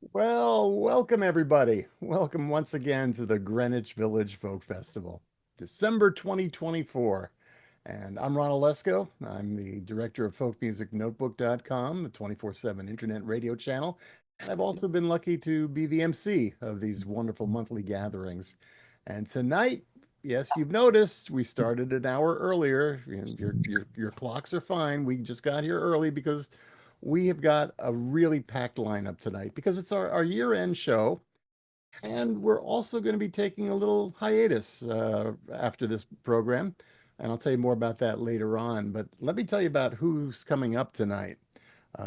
Well, welcome everybody. Welcome once again to the Greenwich Village Folk Festival, December 2024. And I'm Ron Olesko. I'm the director of folkmusicnotebook.com, the 24/7 internet radio channel. And I've also been lucky to be the MC of these wonderful monthly gatherings. And tonight, yes, you've noticed we started an hour earlier. Your clocks are fine. We just got here early because we have got a really packed lineup tonight because it's our year-end show. And we're also going to be taking a little hiatus after this program. And I'll tell you more about that later on. But let me tell you about who's coming up tonight.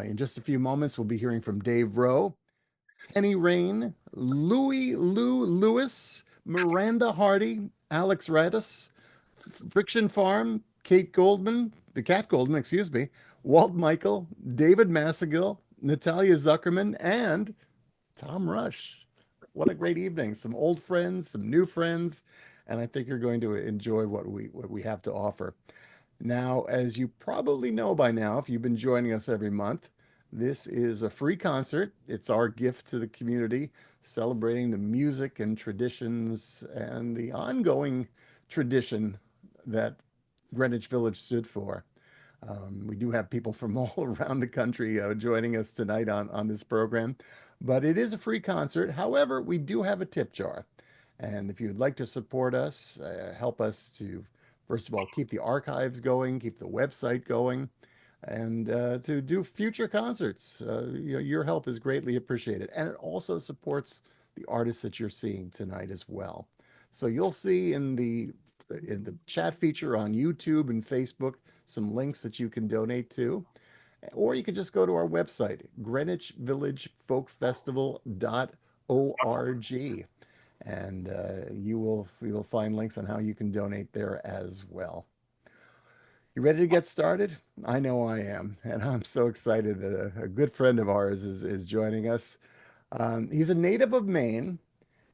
In just a few moments, we'll be hearing from Dave Rowe, Teni Rane, Louie Lou Louis, Miranda Hardy, Alex Radus, Friction Farm, Kate Goldman, the Cat Goldman, excuse me, Walt Michael, David Massengill, Natalia Zukerman, and Tom Rush. What a great evening. Some old friends, some new friends, and I think you're going to enjoy what we have to offer. Now, as you probably know by now, if you've been joining us every month, this is a free concert. It's our gift to the community, celebrating the music and traditions and the ongoing tradition that Greenwich Village stood for. We do have people from all around the country joining us tonight on this program, but it is a free concert. However, we do have a tip jar. And if you'd like to support us, help us to, first of all, keep the archives going, keep the website going, and to do future concerts, your help is greatly appreciated. And it also supports the artists that you're seeing tonight as well. So you'll see in the chat feature on YouTube and Facebook some links that you can donate to, or you can just go to our website, greenwichvillagefolkfestival.org, and you'll find links on how you can donate there as well. You ready to get started? I know I am, and I'm so excited that a good friend of ours is joining us. He's a native of Maine.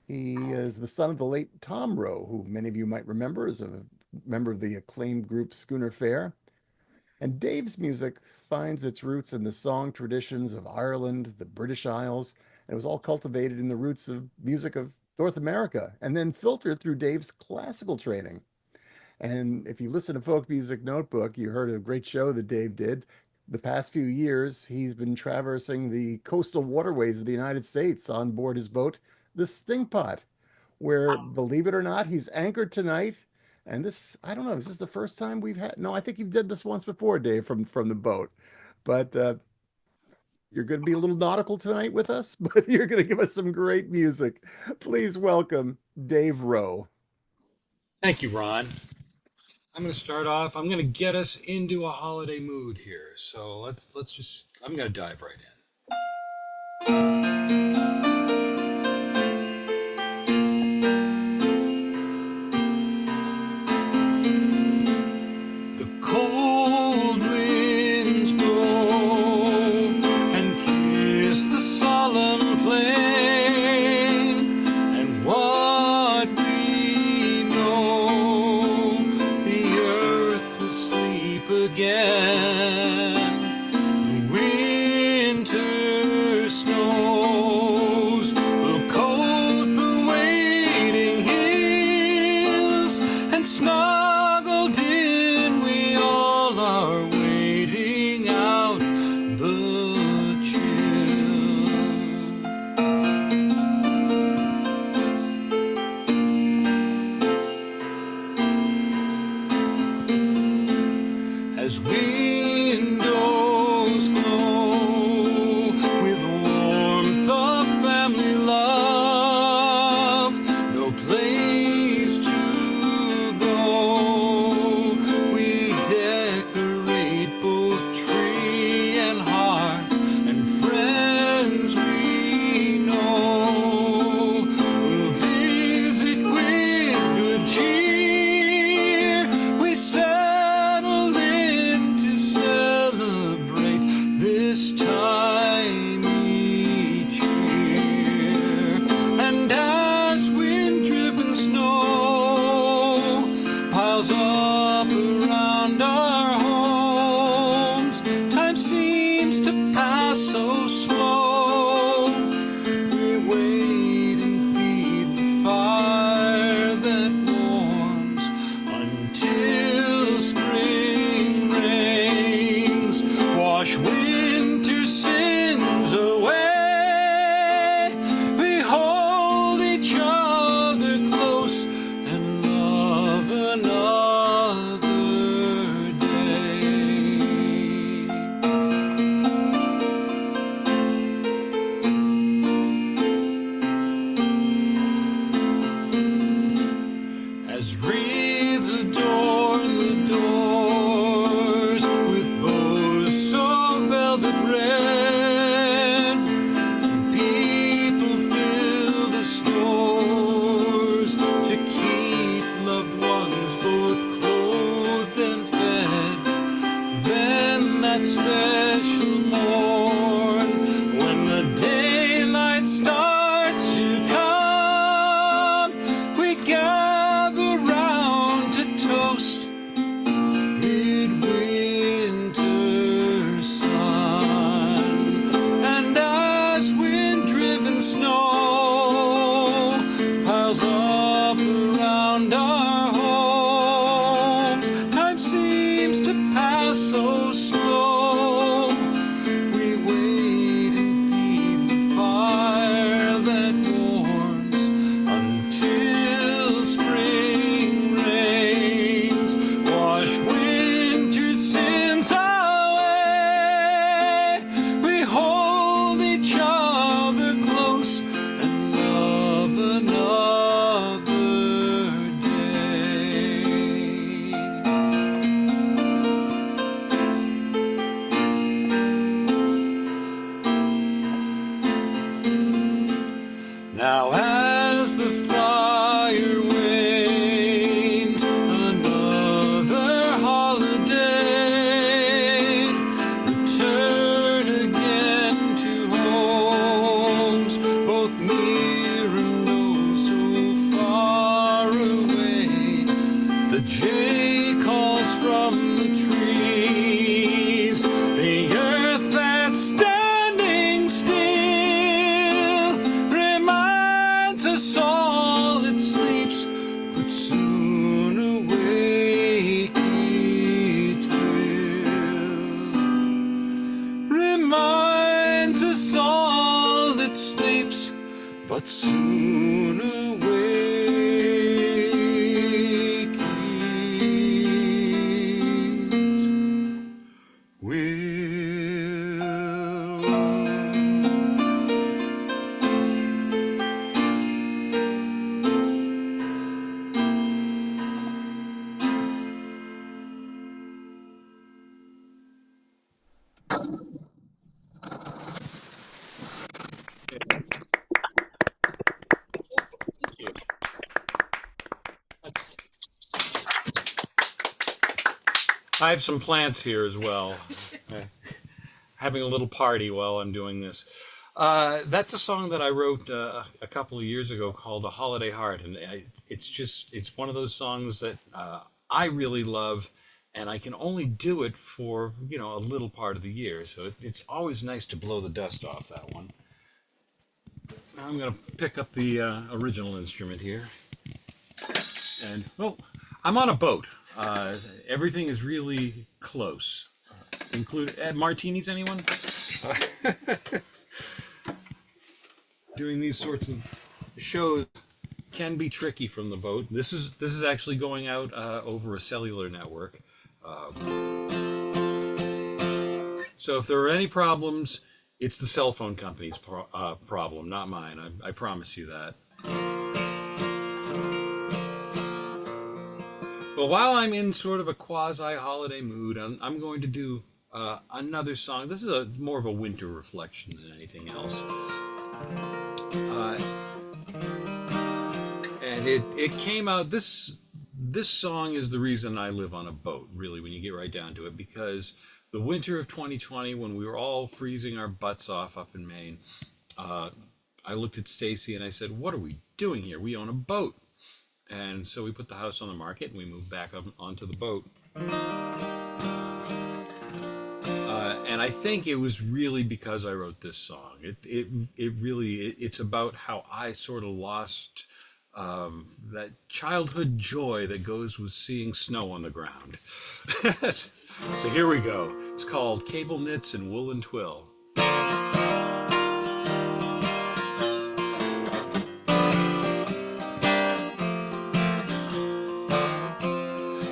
He is the son of the late Tom Rowe, who many of you might remember as a member of the acclaimed group Schooner Fair. And Dave's music finds its roots in the song traditions of Ireland, the British Isles, and it was all cultivated in the roots of music of North America, and then filtered through Dave's classical training. And if you listen to Folk Music Notebook, you heard a great show that Dave did. The past few years, he's been traversing the coastal waterways of the United States on board his boat, the Stingpot, where, believe it or not, he's anchored tonight. And this, I don't know, is this the first time we've had? No, I think you did this once before, Dave, from the boat. But you're going to be a little nautical tonight with us, but you're going to give us some great music. Please welcome Dave Rowe. Thank you, Ron. I'm going to start off. I'm going to get us into a holiday mood here. So let's just. I'm going to dive right in. The cold winds blow and kiss the solemn plain, and what we know, the earth will sleep again. The winter snows will coat the waiting hills, and snuggled in we all are waiting out the chill. Now as the fire wanes, another holiday, return again to homes, both near and oh so far away. The jay calls from the trees, the earth that's standing still reminds us all it sleeps, but soon awake it will. Reminds us all it sleeps, but soon awake it will. I have some plants here as well. Having a little party while I'm doing this. That's a song that I wrote a couple of years ago called A Holiday Heart. And it's one of those songs that I really love, and I can only do it for, a little part of the year. So it's always nice to blow the dust off that one. Now I'm going to pick up the original instrument here. And, I'm on a boat. Everything is really close. Include martinis, anyone? Doing these sorts of shows can be tricky from the boat. This is actually going out over a cellular network. So if there are any problems, it's the cell phone company's problem, not mine. I promise you that. Well, while I'm in sort of a quasi-holiday mood, I'm going to do another song. This is more of a winter reflection than anything else. And it came out, this song is the reason I live on a boat, really, when you get right down to it, because the winter of 2020, when we were all freezing our butts off up in Maine, I looked at Stacy and I said, what are we doing here? We own a boat. And so we put the house on the market and we moved back up onto the boat. And I think it was really because I wrote this song. It's about how I sort of lost that childhood joy that goes with seeing snow on the ground. So here we go. It's called Cable Knits and Woolen Twill.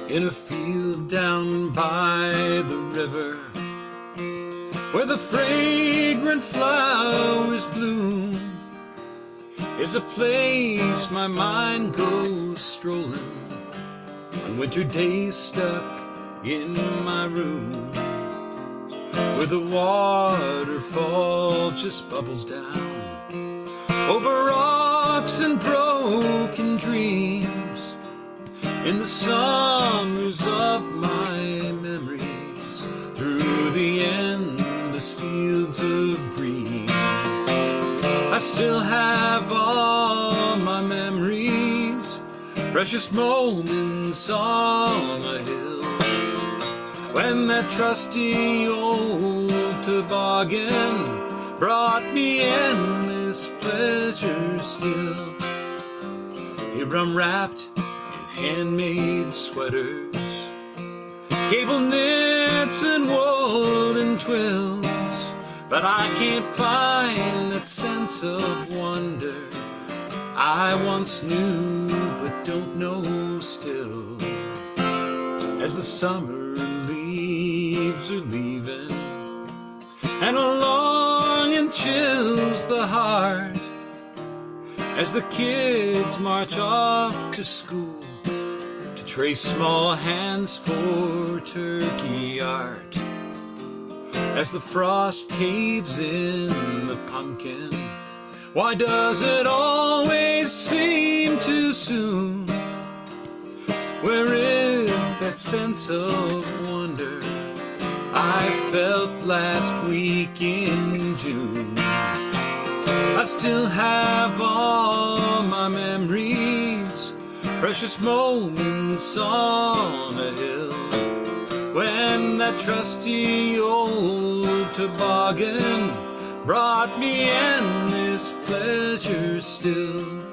In a field down by the river, where the fragrant flowers bloom, is a place my mind goes strolling on winter days stuck in my room, where the waterfall just bubbles down over rocks and broken dreams, in the summers of my memories, through the endless fields of green. I still have all my memories, precious moments on a hill, when that trusty old toboggan brought me endless pleasure still. Here I'm wrapped handmade sweaters, cable knits and woolen twills, but I can't find that sense of wonder I once knew but don't know still. As the summer leaves are leaving and a longing chills the heart, as the kids march off to school, trace small hands for turkey art, as the frost caves in the pumpkin Why does it always seem too soon? Where is that sense of wonder I felt last week in June? I still have all my memories, precious moments on a hill, when that trusty old toboggan brought me endless pleasure still.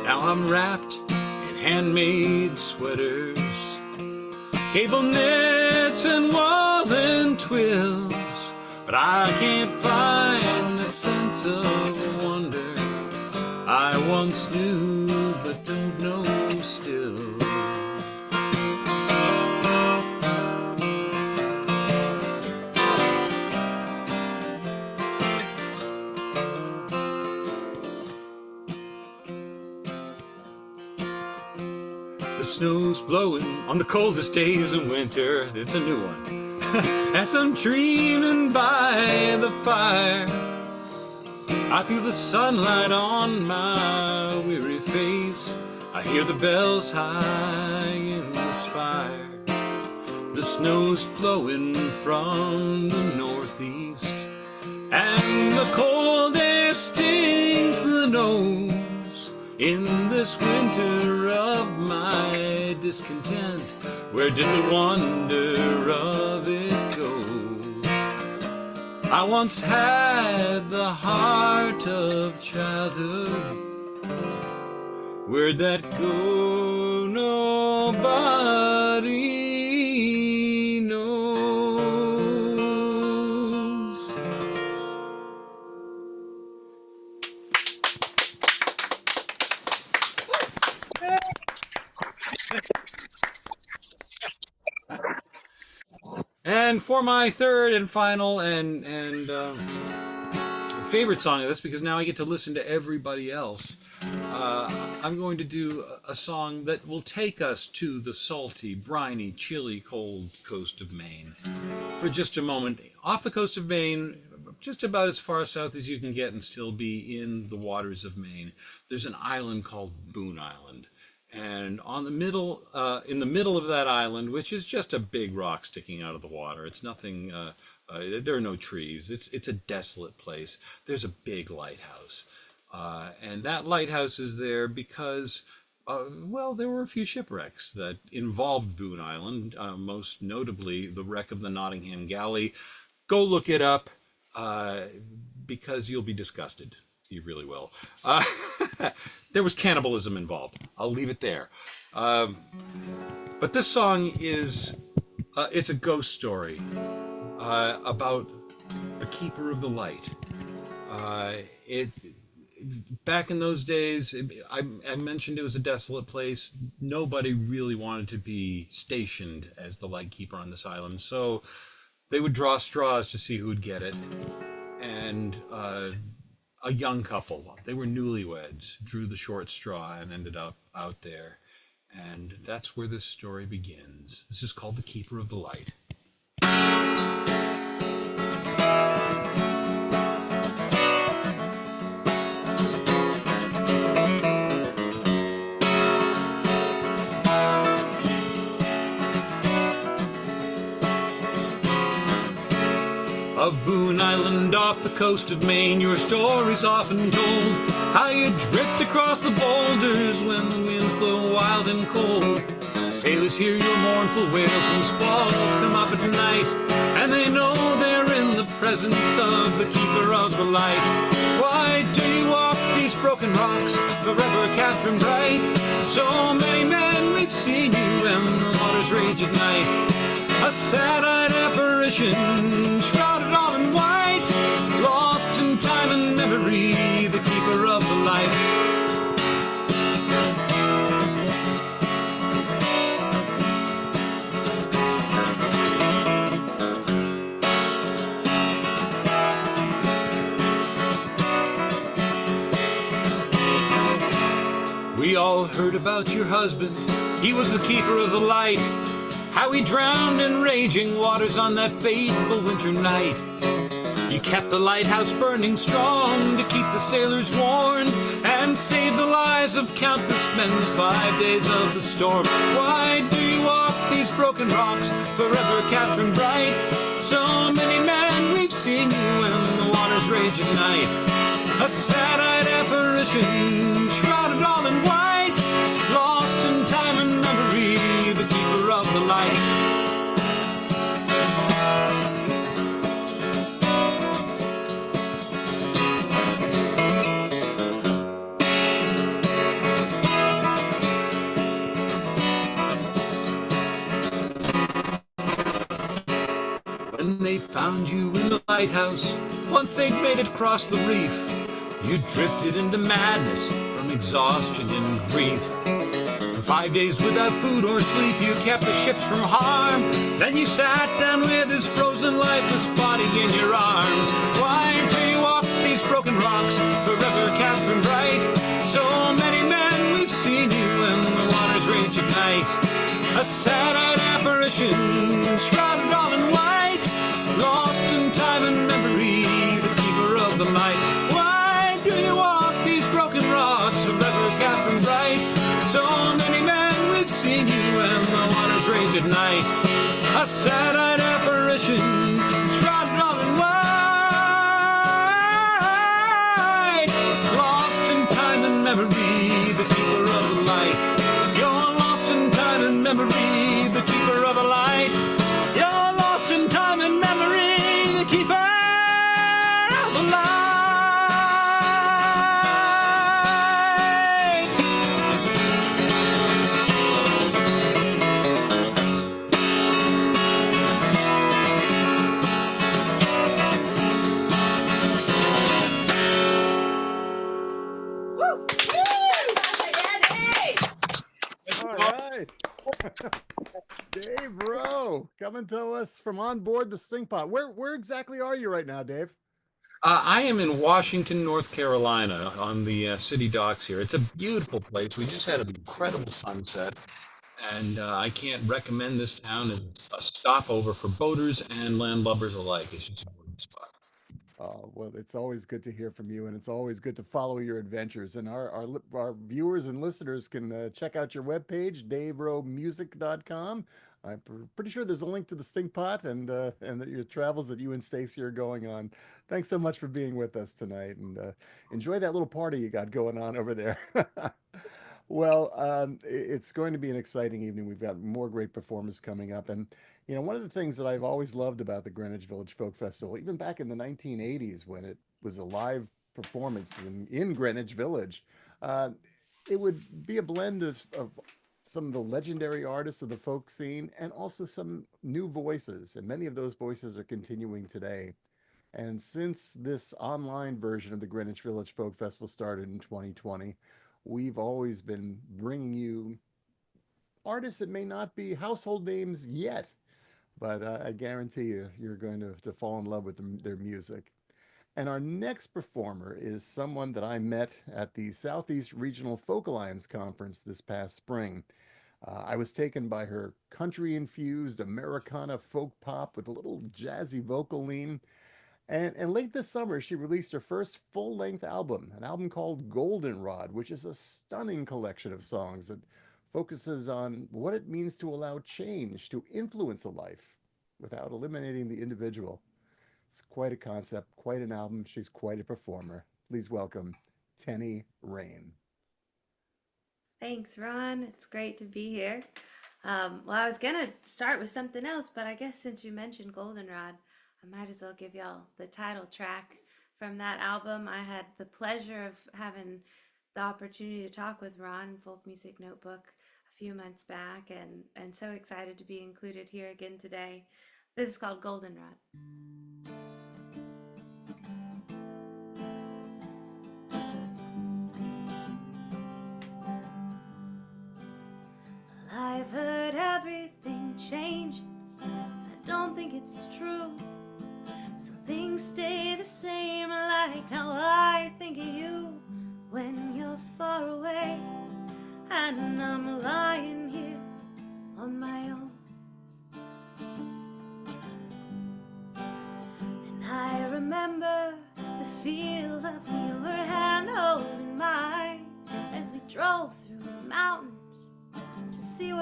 Now I'm wrapped in handmade sweaters, cable knits and woolen twills, but I can't find that sense of wonder I once knew but don't know still. The snow's blowing on the coldest days of winter. It's a new one. As I'm dreaming by the fire, I feel the sunlight on my weary face. I hear the bells high in the spire. The snow's blowing from the northeast, and the cold air stings the nose. In this winter of my discontent, where did the wonder of it go? I once had the heart of childhood. Where'd that go? Nobody knows. And for my third and final and favorite song of this, because now I get to listen to everybody else, I'm going to do a song that will take us to the salty, briny, chilly, cold coast of Maine for just a moment. Off the coast of Maine, just about as far south as you can get and still be in the waters of Maine, there's an island called Boone Island. And on the middle, in the middle of that island, which is just a big rock sticking out of the water, it's nothing. There are no trees. It's a desolate place. There's a big lighthouse, and that lighthouse is there because, well, there were a few shipwrecks that involved Boone Island. Most notably, the wreck of the Nottingham Galley. Go look it up, because you'll be disgusted. You really will. There was cannibalism involved. I'll leave it there. But this song is, it's a ghost story about the keeper of the light. Back in those days, I mentioned it was a desolate place. Nobody really wanted to be stationed as the light keeper on this island. So they would draw straws to see who'd get it. And a young couple, they were newlyweds, drew the short straw and ended up out there. And that's where this story begins. This is called The Keeper of the Light. Of Boone Island off the coast of Maine, your story's often told. How you drift across the boulders when the winds blow wild and cold. Sailors hear your mournful wails when squalls come up at night, and they know they're in the presence of the keeper of the light. Why do you walk these broken rocks forever, Kathryn bright? So many men we've seen you when the waters rage at night. A sad-eyed apparition, shrouded all in white, lost in time and memory, the keeper of the light. We all heard about your husband, he was the keeper of the light. How he drowned in raging waters on that fateful winter night. You kept the lighthouse burning strong to keep the sailors warm and save the lives of countless men the 5 days of the storm. Why do you walk these broken rocks forever, Kathryn bright? So many men we've seen you when the waters rage at night. A sad-eyed apparition, shrouded all in white, lost in time and memory, the keeper of the light. When they found you in the lighthouse, once they'd made it across the reef, you drifted into madness from exhaustion and grief. For 5 days without food or sleep, you kept the ships from harm. Then you sat down with his frozen, lifeless body in your arms. Why do you walk these broken rocks forever, Kathryn bright? So many men we've seen you when the waters rage at night. A sad-eyed apparition, shrouded all in white, lost in time and memory, the keeper of the light. Why do you walk these broken rocks forever, Kathryn bright? So many men we've seen you when the waters rage at night. A sad-eyed apparition, shrouded all in white, lost in time and memory, the keeper of the light. You're lost in time and memory, the keeper of the light. You're lost in time and memory, the keeper of the light. All right. Dave Rowe coming to us from on board the Stingpot. Where exactly are you right now, Dave? I am in Washington, North Carolina, on the city docks here. It's a beautiful place. We just had an incredible sunset, and I can't recommend this town as a stopover for boaters and landlubbers alike. It's just a great spot. Well, it's always good to hear from you, and it's always good to follow your adventures. And our viewers and listeners can check out your webpage, daverowemusic.com. I'm pretty sure there's a link to the Stingpot and your travels that you and Stacy are going on. Thanks so much for being with us tonight, and enjoy that little party you got going on over there. Well, it's going to be an exciting evening. We've got more great performers coming up. And, one of the things that I've always loved about the Greenwich Village Folk Festival, even back in the 1980s when it was a live performance in Greenwich Village, uh, it would be a blend of some of the legendary artists of the folk scene and also some new voices. And many of those voices are continuing today. And since this online version of the Greenwich Village Folk Festival started in 2020, we've always been bringing you artists that may not be household names yet, but I guarantee you're going to fall in love with their music. And our next performer is someone that I met at the Southeast Regional Folk Alliance Conference this past spring. I was taken by her country-infused Americana folk pop with a little jazzy vocal lean. And late this summer, she released her first full-length album, an album called Goldenrod, which is a stunning collection of songs that focuses on what it means to allow change to influence a life without eliminating the individual. It's quite a concept, quite an album. She's quite a performer. Please welcome Teni Rane. Thanks, Ron. It's great to be here. Well, I was gonna start with something else, but I guess since you mentioned Goldenrod, I might as well give y'all the title track from that album. I had the pleasure of having the opportunity to talk with Ron in Folk Music Notebook a few months back, and so excited to be included here again today. This is called Goldenrod. I've heard everything changes. I don't think it's true. Some things stay the same, like how I think of you when you're far away, and I'm lying here on my own. And I remember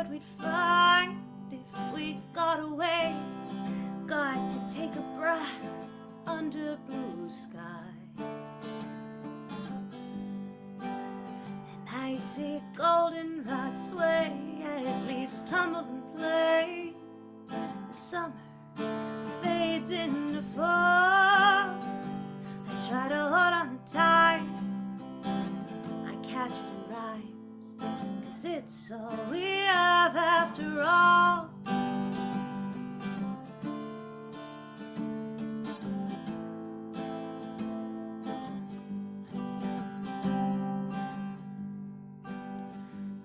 what we'd find if we got away. Got to take a breath under blue sky. And I see goldenrod sway as leaves tumble and play. The summer fades into fall. I try to hold on tight. I catch it in rhymes, 'cause it's all we have after all.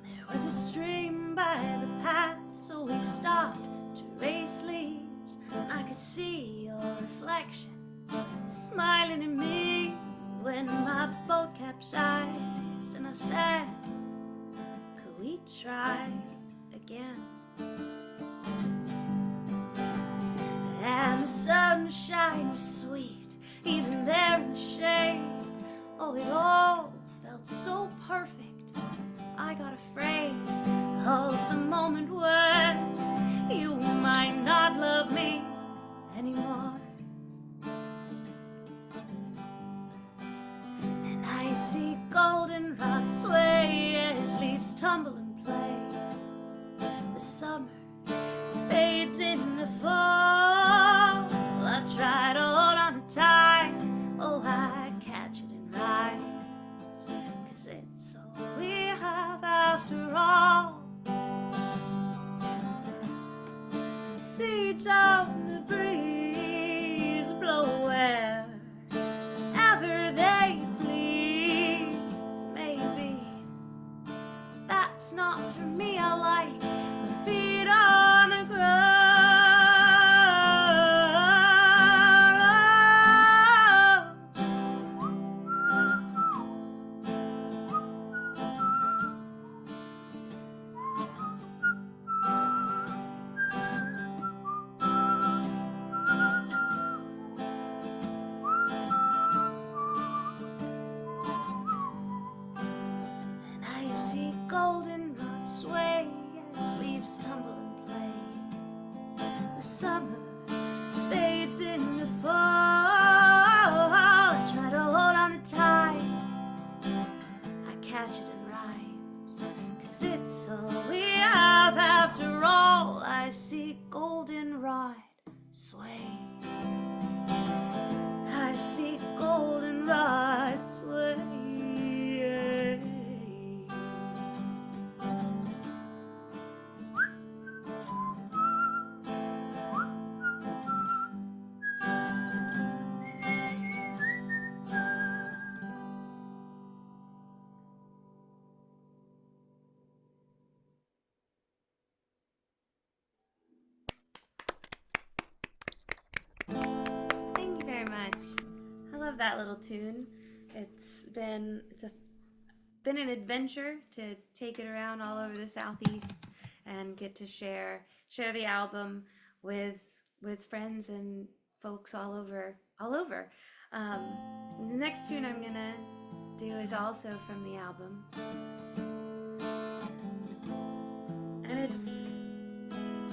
There was a stream by the path, so we stopped to race leaves. And I could see your reflection smiling at me when my boat capsized. And I said, could we try again? And the sunshine was sweet, even there in the shade. Oh, it all felt so perfect. I got afraid of the moment when you might not love me anymore. And I see goldenrod sway as leaves tumble and play. The summer fades in the fall. I try to hold on tight. Oh, I catch it in rhymes, 'cause it's all we have after all. And seeds on the breeze blow wherever they please. Maybe that's not for me. I like my feet on the ground. And I see goldenrod sway as leaves tumble and play. The summer fades into fall. I try to hold on tight. I catch it in rhymes, 'cause it's all we have after all. I see goldenrod sway. I see goldenrod sway. Thank you very much. I love that little tune. It's been an adventure to take it around all over the Southeast and get to share the album with friends and folks all over. The next tune I'm gonna do is also from the album, and it's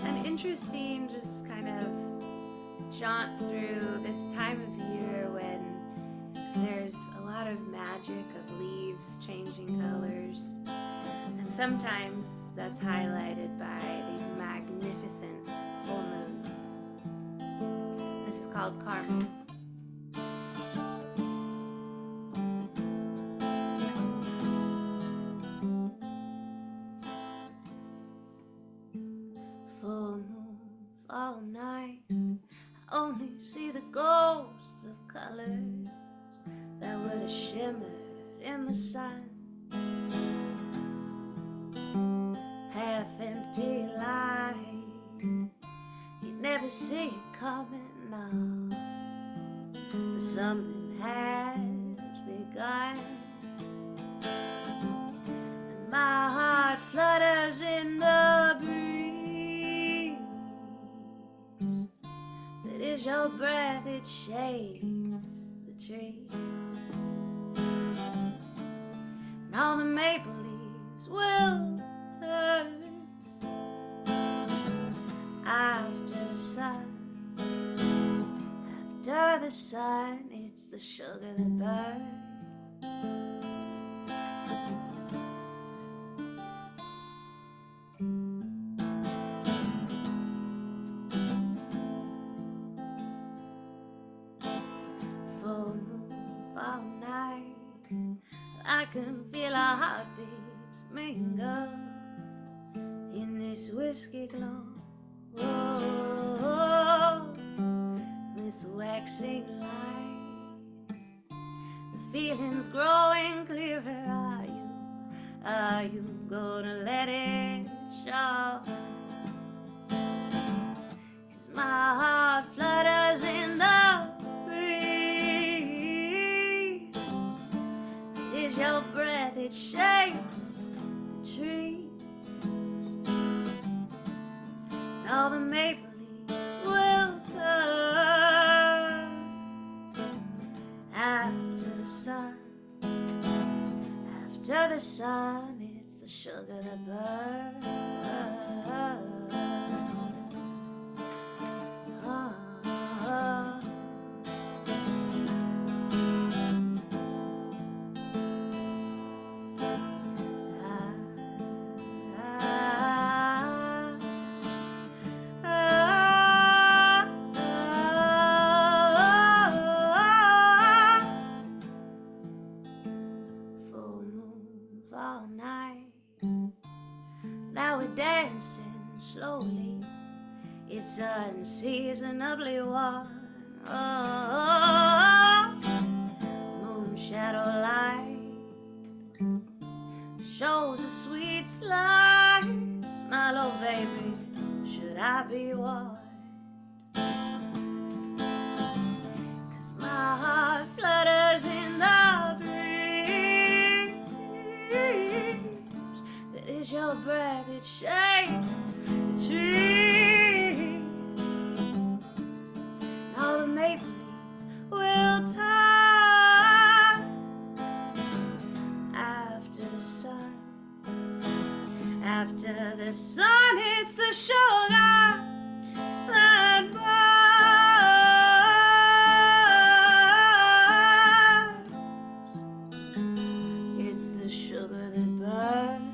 an interesting just kind of jaunt through this time of year when there's a lot of magic of leaves changing colors, and sometimes that's highlighted by these magnificent full moons. This is called Carmel. Full moon all night, I only see the ghosts of colors that would have shimmered in the sun. Half empty light, you never see it coming now, but something has begun, and my heart flutters in the breeze. That is your breath, it shakes the trees. And all the maple leaves will turn the sun, it's the sugar that burns. Full moon, fall night, I can feel our heartbeats mingle in this whiskey glow. Oh, this waxing light, the feeling's growing clearer. Are you gonna let it show? 'Cause my heart flutters in the breeze. It is your breath, it shakes the tree. And all the maple leaves will turn after the sun. After the sun, it's the sugar that burns. Slowly, it's unseasonably warm. Oh, moon shadow light shows a sweet slight smile. Oh baby, should I be warned? 'Cause my heart flutters in the breeze. That is your breath, it shakes the trees. All the maple leaves will turn after the sun. After the sun, it's the sugar that burns. It's the sugar that burns.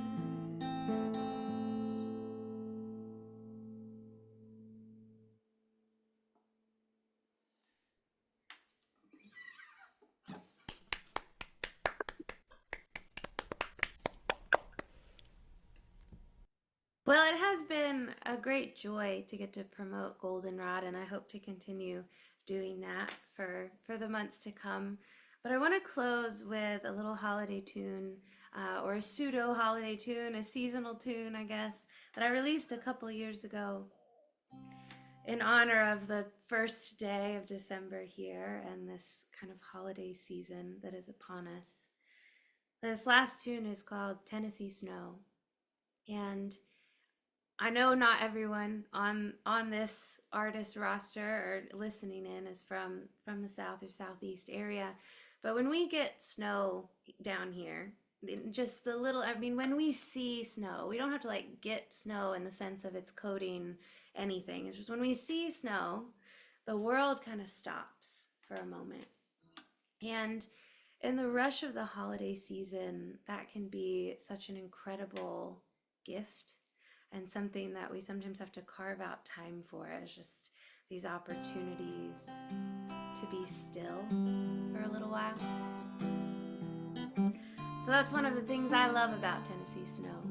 Well, it has been a great joy to get to promote Goldenrod, and I hope to continue doing that for the months to come. But I want to close with a little holiday tune, or a pseudo holiday tune, a seasonal tune, I guess, that I released a couple years ago in honor of the first day of December here and this kind of holiday season that is upon us. This last tune is called Tennessee Snow, and I know not everyone on this artist roster or listening in is from the South or Southeast area, but when we get snow down here, just the little, I mean, when we see snow, we don't have to like get snow in the sense of it's coating anything. It's just when we see snow, the world kind of stops for a moment. And in the rush of the holiday season, that can be such an incredible gift and something that we sometimes have to carve out time for, as just these opportunities to be still for a little while. So that's one of the things I love about Tennessee Snow.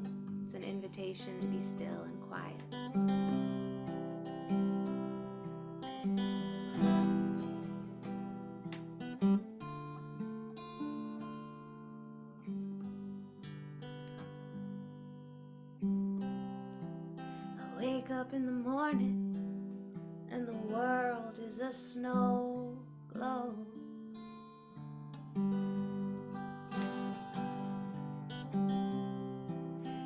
It's an invitation to be still and quiet. Wake up in the morning and the world is a snow globe.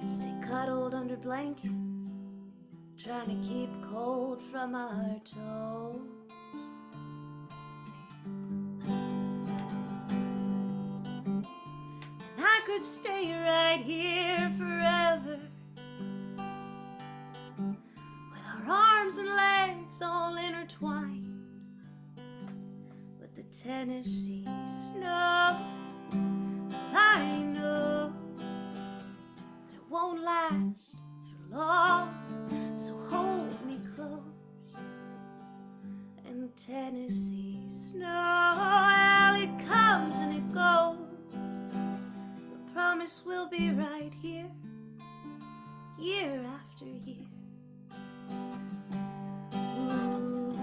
Stay cuddled under blankets, trying to keep cold from our toes. And I could stay right here forever, arms and legs all intertwined, Tennessee snow. I know that it won't last for long, so hold me close. In Tennessee snow, well, it comes and it goes. The promise will be right here, year after year. Ooh.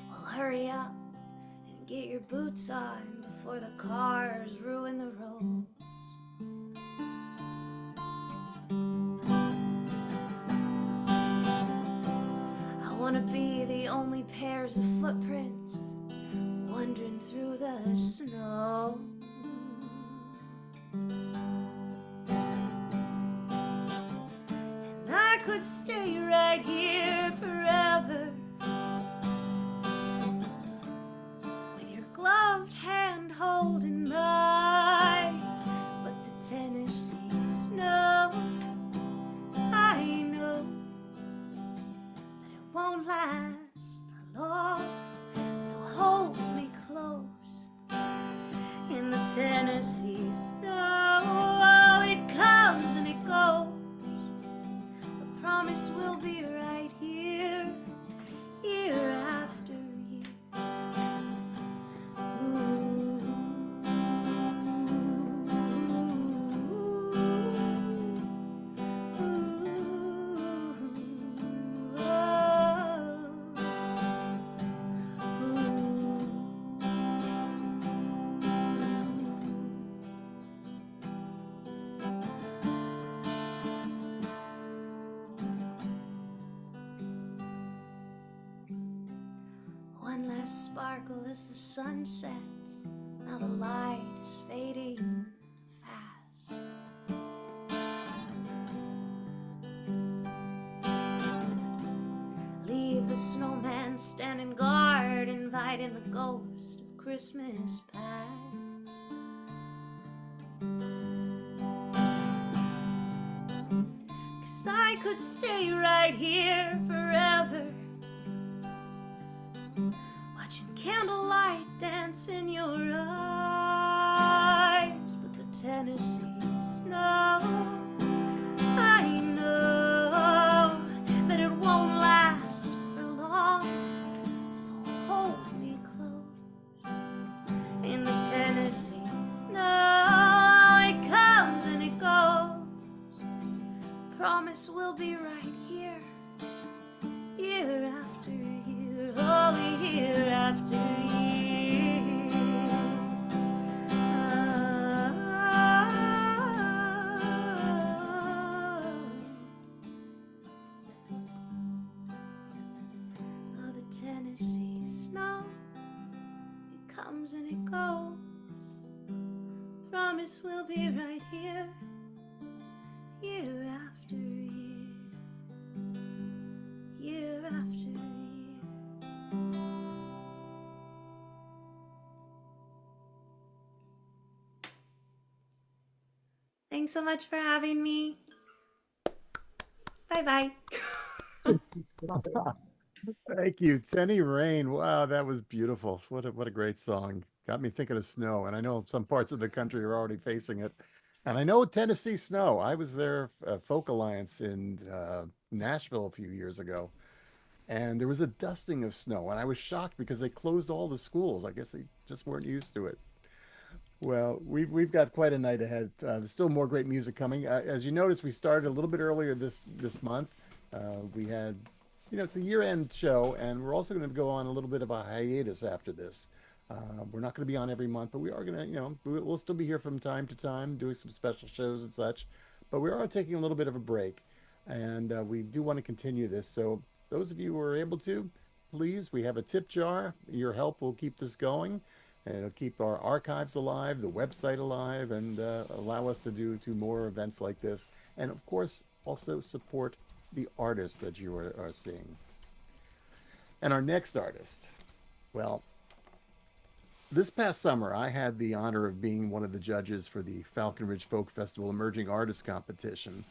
Well, hurry up and get your boots on before the cars ruin the road. I want to be the only pairs of footprints wandering through the snow. And I could stay right here forever, with your gloved hand holding mine. But the Tennessee snow, I know that it won't last for long, so hold me close. In the Tennessee snow, oh, it comes and it goes. The promise will be right here, year after year. Ooh. One last sparkle as the sun sets. Now the light is fading fast. Leave the snowman standing guard, inviting the ghost of Christmas past. 'Cause I could stay right here forever, watching candlelight dance in your eyes. But the Tennessee snow, I know that it won't last for long, so hold me close. In the Tennessee snow, it comes and it goes. Promise will be right here, year after year, oh, year after year. Oh, the Tennessee snow, it comes and it goes. Promise will be right here, year after year, year after year. Thanks so much for having me. Bye-bye. Thank you, Teni Rane. Wow, that was beautiful. What a great song. Got me thinking of snow, and I know some parts of the country are already facing it. And I know Tennessee snow. I was there, Folk Alliance in Nashville a few years ago, and there was a dusting of snow, and I was shocked because they closed all the schools. I guess they just weren't used to it. Well, we've got quite a night ahead. There's still more great music coming. As you noticed, we started a little bit earlier this month. We had, it's the year-end show, and we're also going to go on a little bit of a hiatus after this. We're not going to be on every month, but we are going to, we'll still be here from time to time doing some special shows and such. But we are taking a little bit of a break, and we do want to continue this. So those of you who are able to, please, we have a tip jar. Your help will keep this going. And it'll keep our archives alive, the website alive, and allow us to do more events like this. And of course, also support the artists that you are seeing. And our next artist, well, This past summer, I had the honor of being one of the judges for the Falcon Ridge Folk Festival Emerging Artist Competition.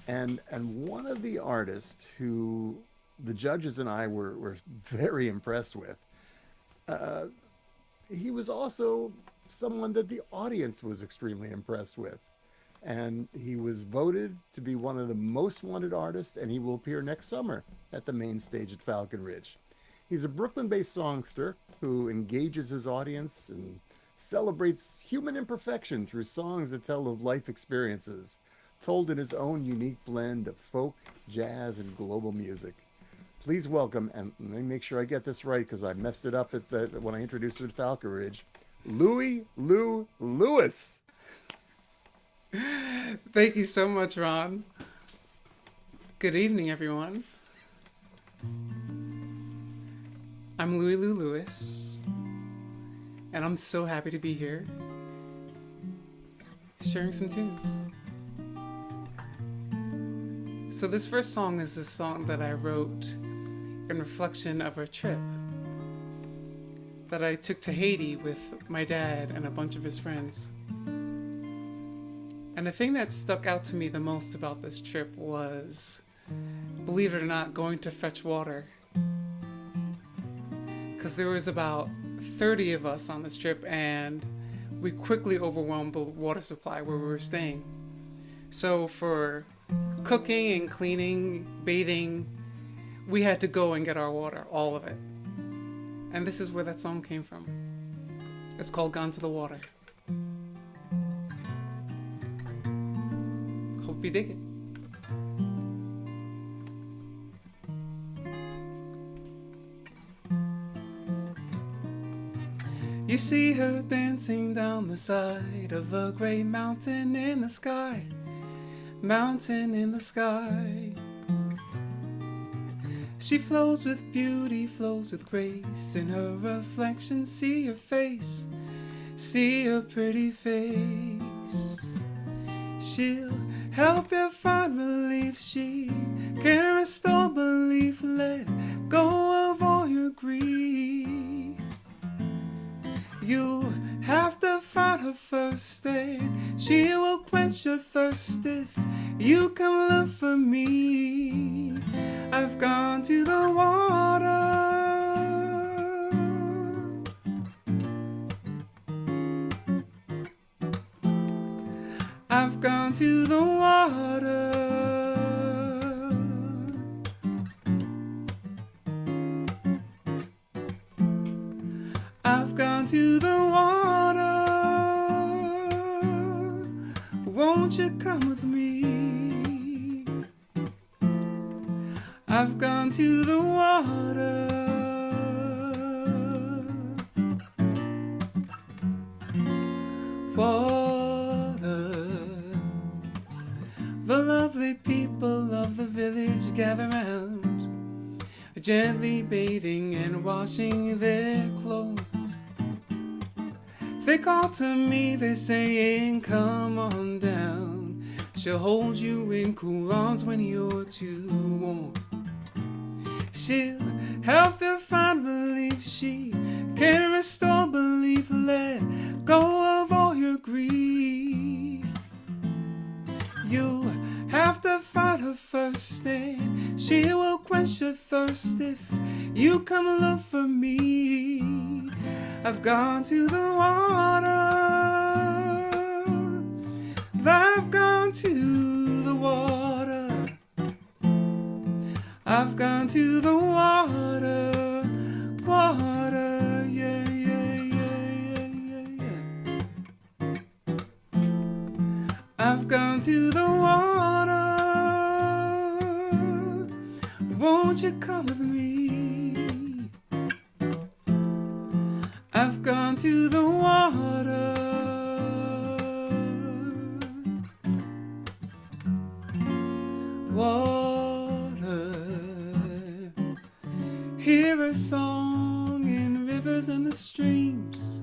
And one of the artists who the judges and I were very impressed with, uh, he was also someone that the audience was extremely impressed with. And he was voted to be one of the most wanted artists, and he will appear next summer at the main stage at Falcon Ridge. He's a Brooklyn based songster who engages his audience and celebrates human imperfection through songs that tell of life experiences, told in his own unique blend of folk, jazz, and global music. Please welcome, and let me make sure I get this right because I messed it up when I introduced him at Falcon Ridge, Louie Lou Louis. Thank you so much, Ron. Good evening, everyone. I'm Louie Lou Louis, and I'm so happy to be here sharing some tunes. So this first song is a song that I wrote in reflection of a trip that I took to Haiti with my dad and a bunch of his friends. And the thing that stuck out to me the most about this trip was, believe it or not, going to fetch water. Because there was about 30 of us on this trip, and we quickly overwhelmed the water supply where we were staying. So for cooking and cleaning, bathing, we had to go and get our water, all of it. And this is where that song came from. It's called Gone to the Water. Hope you dig it. You see her dancing down the side of a great mountain in the sky. Mountain in the sky. She flows with beauty, flows with grace. In her reflection, see her face, see her pretty face. She'll help you find relief. She can restore belief. Let go of all your grief. You'll have to find her first, and she will quench your thirst if you come look for me. I've gone to the water. I've gone to the water. I've gone to the water. Won't you come with me? I've gone to the water. Water. The lovely people of the village gather round, gently bathing and washing their clothes. They call to me, they saying, come on down. She'll hold you in cool arms when you're too warm. She'll help you find relief. She can restore belief. Let go of all your grief. You'll have to find her first, and she will quench your thirst if you come look for me. I've gone to the water. I've gone to the water. I've gone to the water. Water, yeah, yeah, yeah, yeah, yeah, yeah. I've gone to the water. Won't you come with me? I've gone to the water. Water. Hear a song in rivers and the streams,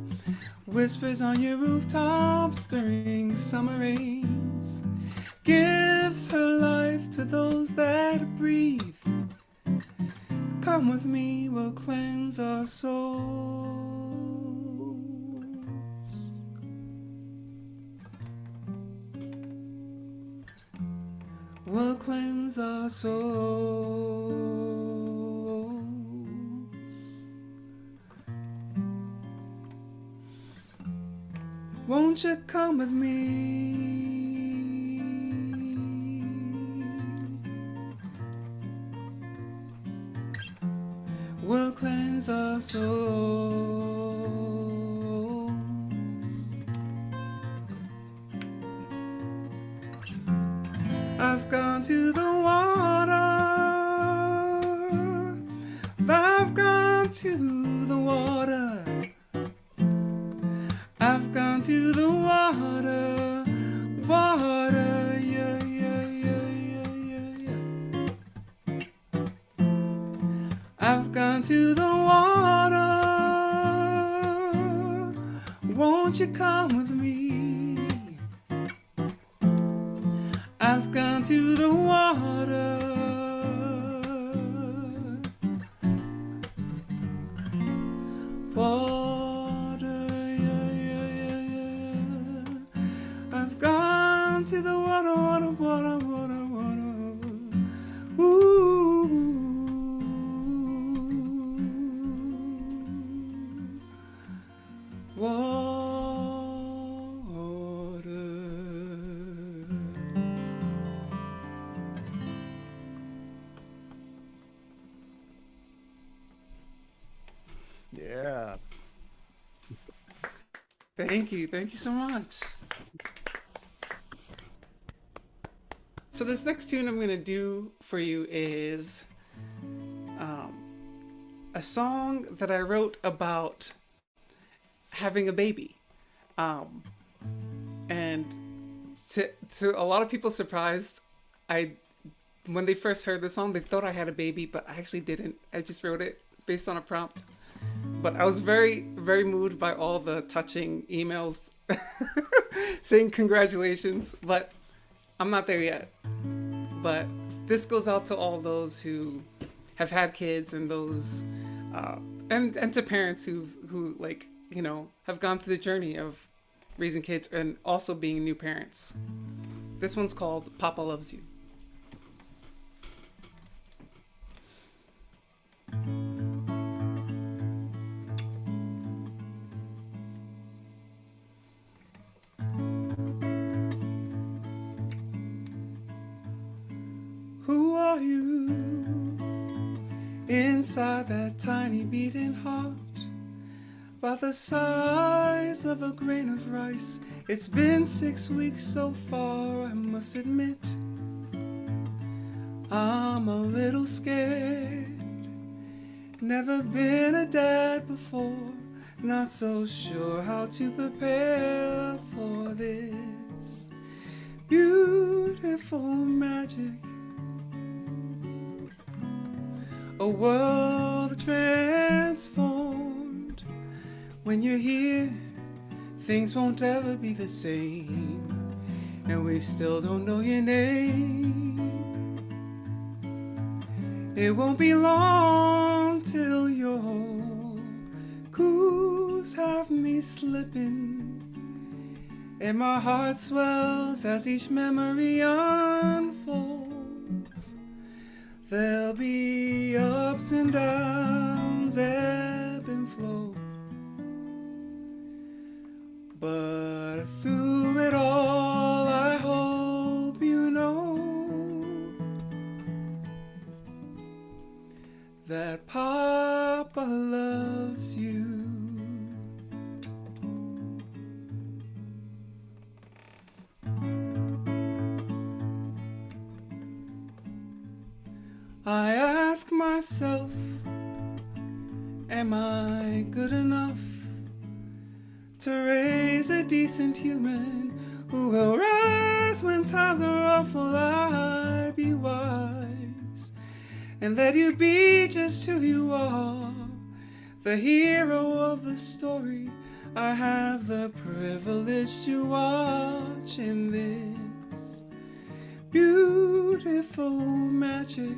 whispers on your rooftops during summer rains, gives her life to those that breathe. Come with me, we'll cleanse our souls. will cleanse our souls. Won't you come with me? Will cleanse our souls. I've gone to the water. I've gone to the water. I've gone to the water. Water, yeah, yeah, yeah, yeah, yeah, yeah. I've gone to the water. Won't you come with me? I've gone to the water. Water, yeah, yeah, yeah, yeah. I've gone to the water, water, water, water, water. Ooh. Water. Yeah. Thank you so much. So this next tune I'm gonna do for you is a song that I wrote about having a baby, and to a lot of people's surprise, when they first heard the song, they thought I had a baby, but I actually didn't. I just wrote it based on a prompt. But I was very, very moved by all the touching emails saying congratulations, but I'm not there yet. But this goes out to all those who have had kids and those, and to parents who like, you know, have gone through the journey of raising kids and also being new parents. This one's called Papa Loves You. Who are you inside that tiny beating heart? By the size of a grain of rice. It's been 6 weeks so far, I must admit. I'm a little scared. Never been a dad before. Not so sure how to prepare for this beautiful magic. A world transformed. When you're here, things won't ever be the same. And we still don't know your name. It won't be long till your coos have me slipping. And my heart swells as each memory unfolds. There'll be ups and downs, ebb and flow. But through it all, I hope you know that Papa loves you. I ask myself, am I good enough to raise a decent human who will rise when times are rough? Will I be wise and let you be just who you are, the hero of the story I have the privilege to watch in this beautiful magic?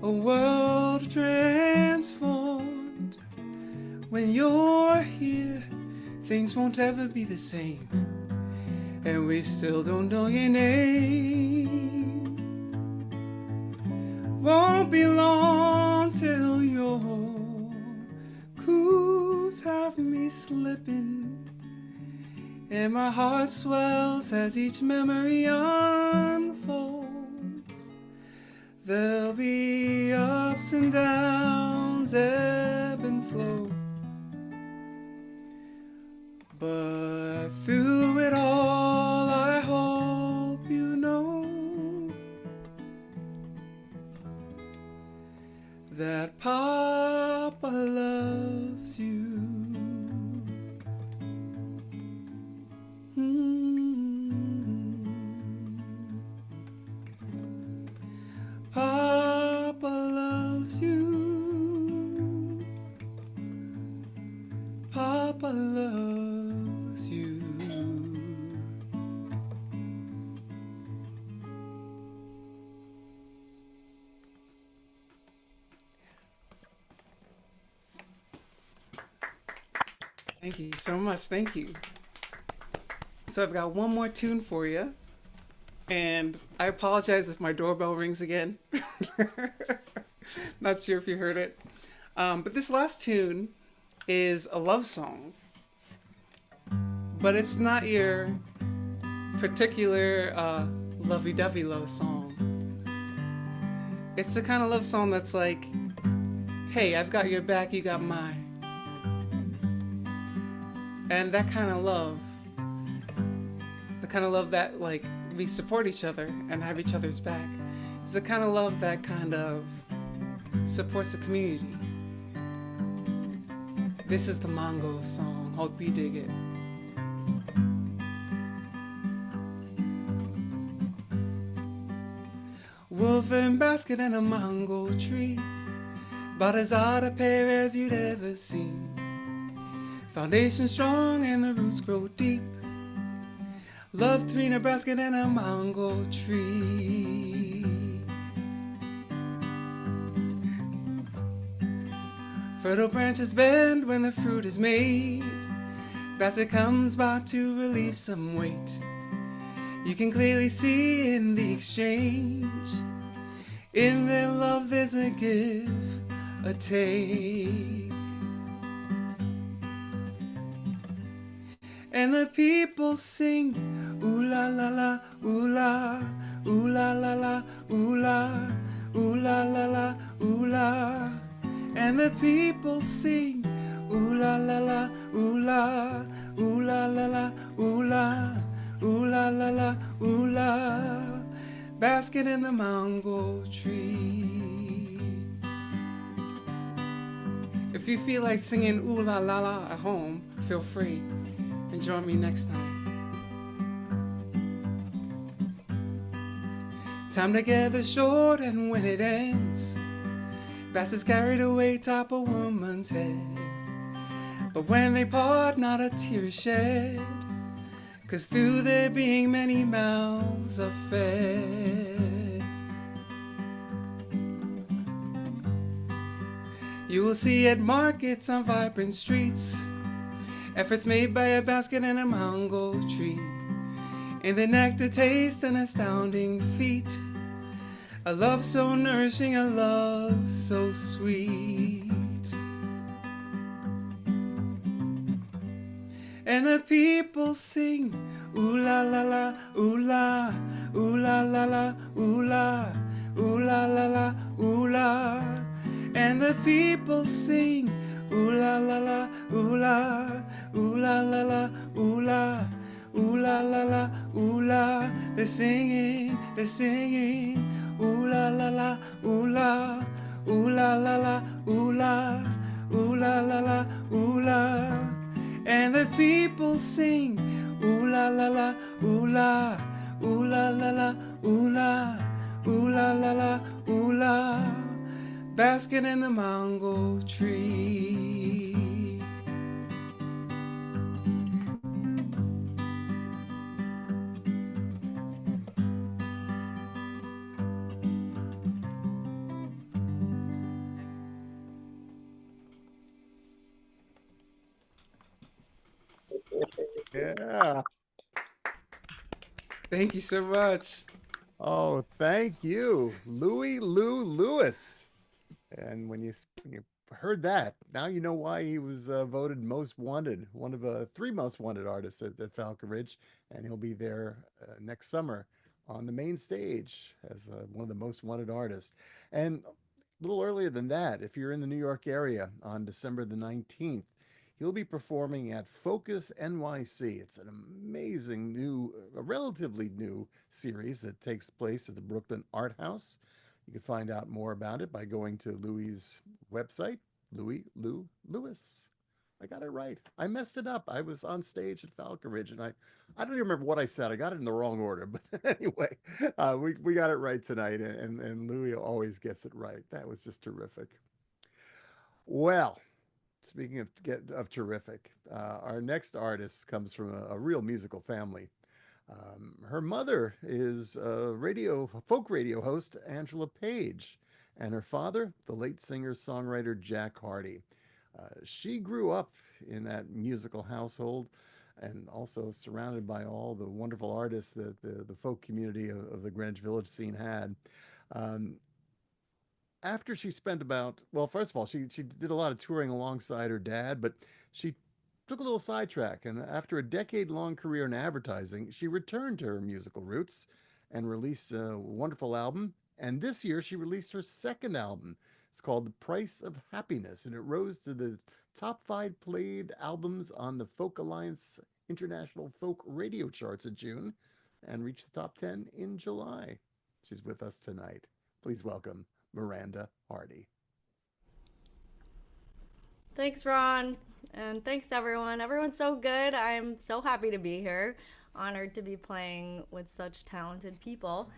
A world transformed. When you're here, things won't ever be the same. and we still don't know your name. Won't be long till your coos have me slipping, and my heart swells as each memory unfolds. There'll be ups and downs, ebb and flow, but through it all I hope you know that Papa loves you. Papa loves you. Papa loves you. Thank you so much. Thank you. So I've got one more tune for you. And I apologize if my doorbell rings again. Not sure if you heard it. But this last tune is a love song. But it's not your particular lovey-dovey love song. It's the kind of love song that's like, hey, I've got your back, you got mine. And that kind of love, the kind of love that like we support each other and have each other's back, is the kind of love that kind of supports the community. This is the Mongo song. Hope you dig it. Wolf and basket and a mango tree, about as odd a pair as you'd ever seen. Foundation strong and the roots grow deep. Love three in a basket and a mango tree. Fertile branches bend when the fruit is made. Basket comes by to relieve some weight. You can clearly see in the exchange. In their love there's a give, a take. And the people sing, ooh la la la, ooh la, ooh la la la, ooh la, ooh la la la, ooh la. And the people sing, ooh la la la, ooh la, ooh la la la, ooh la, ooh la la la, ooh la. Basket in the mango tree. If you feel like singing ooh la la la at home, feel free. And join me next time. Time together short, and when it ends, baskets carried away top a woman's head. But when they part, not a tear is shed, 'cause through their being many mouths are fed. You will see at markets on vibrant streets efforts made by a basket and a mango tree. In the nectar taste an astounding feat. A love so nourishing, a love so sweet. And the people sing, ooh la la la, ooh la, ooh la la la, ooh la, ooh la la la, ooh la. And the people sing, ooh la la la, ooh la, ooh la la la, ooh la, ooh la la la, ooh la. They're singing, ooh la la la, ooh la, ooh la la la, ooh la, ooh la la la, ooh la. And the people sing, ooh la la la, ooh la, ooh la la la, ooh la, ooh la la la, ooh la. Basket in the mango tree. Yeah. Thank you so much. Oh, thank you, Louie Lou Louis. And when you heard that, now you know why he was voted most wanted, one of three most wanted artists at Falconbridge, and he'll be there next summer on the main stage as one of the most wanted artists. And a little earlier than that, if you're in the New York area on December the 19th, he'll be performing at Focus NYC. It's an amazing new, a relatively new series that takes place at the Brooklyn Art House. You can find out more about it by going to Louie's website, Louie Lou Louis. I got it right. I messed it up. I was on stage at Falconbridge, and I don't even remember what I said. I got it in the wrong order, but anyway, we got it right tonight, and Louie always gets it right. That was just terrific. Well, speaking of terrific, our next artist comes from a real musical family. Her mother is folk radio host Angela Page, and her father, the late singer-songwriter Jack Hardy. She grew up in that musical household and also surrounded by all the wonderful artists that the folk community of the Greenwich Village scene had. Um, After she spent well, first of all, she did a lot of touring alongside her dad, but she took a little sidetrack, and after a decade-long career in advertising, she returned to her musical roots and released a wonderful album. And this year, she released her second album. It's called The Price of Happiness, and it rose to the top 5 played albums on the Folk Alliance International Folk Radio Charts in June and reached the top 10 in July. She's with us tonight. Please welcome Miranda Hardy. Thanks, Ron. And thanks, everyone. Everyone's so good. I'm so happy to be here. Honored to be playing with such talented people.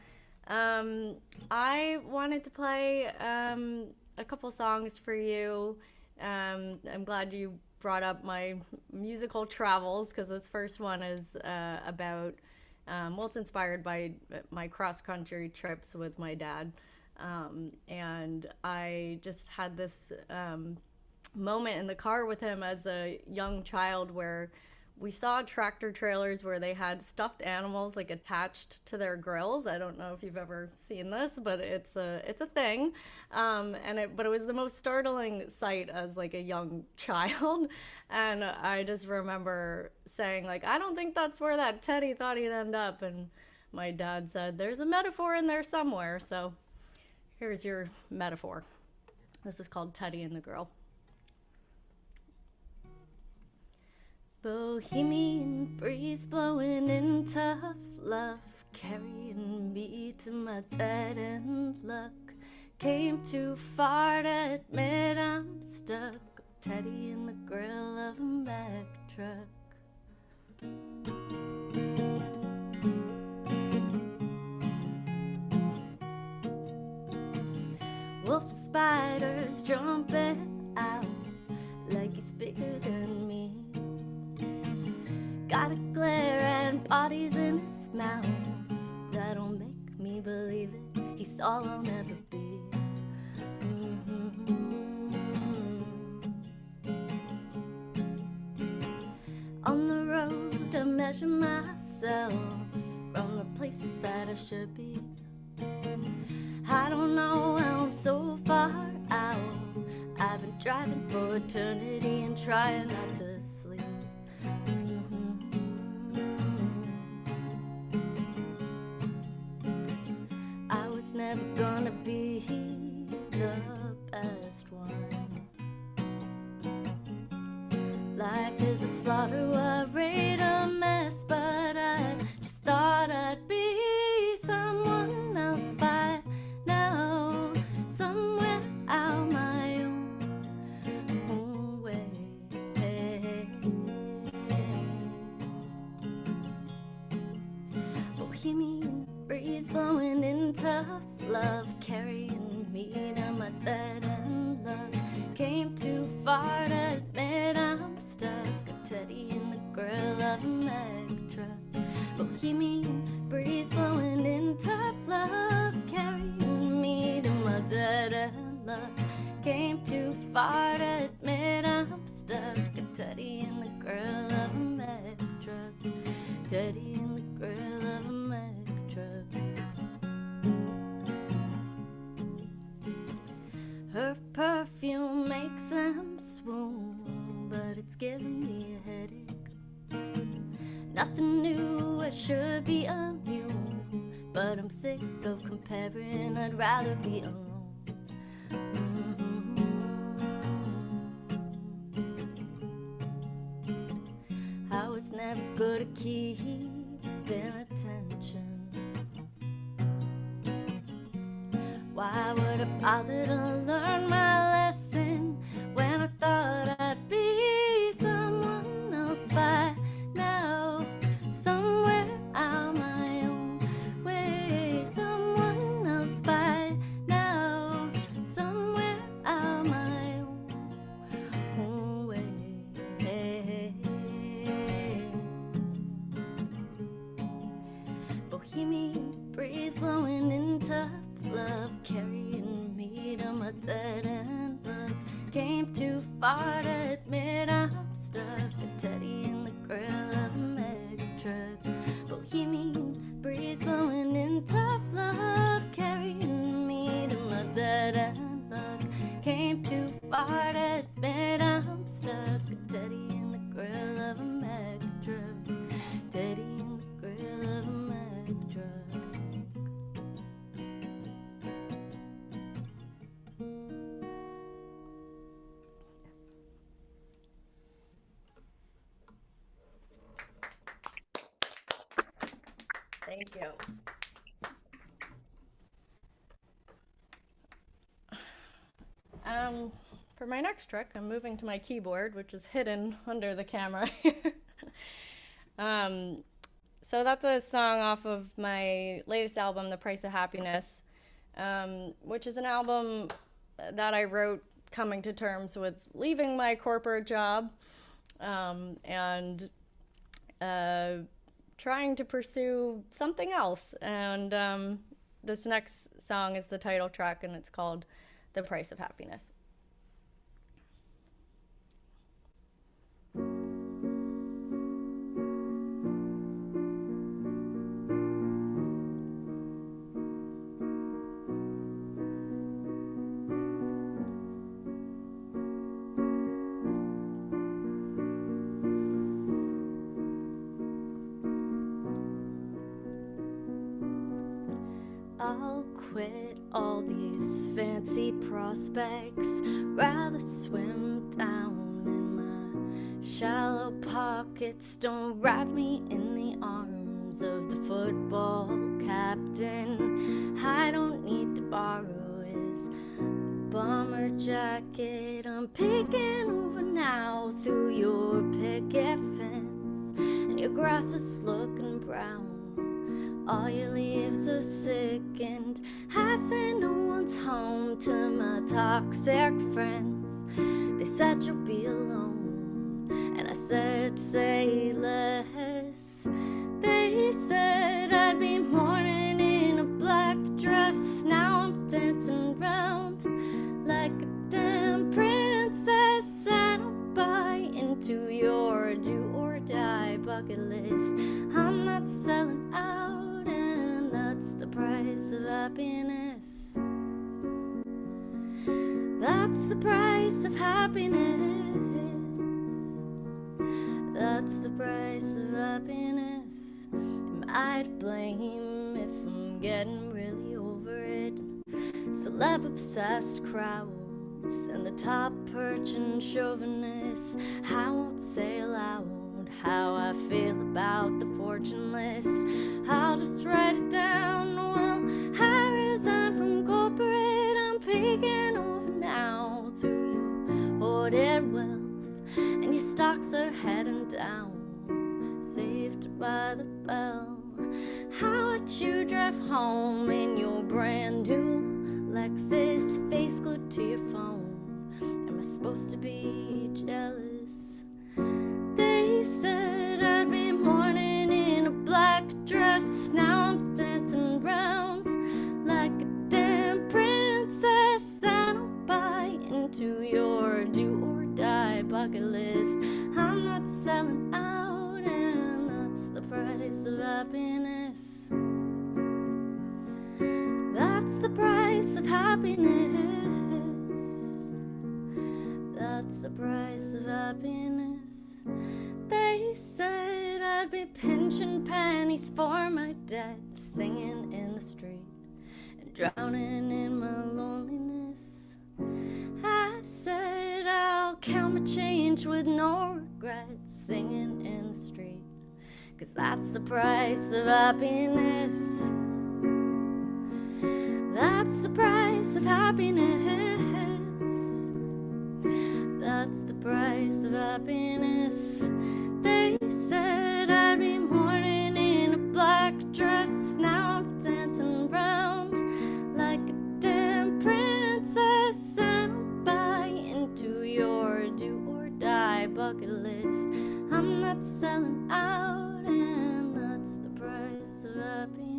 I wanted to play a couple songs for you. I'm glad you brought up my musical travels because this first one is about, well, it's inspired by my cross-country trips with my dad. And I just had this moment in the car with him as a young child where we saw tractor trailers where they had stuffed animals like attached to their grills. I don't know if you've ever seen this, but it's a thing. But it was the most startling sight as like a young child. And I just remember saying like, I don't think that's where that Teddy thought he'd end up. And my dad said, there's a metaphor in there somewhere. So here's your metaphor. This is called Teddy and the Girl. Bohemian breeze blowing in tough love, carrying me to my dead end luck. Came too far to admit I'm stuck. Teddy in the grill of a Mack truck. Wolf spiders jumping out like he's bigger than me. Got a glare and bodies in his mouth that'll make me believe it. He's all I'll never be. On the road I measure myself from the places that I should be. I don't know how I'm so far out. I've been driving for eternity and trying not to sleep. I was never gonna be the best one. Life is a slaughter, I rate a mess, but I just thought I'd be someone else by now, somewhere out my own way. Bohemian breeze blowing in tough love, carrying me to my dead end luck. Came too far to admit I'm stuck. A Teddy in the grill of a Mack truck. Bohemian breeze blowing in tough love, carrying me to my dead end luck. Came too far to admit I'm stuck. A Teddy in the grill of a Mack truck. Teddy in the grill of a Mack but I'm sick of comparing. I'd rather be alone. I was never good at keeping attention. Why would I bother to learn my lesson when I thought I'd be someone else by now? Somewhere out my own way, someone else by now. Somewhere out my own way. Bohemian breeze blowing into love, carrying me to my dead end. Look, came too far to admit I'm stuck. A teddy in the grill of a mega truck. Bohemian breeze blowing in tough love, carrying me to my dead end. Look, came too far to admit I'm stuck. A teddy in the grill of a mega truck. Teddy in the grill of a mega truck. Thank you. For my next trick, I'm moving to my keyboard, which is hidden under the camera. So that's a song off of my latest album, The Price of Happiness, which is an album that I wrote coming to terms with leaving my corporate job and trying to pursue something else. And this next song is the title track, and it's called The Price of Happiness. I'll quit all these fancy prospects, rather swim down in my shallow pockets. Don't wrap me in the arms of the football captain. I don't need to borrow his bomber jacket. I'm peeking over now through your picket fence, and your grass is looking brown. All your leaves are sickened. I say no one's home to my toxic friends. They said you'll be alone, and I said say less. They said I'd be mourning in a black dress. Now I'm dancing round like a damn princess. I don't buy into your do or die bucket list. I'm not selling out. That's the price of happiness. That's the price of happiness. That's the price of happiness. Am I to blame if I'm getting really over it? Celeb-obsessed crowds and the top-perching chauvinists. I won't say aloud how I feel about the fortune list. I'll just write it down. Well, I resign from corporate. I'm peeking over now through your hoarded wealth, and your stocks are heading down, saved by the bell. How would you drive home in your brand new Lexus, face glued to your phone? Am I supposed to be jealous? They said I'd be mourning in a black dress. Now I'm dancing round like a damn princess. I don't buy into your do or die bucket list. I'm not selling out, and that's the price of happiness. That's the price of happiness. That's the price of happiness. They said I'd be pinching pennies for my debt, singing in street and drowning in my loneliness. I said I'll count my change with no regrets, singing in the street, 'cause that's the price of happiness. That's the price of happiness. That's the price of happiness. They said I'd be mourning in a black dress. Now I'm dancing around like a damn princess, and I'll buy into your do or die bucket list. I'm not selling out, and that's the price of happiness.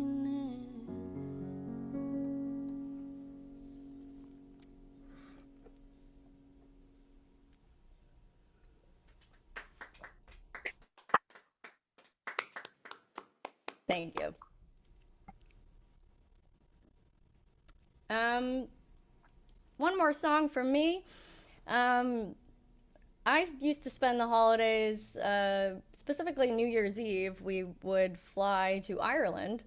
Thank you. One more song for me. I used to spend the holidays, specifically New Year's Eve, we would fly to Ireland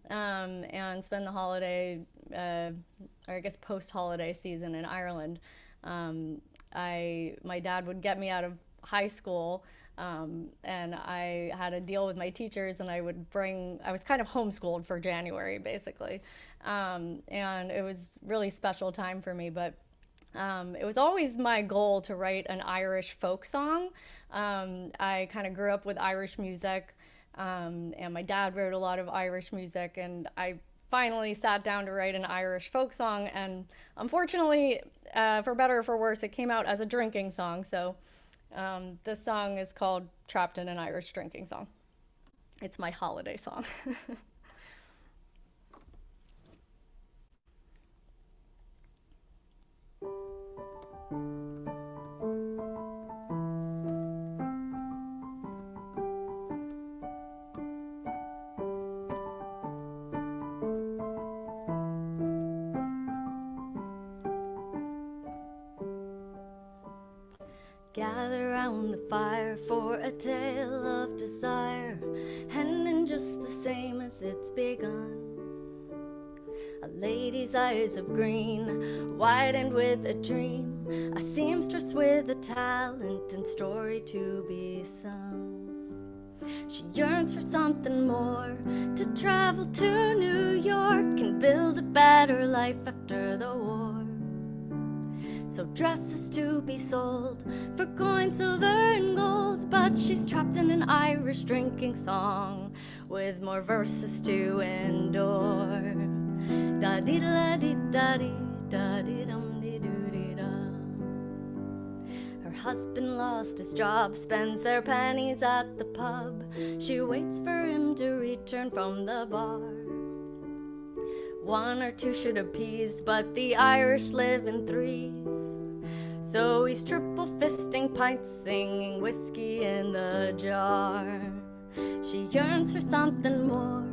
and spend the holiday, or I guess post-holiday season in Ireland. My dad would get me out of high school, and I had a deal with my teachers, and I was kind of homeschooled for January, basically. And it was really special time for me, but it was always my goal to write an Irish folk song. I kind of grew up with Irish music, and my dad wrote a lot of Irish music, and I finally sat down to write an Irish folk song, and unfortunately, for better or for worse, it came out as a drinking song. So this song is called Trapped in an Irish Drinking Song. It's my holiday song. Gather round the fire for a tale of desire, ending just the same as it's begun. A lady's eyes of green, widened with a dream, a seamstress with a talent and story to be sung. She yearns for something more, to travel to New York and build a better life after the war. So dresses to be sold for coin, silver, and gold, but she's trapped in an Irish drinking song with more verses to endure. Da dee da dee da dee da dee dum dee doo dee da. Her husband lost his job, spends their pennies at the pub. She waits for him to return from the bar. One or two should appease, but the Irish live in threes. So he's triple fisting pints, singing whiskey in the jar. She yearns for something more,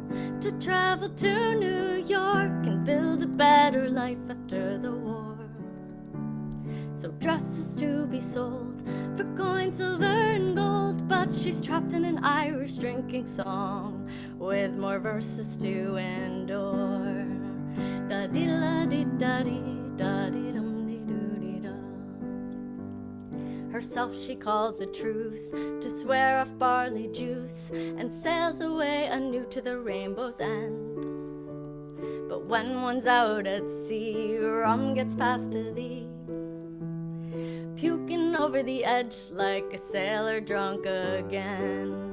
to travel to New York and build a better life after the war. So dresses to be sold for coin, silver, and gold, but she's trapped in an Irish drinking song with more verses to endure. Da dee da dee da dee da dee dum dee doo dee da. Herself she calls a truce to swear off barley juice and sails away anew to the rainbow's end. But when one's out at sea, rum gets passed to thee, puking over the edge like a sailor drunk again.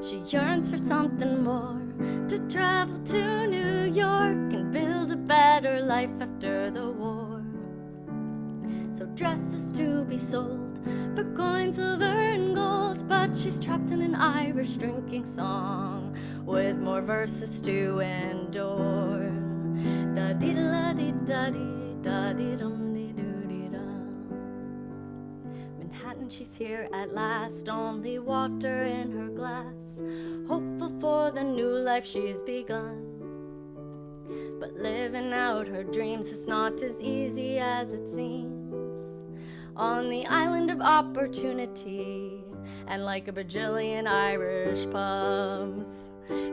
She yearns for something more, to travel to New York and build a better life after the war. So dresses to be sold for coin, silver, and gold, but she's trapped in an Irish drinking song with more verses to endure. Da dee da dee da dee da dee dum dee doo dee da. Manhattan, she's here at last, only water in her glass, hopeful for the new life she's begun. But living out her dreams is not as easy as it seems. On the island of opportunity, and like a bajillion Irish pubs,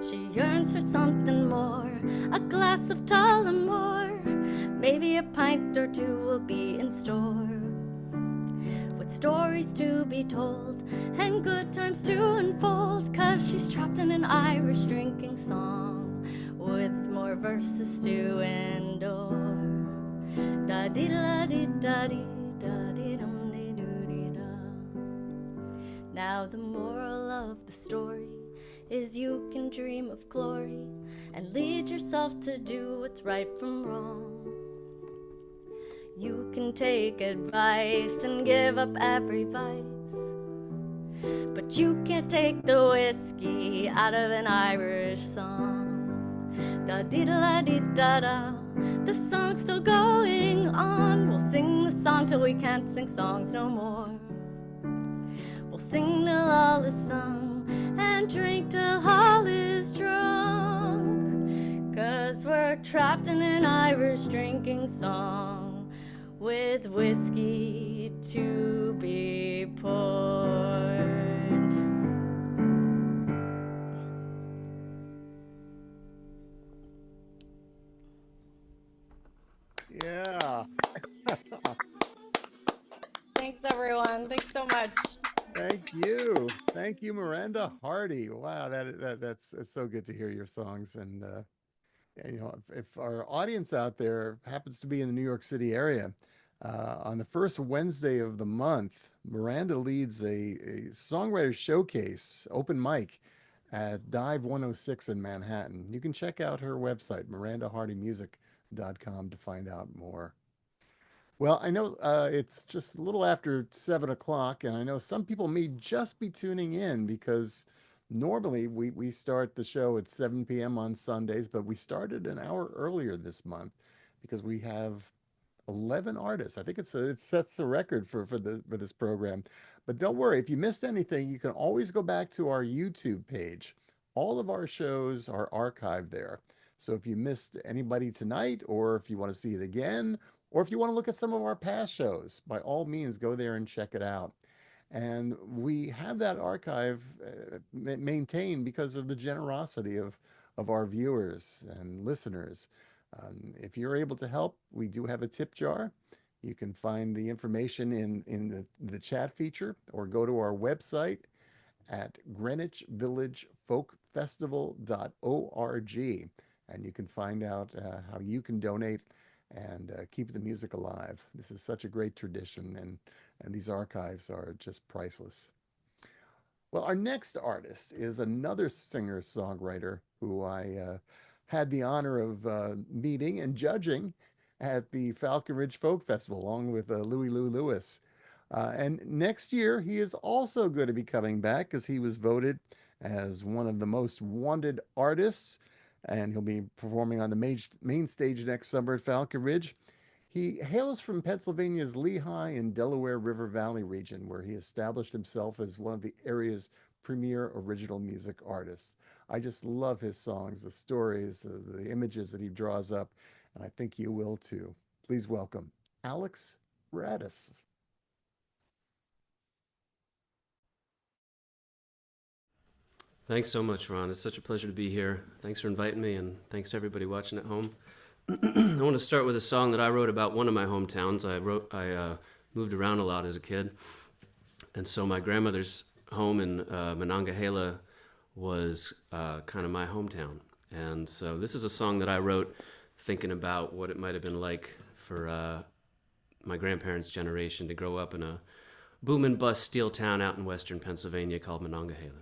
she yearns for something more, a glass of Tullamore. Maybe a pint or two will be in store, with stories to be told and good times to unfold, 'cause she's trapped in an Irish drinking song with more verses to endure. Da dee da dee da dee da dee dum dee doo dee da. Now the moral of the story is you can dream of glory and lead yourself to do what's right from wrong. You can take advice and give up every vice, but you can't take the whiskey out of an Irish song. Da dee da dee da da. The song's still going on. We'll sing the song till we can't sing songs no more. We'll sing till all is sung and drink till all is drunk, 'cause we're trapped in an Irish drinking song with whiskey to be poured. Yeah. Thanks, everyone. Thanks so much. Thank you. Thank you, Miranda Hardy. Wow, that's it's so good to hear your songs. And you know, if our audience out there happens to be in the New York City area, on the first Wednesday of the month, Miranda leads a songwriter showcase open mic at Dive 106 in Manhattan. You can check out her website, mirandahardymusic.com, to find out more. Well, I know it's just a little after 7 o'clock, and I know some people may just be tuning in because normally we start the show at 7 p.m. on Sundays, but we started an hour earlier this month because we have 11 artists. I think it sets the record for this program. But don't worry, if you missed anything, you can always go back to our YouTube page. All of our shows are archived there. So if you missed anybody tonight, or if you want to see it again, or if you want to look at some of our past shows, by all means, go there and check it out. And we have that archive maintained because of the generosity of our viewers and listeners. If you're able to help, we do have a tip jar. You can find the information in the chat feature, or go to our website at greenwichvillagefolkfestival.org, and you can find out how you can donate and keep the music alive. This is such a great tradition, and these archives are just priceless. Well, our next artist is another singer-songwriter who I had the honor of meeting and judging at the Falcon Ridge Folk Festival, along with Louie Lou Louis. And next year, he is also going to be coming back because he was voted as one of the most wanted artists, and he'll be performing on the main stage next summer at Falcon Ridge. He hails from Pennsylvania's Lehigh and Delaware River Valley region, where he established himself as one of the area's premier original music artists. I just love his songs, the stories, the images that he draws up, and I think you will too. Please welcome Alex Radus. Thanks so much, Ron. It's such a pleasure to be here. Thanks for inviting me, and thanks to everybody watching at home. I want to start with a song that I wrote about one of my hometowns. I moved around a lot as a kid, and so my grandmother's home in Monongahela was kind of my hometown. And so this is a song that I wrote thinking about what it might have been like for my grandparents' generation to grow up in a boom and bust steel town out in western Pennsylvania called Monongahela.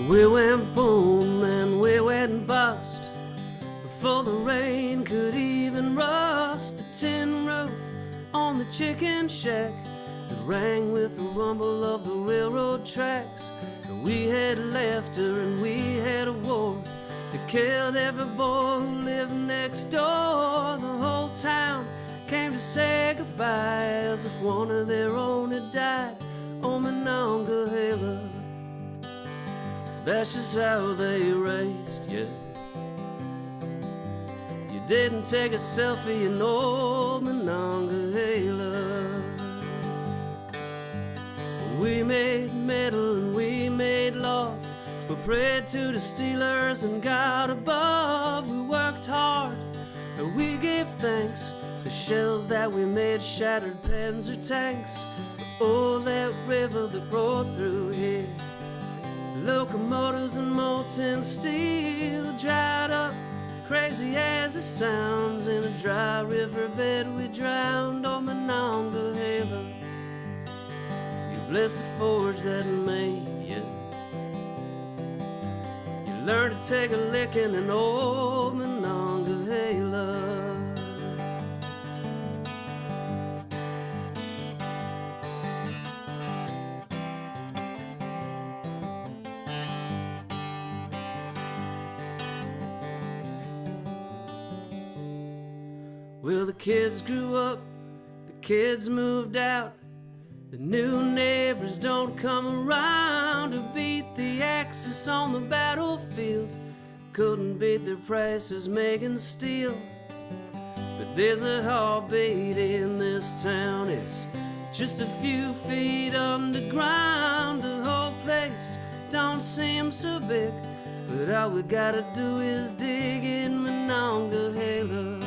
We went boom and we went bust before the rain could even rust the tin roof on the chicken shack that rang with the rumble of the railroad tracks. We had laughter and we had a war that killed every boy who lived next door. The whole town came to say goodbye as if one of their own had died. Oh, Monongahela, that's just how they raised you. You didn't take a selfie in old Monongahela. We made metal and we made love. We prayed to the Steelers and God above. We worked hard and we gave thanks. The shells that we made shattered Panzer tanks. Oh, that river that rolled through here. Locomotives and molten steel, dried up, crazy as it sounds. In a dry riverbed we drowned on Monongahela. You bless the forge that made you. You learned to take a licking in old Monongahela. Well, the kids grew up, the kids moved out. The new neighbors don't come around to beat the Axis on the battlefield. Couldn't beat their prices making steel. But there's a heartbeat in this town. It's just a few feet underground. The whole place don't seem so big, but all we gotta do is dig in Monongahela.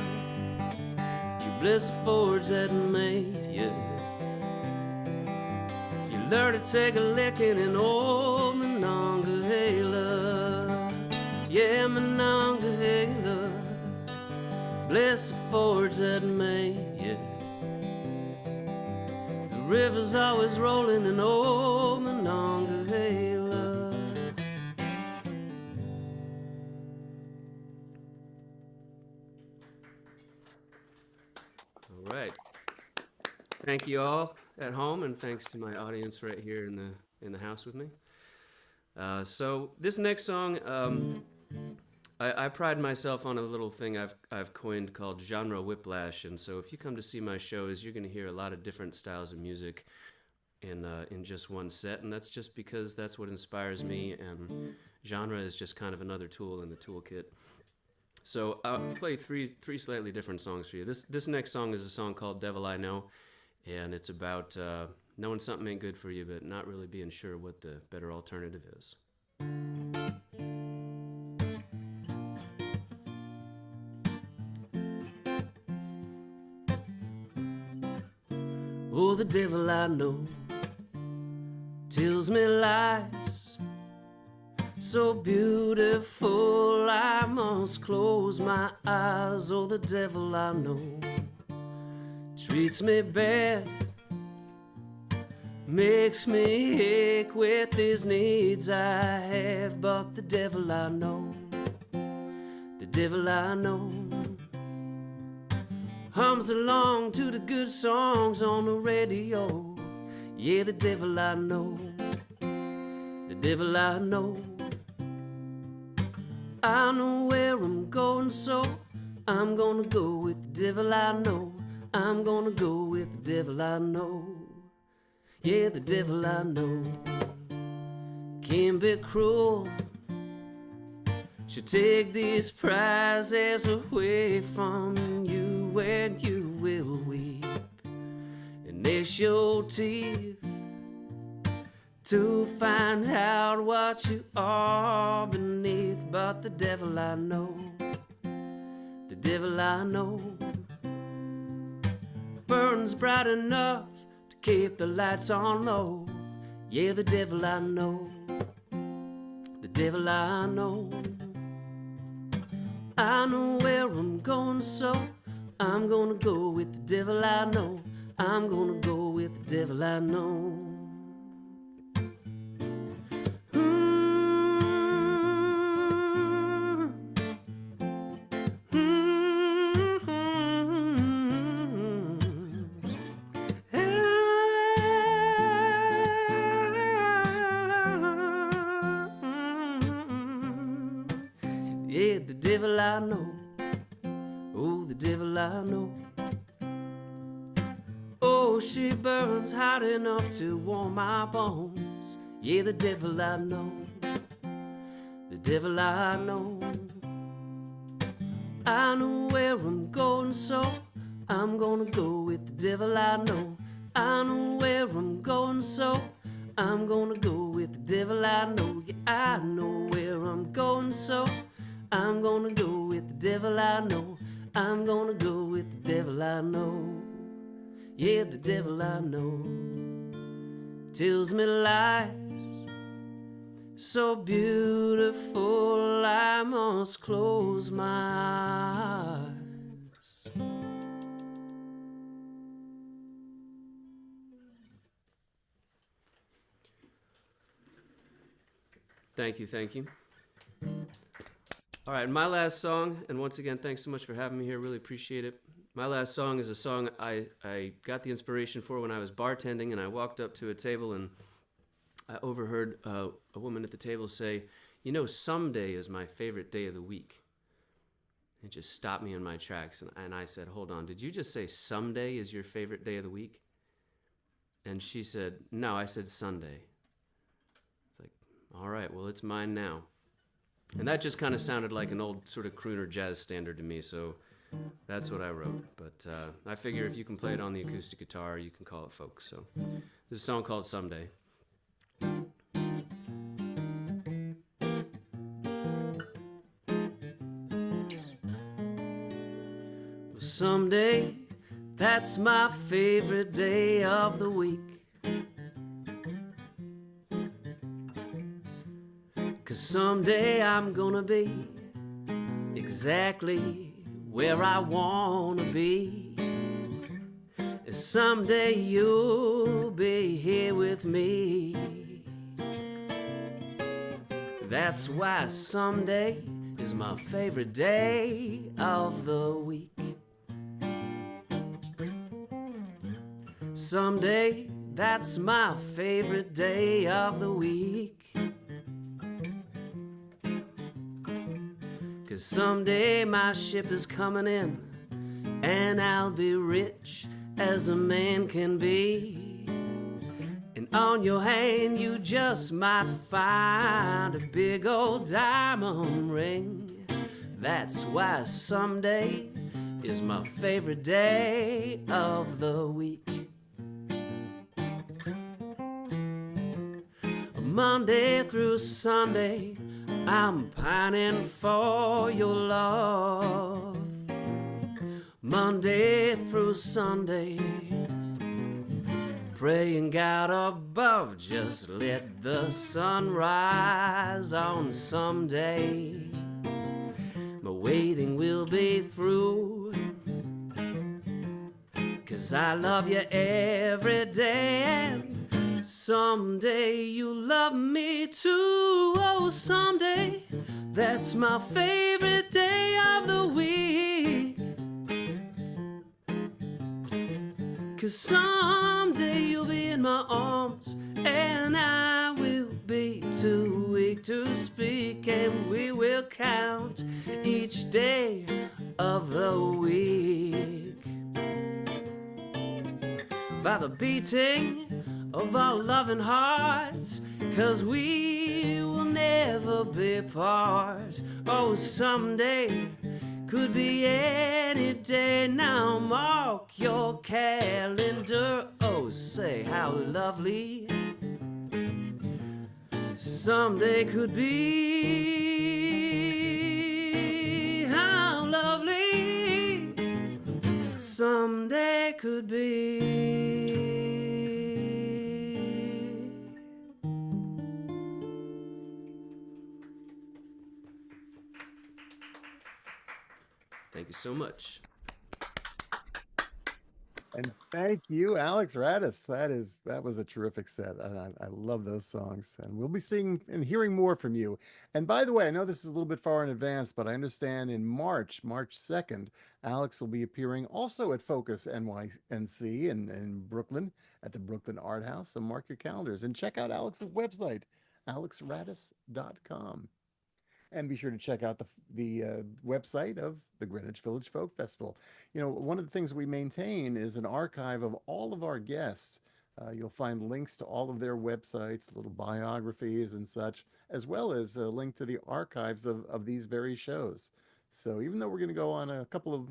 Bless the forge that made you. You learned to take a licking in old Monongahela. Yeah, Monongahela. Bless the forge that made you. The river's always rolling in old Monongahela. All right. Thank you all at home, and thanks to my audience right here in the house with me. So this next song, I pride myself on a little thing I've coined called genre whiplash, and so if you come to see my shows, you're going to hear a lot of different styles of music in just one set, and that's just because that's what inspires me, and genre is just kind of another tool in the toolkit. So I'll play three slightly different songs for you. This next song is a song called Devil I Know, and it's about knowing something ain't good for you, but not really being sure what the better alternative is. Oh, the devil I know tells me lies so beautiful I must close my eyes. Oh, the devil I know treats me bad, makes me ache with his needs I have. But the devil I know, the devil I know, hums along to the good songs on the radio. Yeah, the devil I know, the devil I know. I know where I'm going, so I'm gonna go with the devil I know. I'm gonna go with the devil I know. Yeah, the devil I know can be cruel. She'll take these prizes away from you, and you will weep and gnash your teeth to find out what you are beneath. But the devil I know, the devil I know, burns bright enough to keep the lights on low. Yeah, the devil I know, the devil I know. I know where I'm going, so I'm gonna go with the devil I know. I'm gonna go with the devil I know. Yeah, the devil I know. Oh, the devil I know. Oh, she burns hot enough to warm my bones. Yeah, the devil I know. The devil I know. I know where I'm going, so I'm gonna go with the devil I know. I know where I'm going, so I'm gonna go with the devil I know. Yeah, I know where I'm going, so I'm gonna go with the devil I know. I'm gonna go with the devil I know. Yeah, the devil I know tells me lies so beautiful I must close my eyes. Thank you, thank you. All right, my last song, and once again, thanks so much for having me here. Really appreciate it. My last song is a song I got the inspiration for when I was bartending, and I walked up to a table and I overheard a woman at the table say, "You know, someday is my favorite day of the week." It just stopped me in my tracks, and I said, "Hold on, did you just say someday is your favorite day of the week?" And she said, "No, I said Sunday." It's like, all right, well, it's mine now. And that just kind of sounded like an old sort of crooner jazz standard to me, so that's what I wrote. But I figure if you can play it on the acoustic guitar, you can call it folk. So this is a song called Someday. Well, someday, that's my favorite day of the week. 'Cause someday I'm gonna be exactly where I wanna be. And someday you'll be here with me. That's why someday is my favorite day of the week. Someday, that's my favorite day of the week. 'Cause someday my ship is coming in, and I'll be rich as a man can be. And on your hand you just might find a big old diamond ring. That's why someday is my favorite day of the week. Monday through Sunday, I'm pining for your love. Monday through Sunday, praying God above, just let the sun rise on someday. My waiting will be through, 'cause I love you every day, and someday you love me too. Oh, someday, that's my favorite day of the week. 'Cause someday you'll be in my arms, and I will be too weak to speak, and we will count each day of the week by the beating of our loving hearts, 'cause we will never be apart. Oh, someday could be any day. Now mark your calendar. Oh, say how lovely someday could be. How lovely someday could be. Thank you so much. And thank you, Alex Radus. That was a terrific set. And I love those songs. And we'll be seeing and hearing more from you. And by the way, I know this is a little bit far in advance, but I understand in March 2nd, Alex will be appearing also at Focus NYNC in Brooklyn at the Brooklyn Art House. So mark your calendars and check out Alex's website, alexradus.com. And be sure to check out the website of the Greenwich Village Folk Festival. You know, one of the things we maintain is an archive of all of our guests. You'll find links to all of their websites, little biographies and such, as well as a link to the archives of these very shows. So even though we're going to go on a couple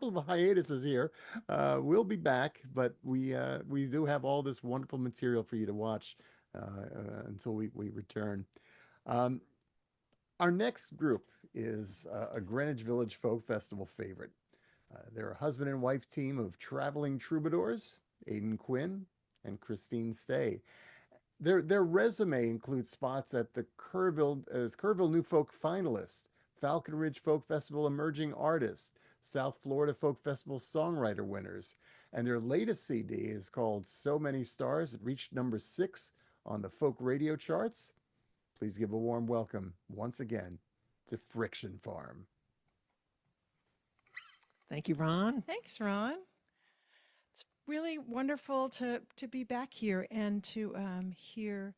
of hiatuses here, we'll be back. But we do have all this wonderful material for you to watch until we return. Um, our next group is a Greenwich Village Folk Festival favorite. They're a husband and wife team of traveling troubadours, Aidan Quinn and Christine Stay. Their resume includes spots at the Kerrville New Folk finalist, Falcon Ridge Folk Festival emerging artist, South Florida Folk Festival songwriter winners. And their latest CD is called So Many Stars. It reached number 6 on the folk radio charts. Please give a warm welcome once again to Friction Farm. Thank you, Ron. Thanks, Ron. It's really wonderful to be back here and to hear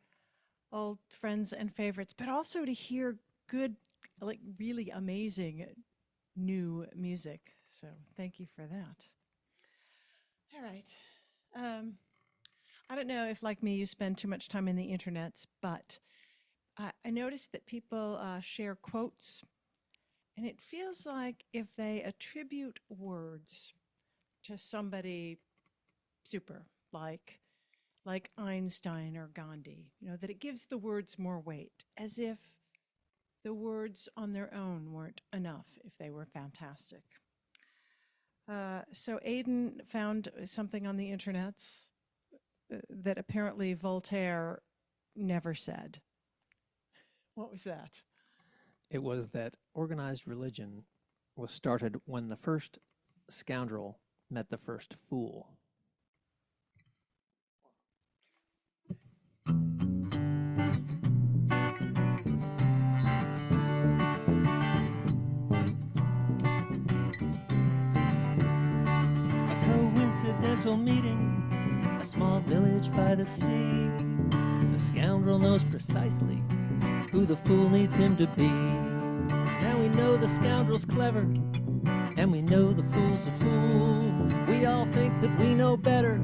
old friends and favorites, but also to hear good, like really amazing new music. So thank you for that. All right. I don't know if, like me, you spend too much time in the internets, but I noticed that people share quotes. And it feels like if they attribute words to somebody super, like Einstein or Gandhi, that it gives the words more weight, as if the words on their own weren't enough if they were fantastic. So Aidan found something on the internet that apparently Voltaire never said. What was that? It was that organized religion was started when the first scoundrel met the first fool. A coincidental meeting, a small village by the sea. The scoundrel knows precisely who the fool needs him to be. Now we know the scoundrel's clever, and we know the fool's a fool. We all think that we know better,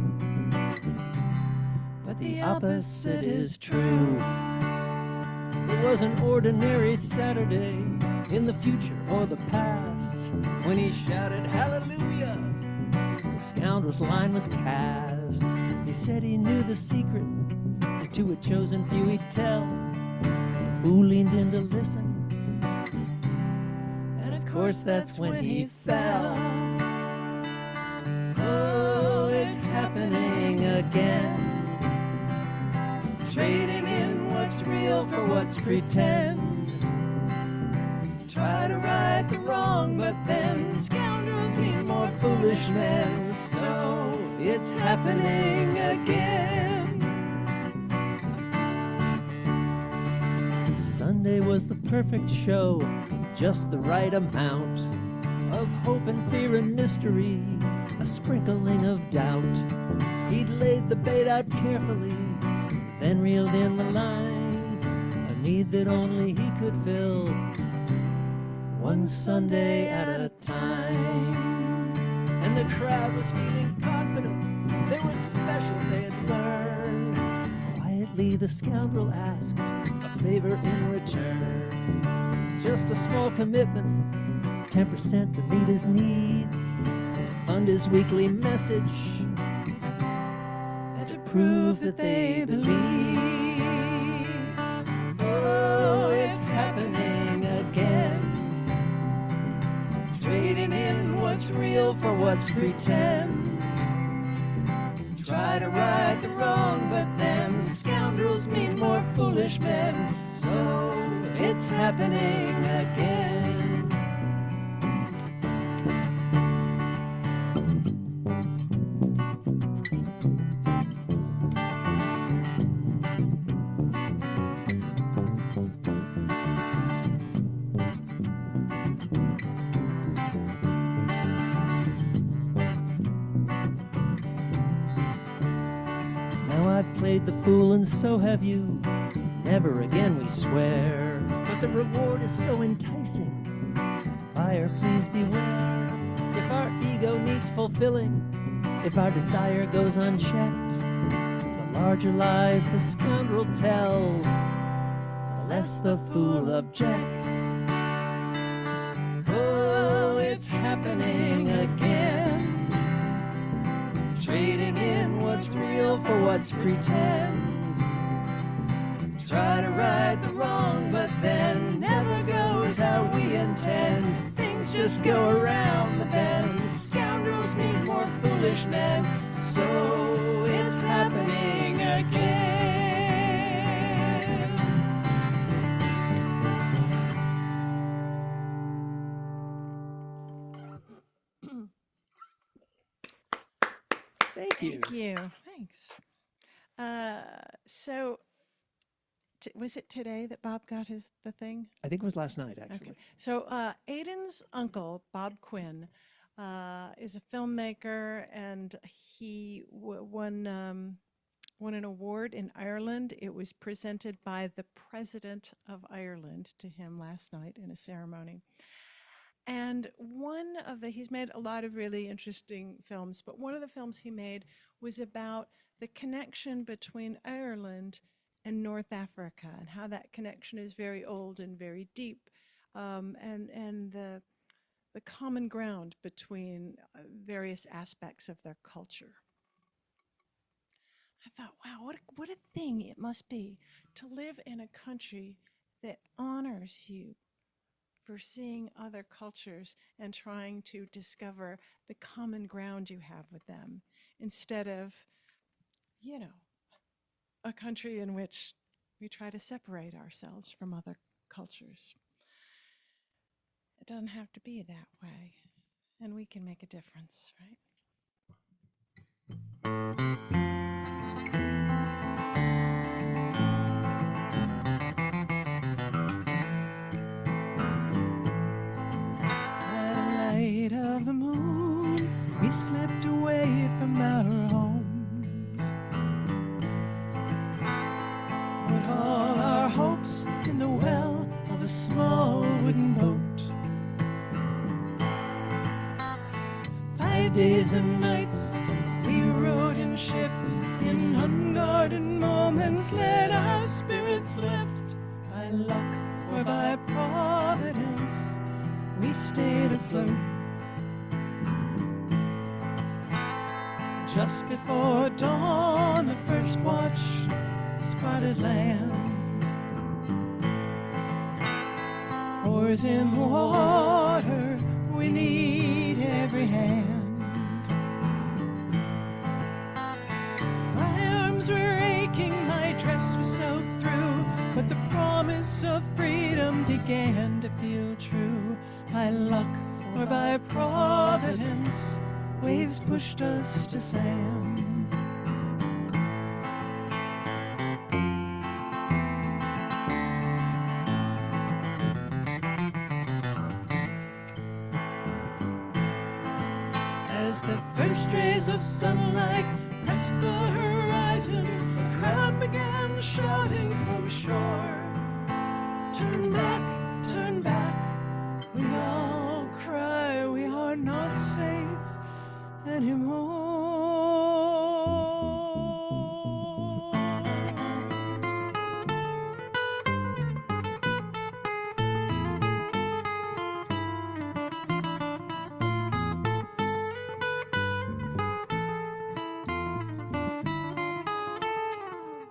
but the opposite is true. It was an ordinary Saturday in the future or the past when he shouted hallelujah. The scoundrel's line was cast. He said he knew the secret, and to a chosen few he'd tell. Fool leaned in to listen, and of course that's when he fell. Oh, it's happening again, trading in what's real for what's pretend. Try to right the wrong, but then scoundrels mean more foolish men. So it's happening again. Sunday was the perfect show, just the right amount of hope and fear and mystery, a sprinkling of doubt. He'd laid the bait out carefully, then reeled in the line, a need that only he could fill, one Sunday at a time. And the crowd was feeling confident, they were special, they had learned. Quietly the scoundrel asked a favor in return, just a small commitment, 10% to meet his needs, to fund his weekly message, and to prove that they believe. Oh, it's happening again, trading in what's real for what's pretend. Try to right the wrong, but then scoundrels mean more foolish men. So it's happening again. Played the fool and so have you. Never again we swear, but the reward is so enticing. Buyer, please beware. If our ego needs fulfilling, if our desire goes unchecked, the larger lies the scoundrel tells, the less the fool objects. happening again. Trading in what's real for what's pretend. Try to right the wrong, but then never goes how we intend. Things just go around the bend. Scoundrels meet more foolish men. So it's happening again. Thank you. Thanks. So, was it today that Bob got the thing? I think it was last night, actually. Okay. So, Aiden's uncle, Bob Quinn, is a filmmaker, and he won an award in Ireland. It was presented by the President of Ireland to him last night in a ceremony. And he's made a lot of really interesting films, but one of the films he made was about the connection between Ireland and North Africa, and how that connection is very old and very deep, and the common ground between various aspects of their culture. I thought, wow, what a thing it must be to live in a country that honors you for seeing other cultures and trying to discover the common ground you have with them, instead of, a country in which we try to separate ourselves from other cultures. It doesn't have to be that way, and we can make a difference, right? Of the moon, we slipped away from our homes, put all our hopes in the well of a small wooden boat. 5 days and nights we rode in shifts, in unguarded moments let our spirits lift. By luck or by providence, we stayed afloat. Just before dawn, the first watch spotted land. Oars in the water, we need every hand. My arms were aching, my dress was soaked through, but the promise of freedom began to feel true. By luck or by providence, waves pushed us to sand. As the first rays of sunlight pressed the horizon, the crowd began shouting from shore. Turn back, we all cry, we are not safe anymore.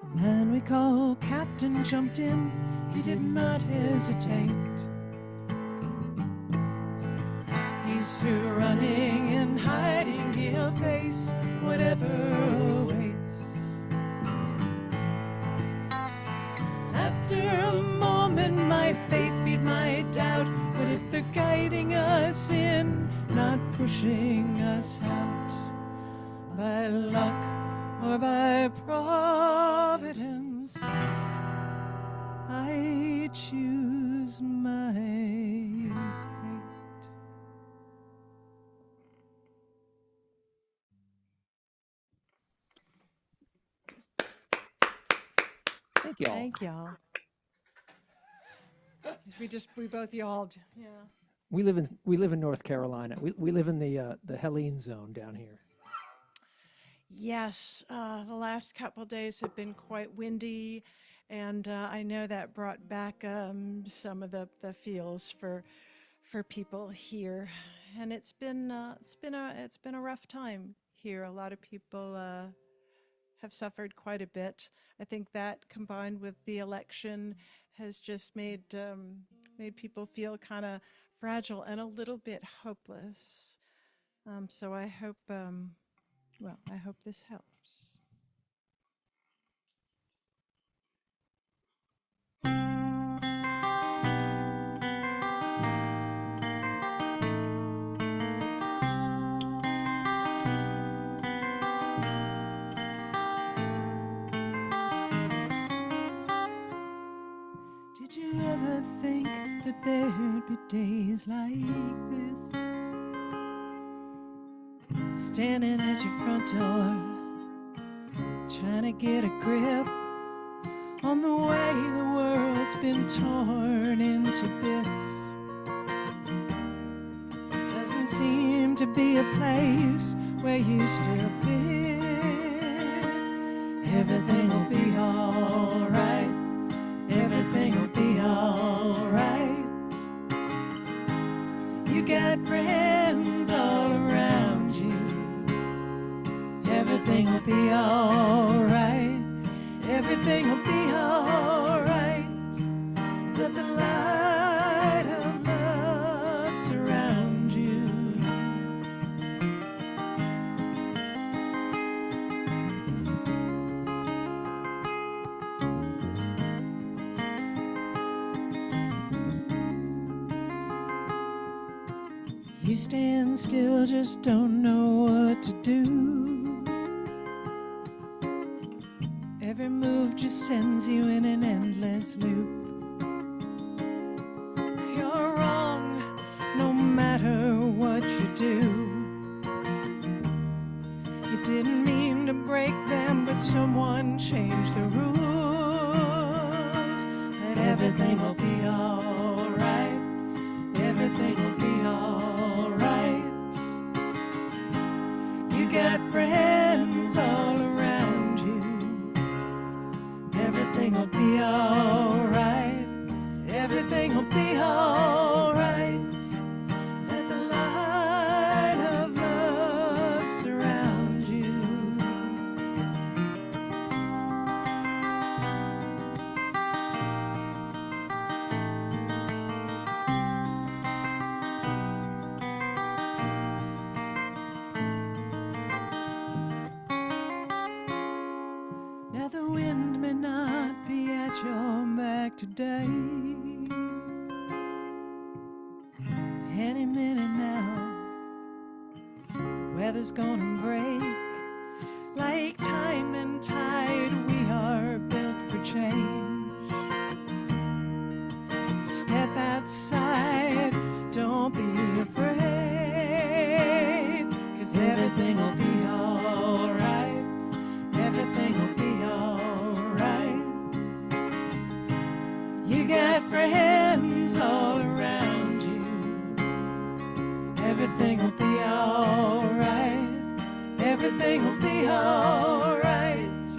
The man we call Captain jumped in, he did not hesitate. He's through running and hiding, he'll face whatever awaits. After a moment, my faith beat my doubt, but if they're guiding us in, not pushing us out, by luck or by providence, I choose my fate. Thank y'all. Thank y'all. 'Cause we both yawled. Yeah. We live in North Carolina. We live in the Helene zone down here. Yes, the last couple days have been quite windy, and I know that brought back some of the feels for for people here, and it's been a rough time here. A lot of people have suffered quite a bit. I think that combined with the election has just made people feel kind of fragile and a little bit hopeless. So I hope I hope this helps. Did you ever think that there'd be days like this? Standing at your front door, trying to get a grip on the way the world's been torn into bits. Doesn't seem to be a place where you still fit. Everything will be alright. Everything will be alright. You got friends all around you. Everything will be alright. Everything will be alright. Let the light of love surround you. You stand still, just don't know what to do. Every move just sends you in an endless loop. You're wrong, no matter what you do. You didn't mean to break them, but someone changed the rules. But everything will be alright. Everything will be alright. You got friends all around you. Everything will be alright. Everything will be alright. Let the light of love surround you. Now the wind may not be at your back today. Any minute now, weather's gonna break. Like time and tide, we are built for change. Step outside, don't be afraid, 'cause everything will be alright. Everything will be alright. You got friends all around you. Everything will be alright. Everything will be alright.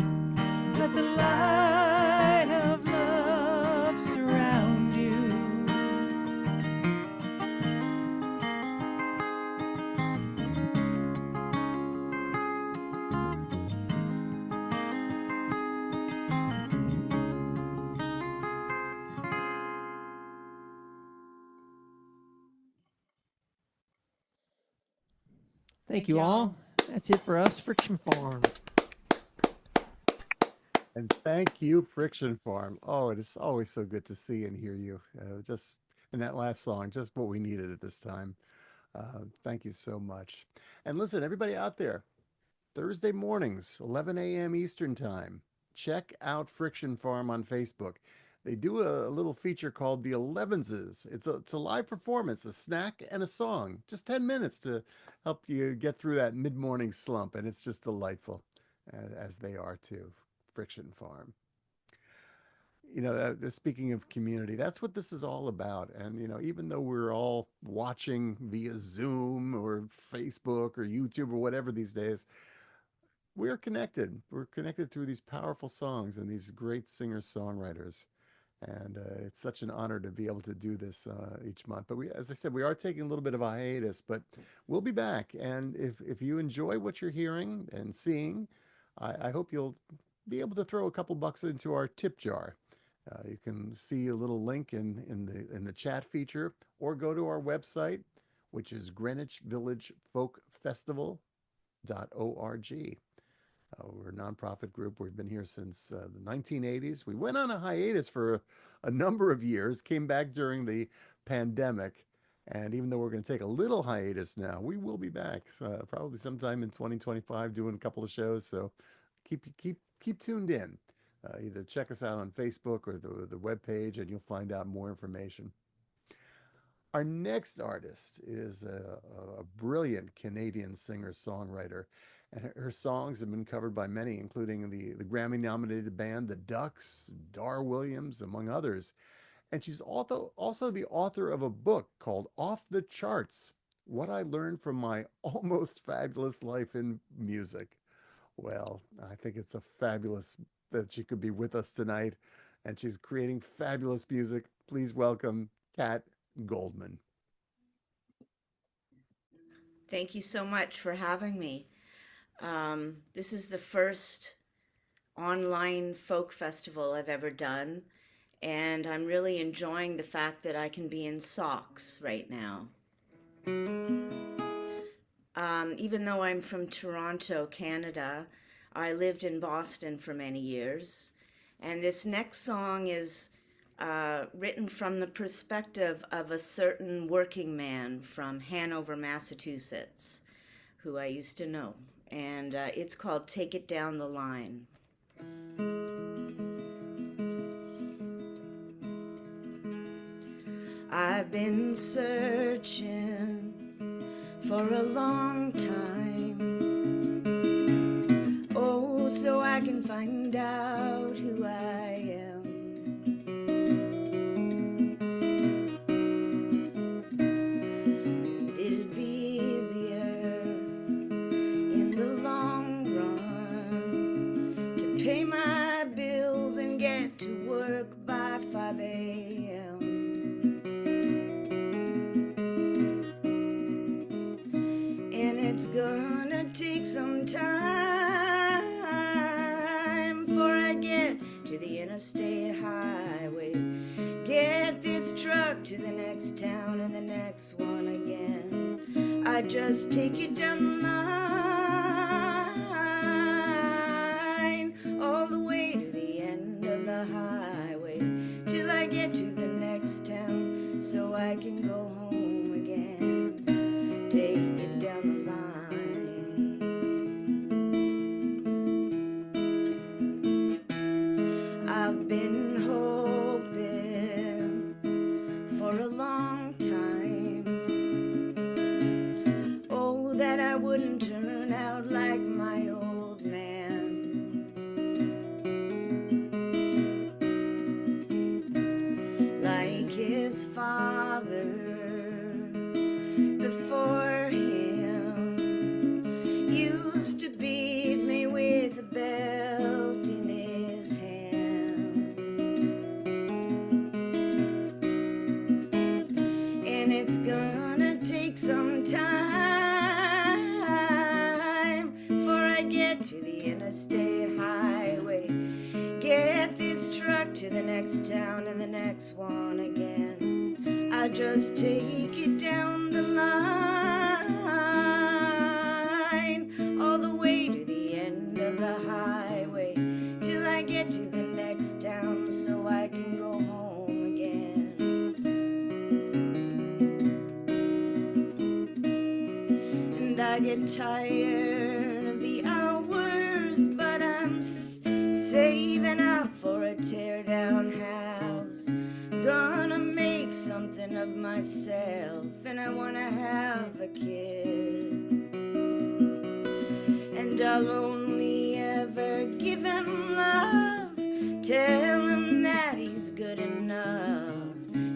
Let the light of love surround you. Thank you all. That's it for us, Friction Farm. And thank you, Friction Farm. Oh, it is always so good to see and hear you. Just in that last song, just what we needed at this time. Thank you so much. And listen, everybody out there, Thursday mornings, 11 a.m. Eastern Time, check out Friction Farm on Facebook. They do a little feature called the 11s. It's a live performance, a snack and a song, just 10 minutes to help you get through that mid-morning slump. And it's just delightful, as they are too. Friction Farm. You know, speaking of community, that's what this is all about. And, you know, even though we're all watching via Zoom or Facebook or YouTube or whatever these days, we're connected. We're connected through these powerful songs and these great singer-songwriters. And it's such an honor to be able to do this each month. But as I said, we are taking a little bit of a hiatus, but we'll be back. And if you enjoy what you're hearing and seeing, I hope you'll be able to throw a couple bucks into our tip jar. You can see a little link in the chat feature, or go to our website, which is Greenwich Village Folk Festival.org. We're a nonprofit group. We've been here since the 1980s. We went on a hiatus for a number of years, came back during the pandemic. And even though we're going to take a little hiatus now, we will be back probably sometime in 2025 doing a couple of shows. So keep tuned in. Either check us out on Facebook or the webpage, and you'll find out more information. Our next artist is a brilliant Canadian singer-songwriter, and her songs have been covered by many, including the Grammy-nominated band The Ducks, Dar Williams, among others. And she's also the author of a book called Off the Charts: What I Learned from My Almost Fabulous Life in Music. Well, I think it's a fabulous that she could be with us tonight, and she's creating fabulous music. Please welcome Kathryn Goldman. Thank you so much for having me. This is the first online folk festival I've ever done, and I'm really enjoying the fact that I can be in socks right now. Even though I'm from Toronto, Canada, I lived in Boston for many years, and this next song is written from the perspective of a certain working man from Hanover, Massachusetts, who I used to know. And it's called Take It Down the Line. I've been searching for a long time, oh, so I can find out who I am. It'd be easier in the long run to pay my bills and get to work by 5 a.m. And it's gonna take some time before I get to the interstate highway, get this truck to the next town and the next one again. I just take it down the line, all the way to the end of the highway, till I get to the next town so I can go home again. Take it down the line. I've been hoping for a long time, oh, that I wouldn't turn out like my old man, like his father before him used to beat me with a belt in his hand. And it's gonna take some time before I get to the interstate highway, get this truck to the next town and the next one again. I just take it down the line, all the way to the end of the highway, till I get to the next town so I can go home again. And I get tired of the hours, but I'm saving up for a tear-down house. Gonna make something of myself, and I wanna have a kid. And I'll only ever give him love, tell him that he's good enough,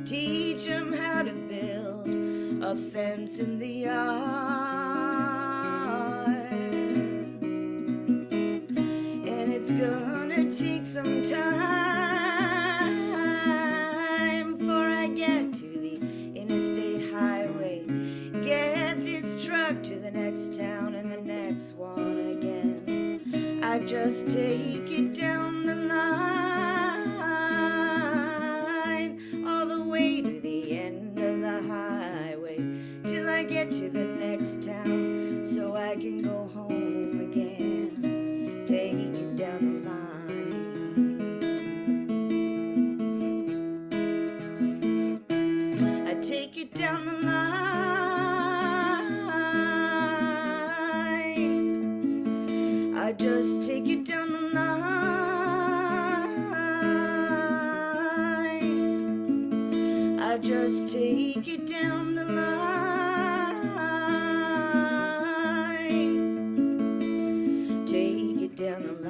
teach him how to build a fence in the yard. And it's gonna take some time truck to the next town and the next one again. I just take it down the line, all the way to the end of the highway, till I get to the next town, so I can go home again. Take it down the line. I take it down the line. I just take it down the line. I just take it down the line. Take it down the line.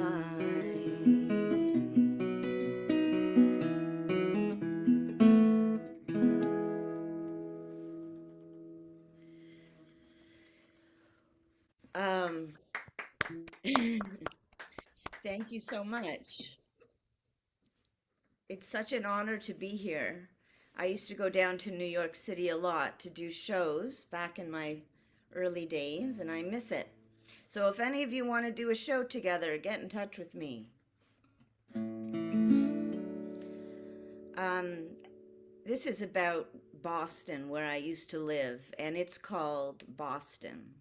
Thank you so much. It's such an honor to be here. I used to go down to New York City a lot to do shows back in my early days, and I miss it. So if any of you want to do a show together, get in touch with me. This is about Boston, where I used to live, and it's called Boston.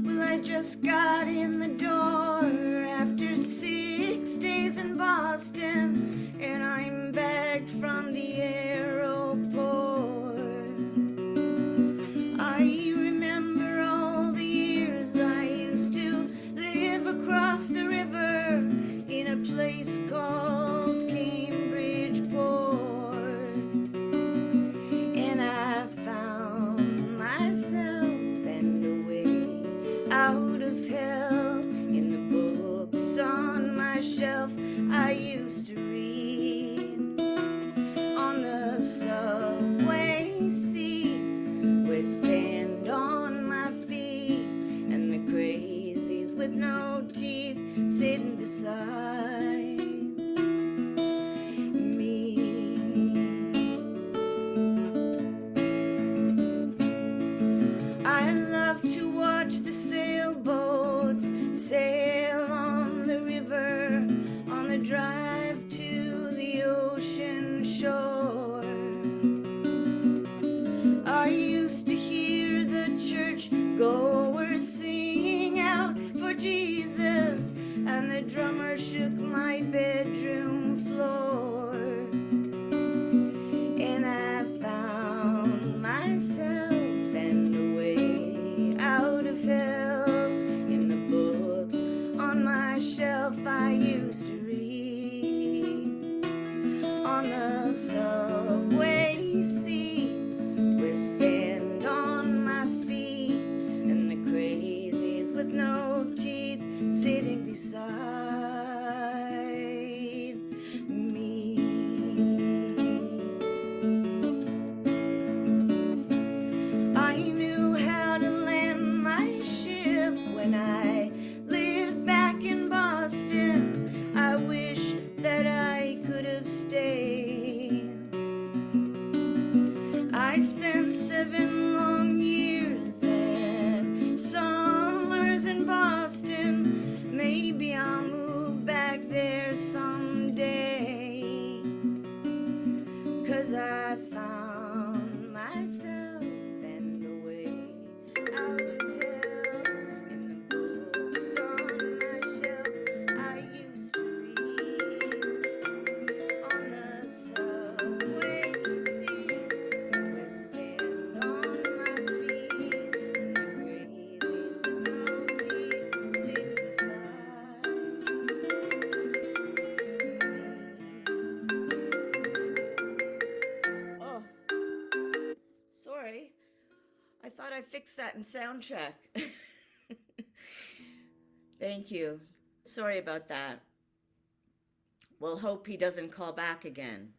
Well, I just got in the door after 6 days in Boston, and I'm back from the airport. I remember all the years I used to live across the river in a place called Cambridgeport, and I found myself and a way out of hell in the books on my shelf I used to read on the subway seat with sand on my feet and the crazies with no teeth sitting beside me. I love to watch the sailboats sail on the river on the drive to the ocean shore. I used to hear the church goers sing out for Jesus, and the drummer shook my bedroom floor. And I found myself and a way out of hell in the books on my shelf I used to read on the subway seat with sand on my feet and the crazies with no teeth sitting beside me. I knew how to land my ship when I lived back in Boston. I wish that I could have stayed. I spent 7 long years and summers in Boston. Maybe I'll move back there someday, 'cause I found myself and a way out of hell in the books on my shelf I used to read on the subway seat with sand on my feet and the crazies with no teeth sitting beside me. Oh, sorry. I thought I fixed that in sound check. Thank you. Sorry about that. We'll hope he doesn't call back again.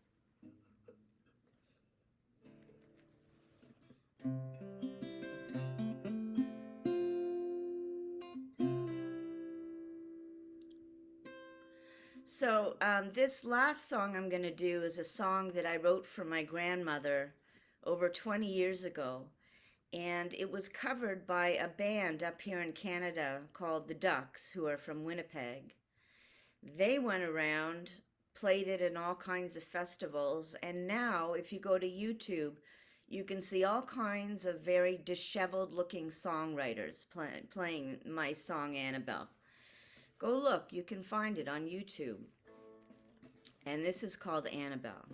So this last song I'm going to do is a song that I wrote for my grandmother over 20 years ago. And it was covered by a band up here in Canada called the Ducks, who are from Winnipeg. They went around, played it in all kinds of festivals, and now if you go to YouTube, you can see all kinds of very disheveled looking songwriters playing my song Annabelle. Go look, you can find it on YouTube. And this is called Annabelle.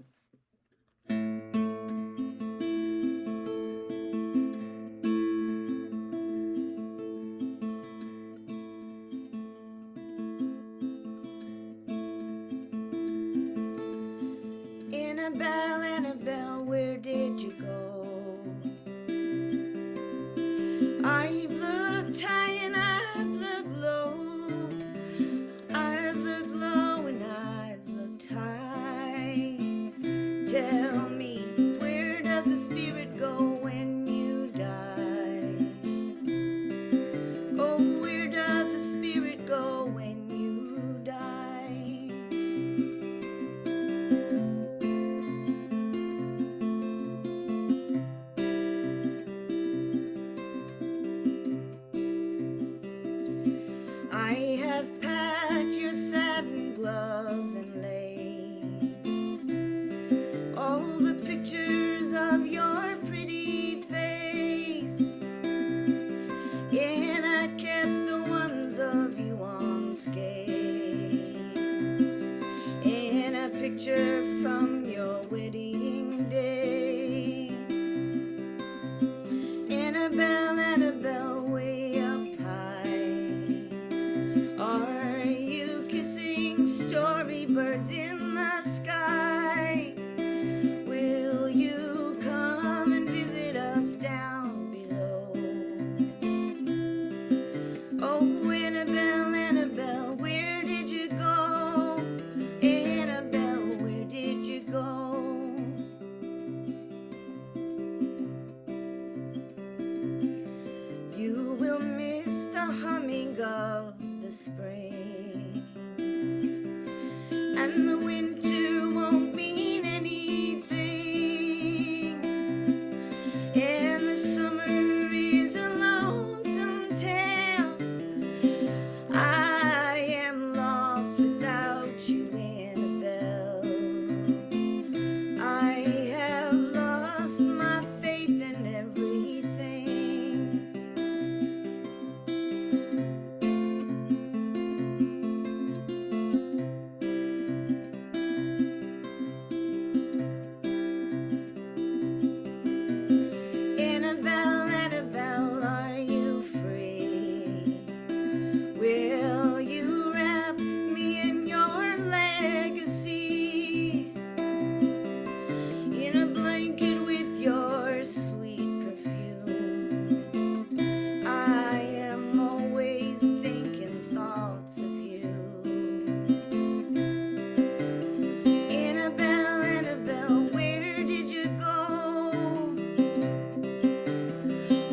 Annabelle, Annabelle, where did you go? I've looked high and I've looked low. I've looked low and I've looked high. Tell me, where does the spirit go when you die? Oh, where does the spirit go when you die? I have packed your satin gloves and lace, all the pictures of your pretty face, and I kept the ones of you on skates, and a picture from your wedding day. Annabelle, Annabelle, way up high, are you kissing storybirds in the sky? Will you come and visit us down below? Oh, Annabelle, Annabelle, where did you go? Annabelle, where did you go? You will miss the humming of the spring, and the winter won't mean anything, and the summer is a lonesome tale. I am lost without you, Annabelle. I have lost my faith in everything. Annabelle, Annabelle, are you free? Will you wrap me in your legacy, in a blanket with your sweet perfume? I am always thinking thoughts of you. Annabelle, Annabelle, where did you go?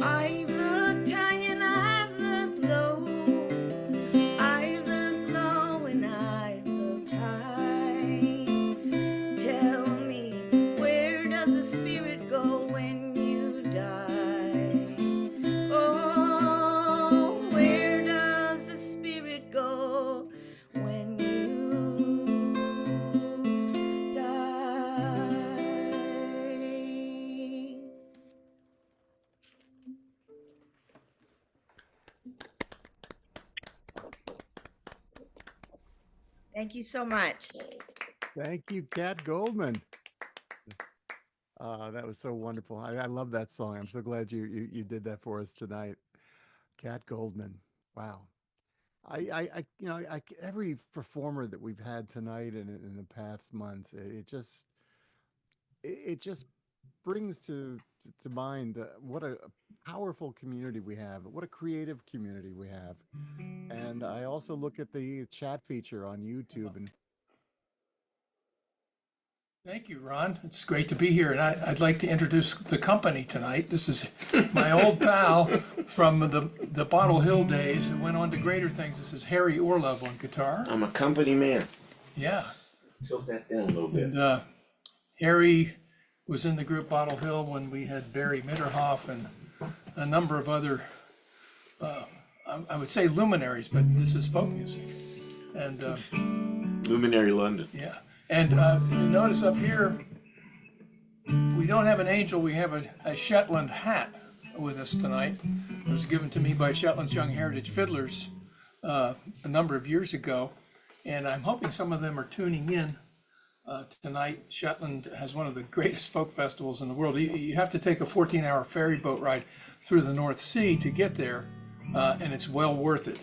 I've looked high and I've looked low. I've looked low and I've looked high. Tell me, where does the spirit go when you die? Oh, where does the spirit go when you die? Thank you so much. Thank you, Kat Goldman. That was so wonderful. I love that song. I'm so glad you did that for us tonight. Kat Goldman. Wow. Every performer that we've had tonight and in the past months, it just brings to mind what a powerful community we have, what a creative community we have. And I also look at the chat feature on YouTube, and Thank you, Ron. It's great to be here, and I'd like to introduce the company tonight. This is my old pal from the Bottle Hill days who went on to greater things. This is Harry Orlov on guitar. I'm a company man. Yeah. Let's tilt that down a little bit. And Harry was in the group Bottle Hill when we had Barry Mitterhoff and a number of other, I would say luminaries, but this is folk music. And Luminary London. yeah, and you notice up here, we don't have an angel, we have a Shetland hat with us tonight. It was given to me by Shetland's Young Heritage Fiddlers a number of years ago, and I'm hoping some of them are tuning in tonight. Shetland has one of the greatest folk festivals in the world. You have to take a 14-hour ferry boat ride through the North Sea to get there, and it's well worth it.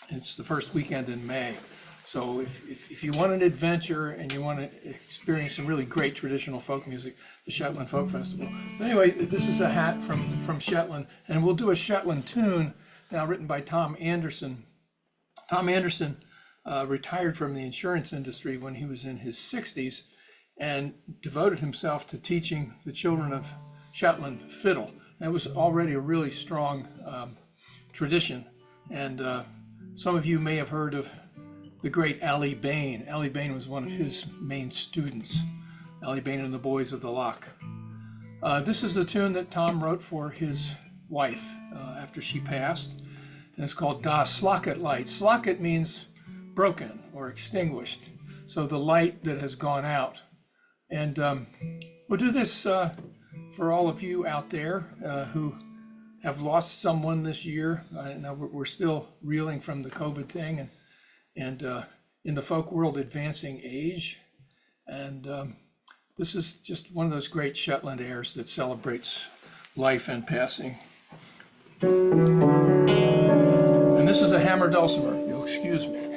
It's the first weekend in May. So if you want an adventure and you want to experience some really great traditional folk music, the Shetland Folk Festival. But anyway, this is a hat from Shetland, and we'll do a Shetland tune now written by Tom Anderson. Tom Anderson retired from the insurance industry when he was in his 60s and devoted himself to teaching the children of Shetland fiddle. And it was already a really strong tradition. And some of you may have heard of the great Ali Bain. Ali Bain was one of his main students. Ali Bain and the Boys of the Loch. This is a tune that Tom wrote for his wife after she passed. And it's called Da Slokket Light. Slokket means broken or extinguished. So the light that has gone out. And we'll do this for all of you out there who have lost someone this year. Now we're still reeling from the COVID thing and in the folk world, advancing age. And this is just one of those great Shetland airs that celebrates life and passing. And this is a hammer dulcimer, you'll excuse me.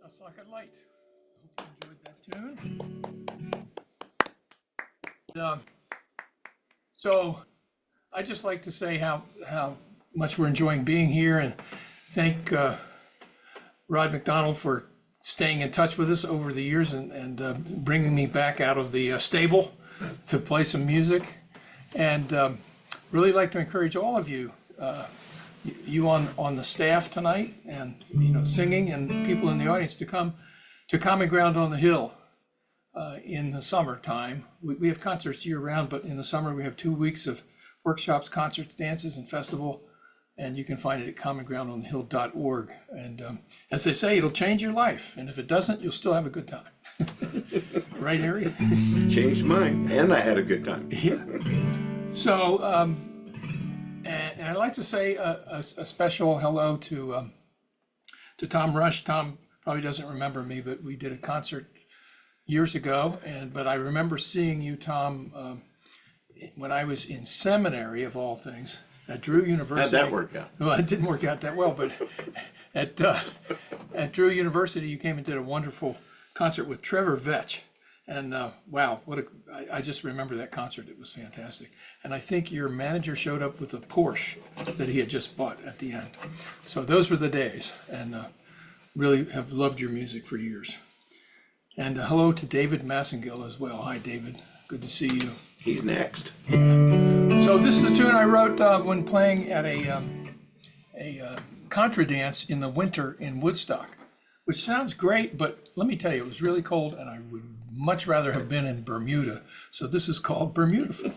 Just Like a Light. Hope you enjoyed that tune. So I'd just like to say how much we're enjoying being here, and thank Rod MacDonald for staying in touch with us over the years and bringing me back out of the stable to play some music. And really like to encourage all of you, you on the staff tonight, and singing, and people in the audience to come to Common Ground on the Hill in the summertime. We have concerts year round, but in the summer we have 2 weeks of workshops, concerts, dances, and festival. And you can find it at commongroundonthehill.org. And as they say, it'll change your life. And if it doesn't, you'll still have a good time. Right, Harry? Changed mine, and I had a good time. Yeah. So, and I'd like to say a special hello to Tom Rush. Tom probably doesn't remember me, but we did a concert years ago. But I remember seeing you, Tom, when I was in seminary, of all things, at Drew University. How'd that work out? Well, it didn't work out that well, but at Drew University, you came and did a wonderful concert with Trevor Vetch. And wow, I just remember that concert. It was fantastic. And I think your manager showed up with a Porsche that he had just bought at the end. So those were the days, and really have loved your music for years. And hello to David Massengill as well. Hi, David. Good to see you. He's next. So this is a tune I wrote when playing at a contra dance in the winter in Woodstock, which sounds great, but let me tell you, it was really cold, and I would much rather have been in Bermuda. So this is called Bermudaful.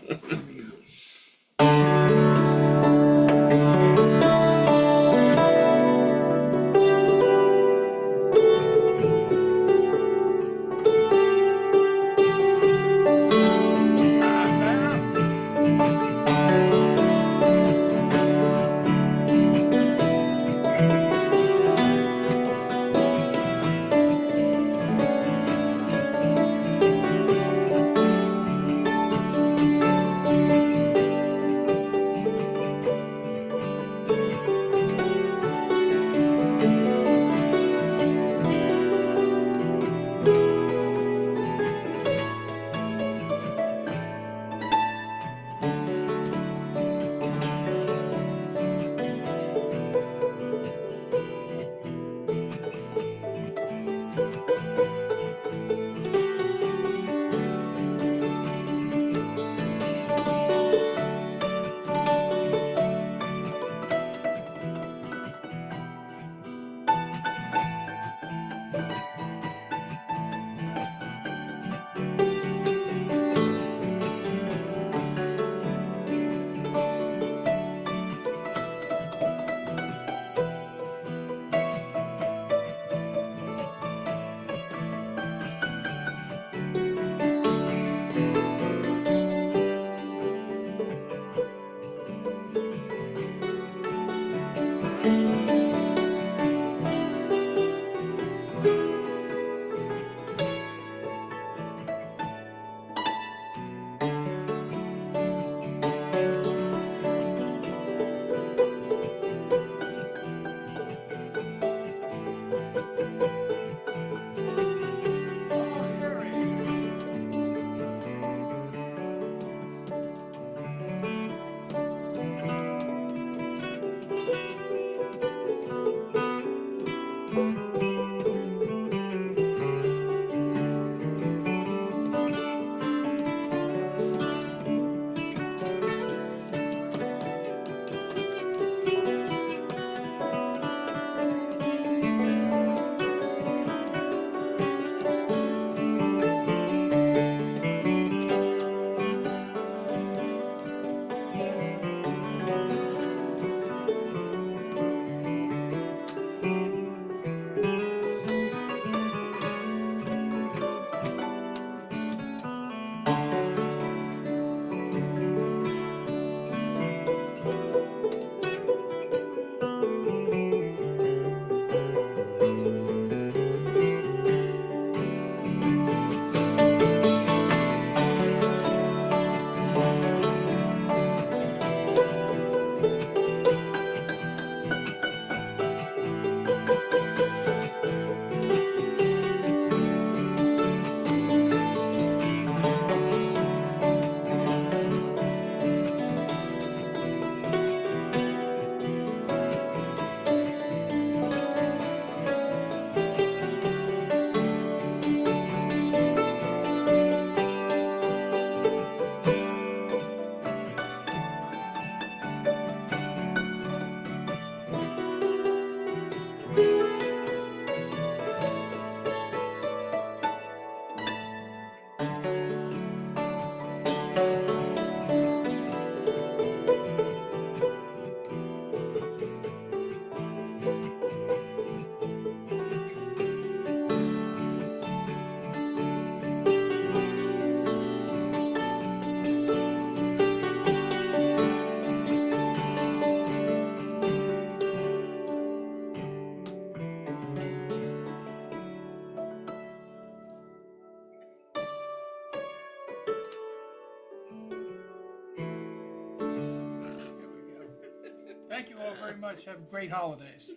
very much. Have great holidays.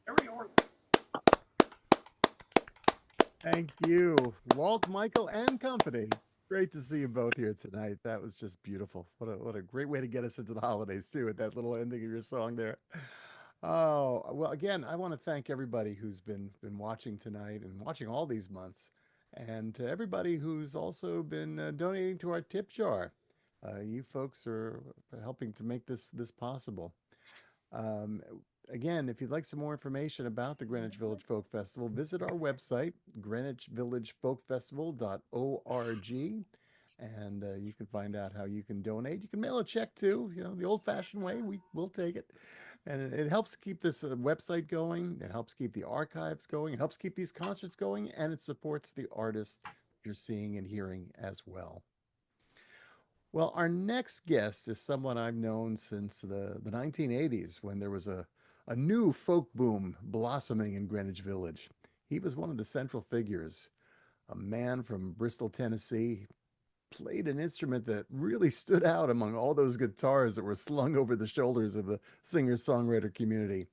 Here we are. Thank you, Walt, Michael, and company. Great to see you both here tonight. That was just beautiful. What a great way to get us into the holidays too, with that little ending of your song there. Oh, well, again, I want to thank everybody who's been watching tonight and watching all these months, and to everybody who's also been donating to our tip jar. You folks are helping to make this possible. Um, Again, if you'd like some more information about the Greenwich Village Folk Festival, visit our website, greenwichvillagefolkfestival.org, and you can find out how you can donate. You can mail a check too, the old-fashioned way. We'll take it. And it helps keep this website going. It helps keep the archives going. It helps keep these concerts going, and it supports the artists you're seeing and hearing as well. Well, our next guest is someone I've known since the 1980s, when there was a new folk boom blossoming in Greenwich Village. He was one of the central figures, a man from Bristol, Tennessee, played an instrument that really stood out among all those guitars that were slung over the shoulders of the singer-songwriter community.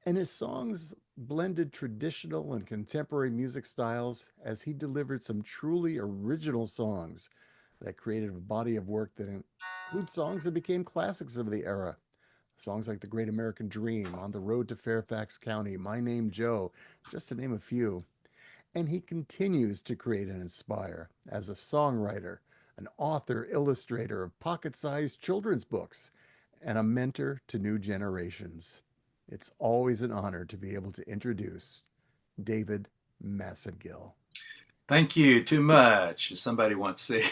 And his songs blended traditional and contemporary music styles as he delivered some truly original songs that created a body of work that includes songs that became classics of the era. Songs like The Great American Dream, On the Road to Fairfax County, My Name Joe, just to name a few. And he continues to create and inspire as a songwriter, an author, illustrator of pocket-sized children's books, and a mentor to new generations. It's always an honor to be able to introduce David Massengill. Thank you too much, as somebody once said.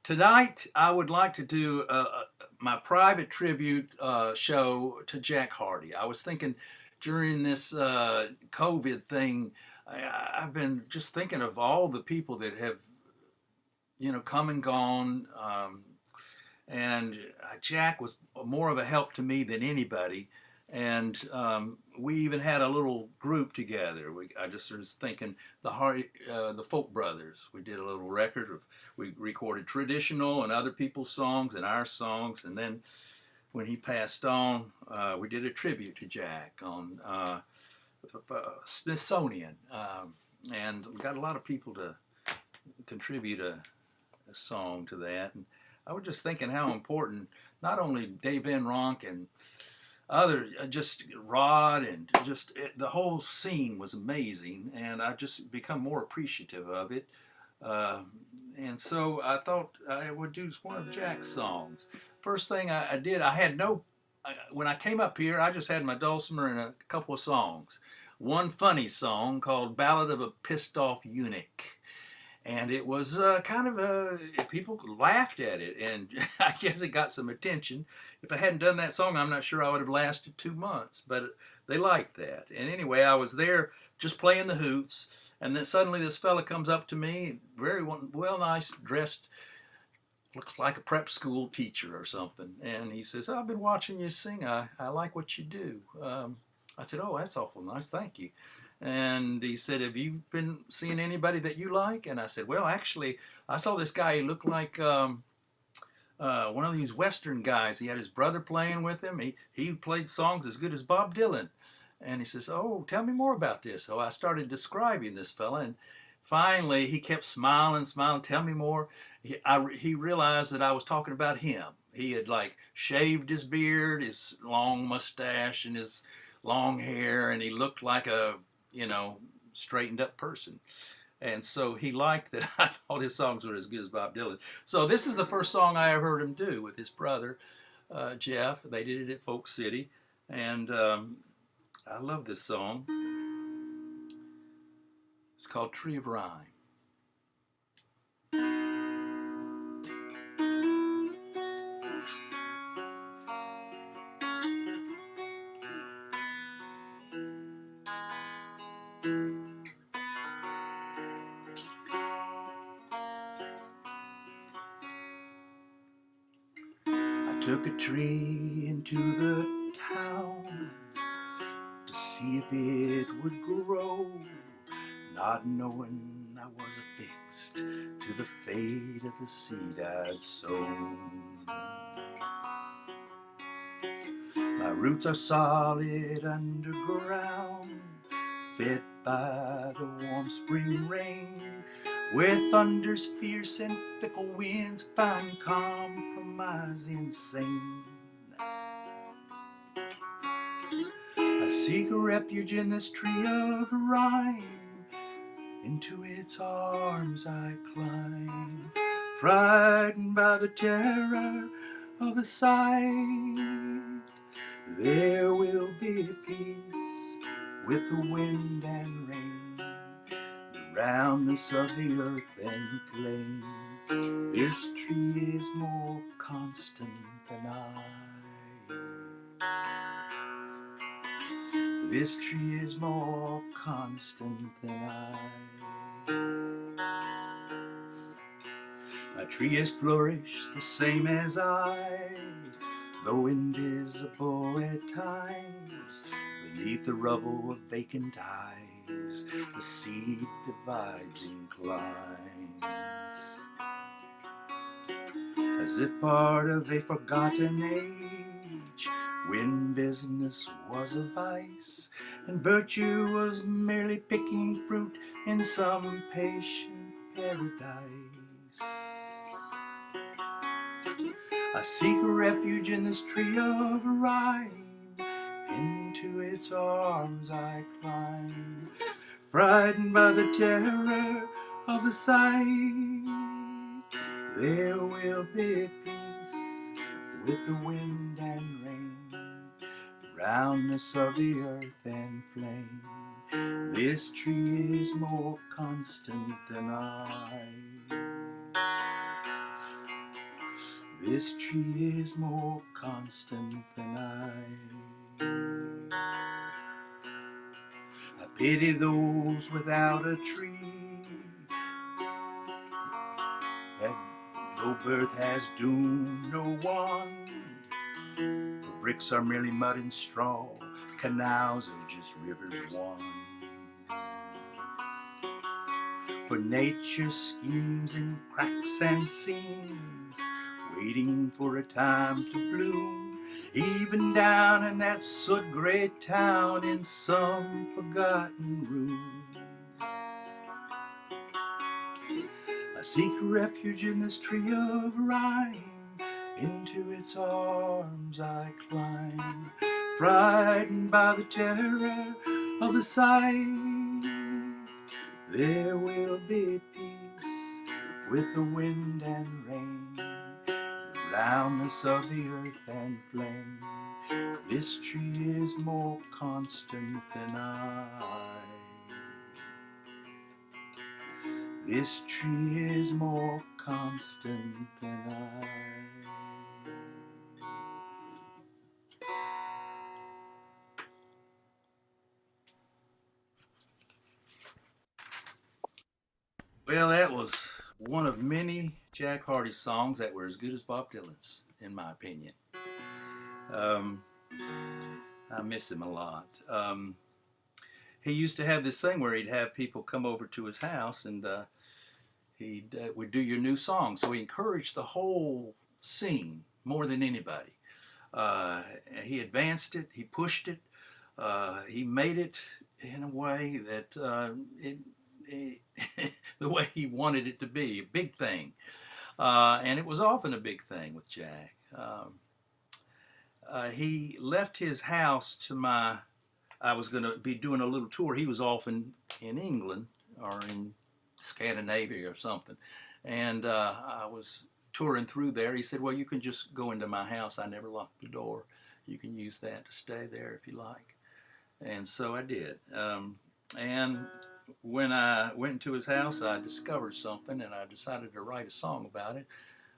Tonight, I would like to do my private tribute show to Jack Hardy. I was thinking during this COVID thing, I've been just thinking of all the people that have, come and gone. And Jack was more of a help to me than anybody. And we even had a little group together. I just was thinking the Folk Brothers. We did a little record we recorded traditional and other people's songs and our songs. And then when he passed on, we did a tribute to Jack on Smithsonian. And we got a lot of people to contribute a song to that. And I was just thinking how important not only Dave Van Ronk and other, just Rod, and just the whole scene was amazing, and I've just become more appreciative of it. And so I thought I would do one of Jack's songs. First thing I did, when I came up here, I just had my dulcimer and a couple of songs. One funny song called Ballad of a Pissed Off Eunuch. And it was people laughed at it, and I guess it got some attention. If I hadn't done that song, I'm not sure I would have lasted 2 months, but they liked that. And anyway, I was there just playing the hoots, and then suddenly this fella comes up to me, very well nice dressed, looks like a prep school teacher or something. And he says, I've been watching you sing. I like what you do. I said, oh, that's awful nice. Thank you. And he said, have you been seeing anybody that you like? And I said, well, actually, I saw this guy. He looked like one of these Western guys. He had his brother playing with him. He played songs as good as Bob Dylan. And he says, oh, tell me more about this. So I started describing this fella. And finally, he kept smiling, tell me more. He realized that I was talking about him. He had shaved his beard, his long mustache, and his long hair. And he looked like a straightened up person. And so he liked that I thought his songs were as good as Bob Dylan. So this is the first song I ever heard him do with his brother, Jeff. They did it at Folk City. And I love this song. It's called Tree of Rhyme. Took a tree into the town to see if it would grow, not knowing I was affixed to the fate of the seed I'd sown. Our roots are solid underground, fed by the warm spring rain, where thunder's fierce and fickle winds find compromise insane. I seek a refuge in this tree of rhyme, into its arms I climb, frightened by the terror of the sight. There will be peace with the wind and rain, the roundness of the earth and flame. This tree is more constant than I. This tree is more constant than I. My tree has flourished the same as I, though invisible at times. Beneath the rubble of vacant eyes, the seed divides and climbs. As if part of a forgotten age, when business was a vice, and virtue was merely picking fruit in some patient paradise. I seek a refuge in this tree of rhyme, into its arms I climb, frightened by the terror of the sight. There will be peace with the wind and rain, the roundness of the earth and flame. This tree is more constant than I. This tree is more constant than I. I pity those without a tree, that no birth has doomed no one. For bricks are merely mud and straw, canals are just rivers one. For nature schemes in cracks and seams, waiting for a time to bloom, even down in that soot-gray town in some forgotten room. I seek refuge in this tree of rhyme, into its arms I climb, frightened by the terror of the sight. There will be peace with the wind and rain, the roundness of the earth and flame. This tree is more constant than I. This tree is more constant than I. Well, that was one of many Jack Hardy songs that were as good as Bob Dylan's, in my opinion. I miss him a lot. He used to have this thing where he'd have people come over to his house and he would do your new song. So he encouraged the whole scene more than anybody. He advanced it, he pushed it, he made it in a way that the way he wanted it to be, a big thing. And it was often a big thing with Jack. He left his house I was going to be doing a little tour. He was often in England or in Scandinavia or something. And I was touring through there. He said, well, you can just go into my house. I never locked the door. You can use that to stay there if you like. And so I did. And when I went into his house, I discovered something, and I decided to write a song about it.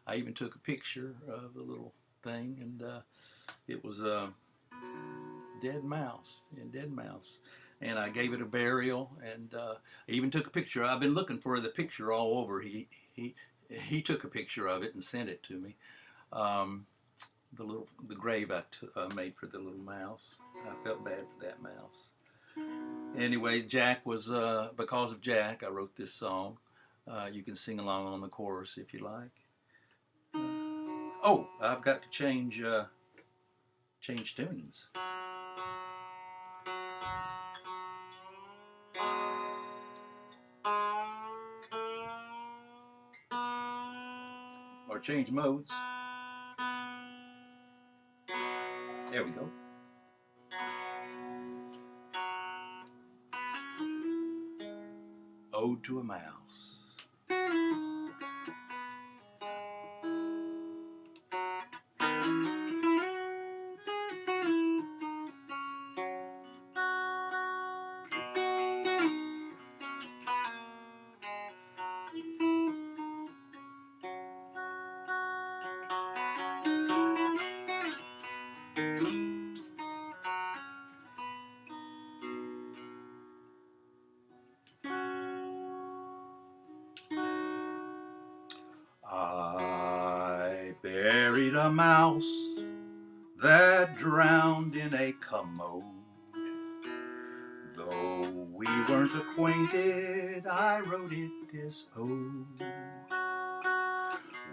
I even took a picture of the little thing, and it was a dead mouse. And I gave it a burial, and I even took a picture. I've been looking for the picture all over. He took a picture of it and sent it to me. The grave I made for the little mouse. I felt bad for that mouse. Anyway, Jack was, because of Jack, I wrote this song. You can sing along on the chorus if you like. Oh, I've got to change change tunes. Or change modes. There we go. Ode to a Mouse. I buried a mouse that drowned in a commode. Though we weren't acquainted, I wrote it this ode.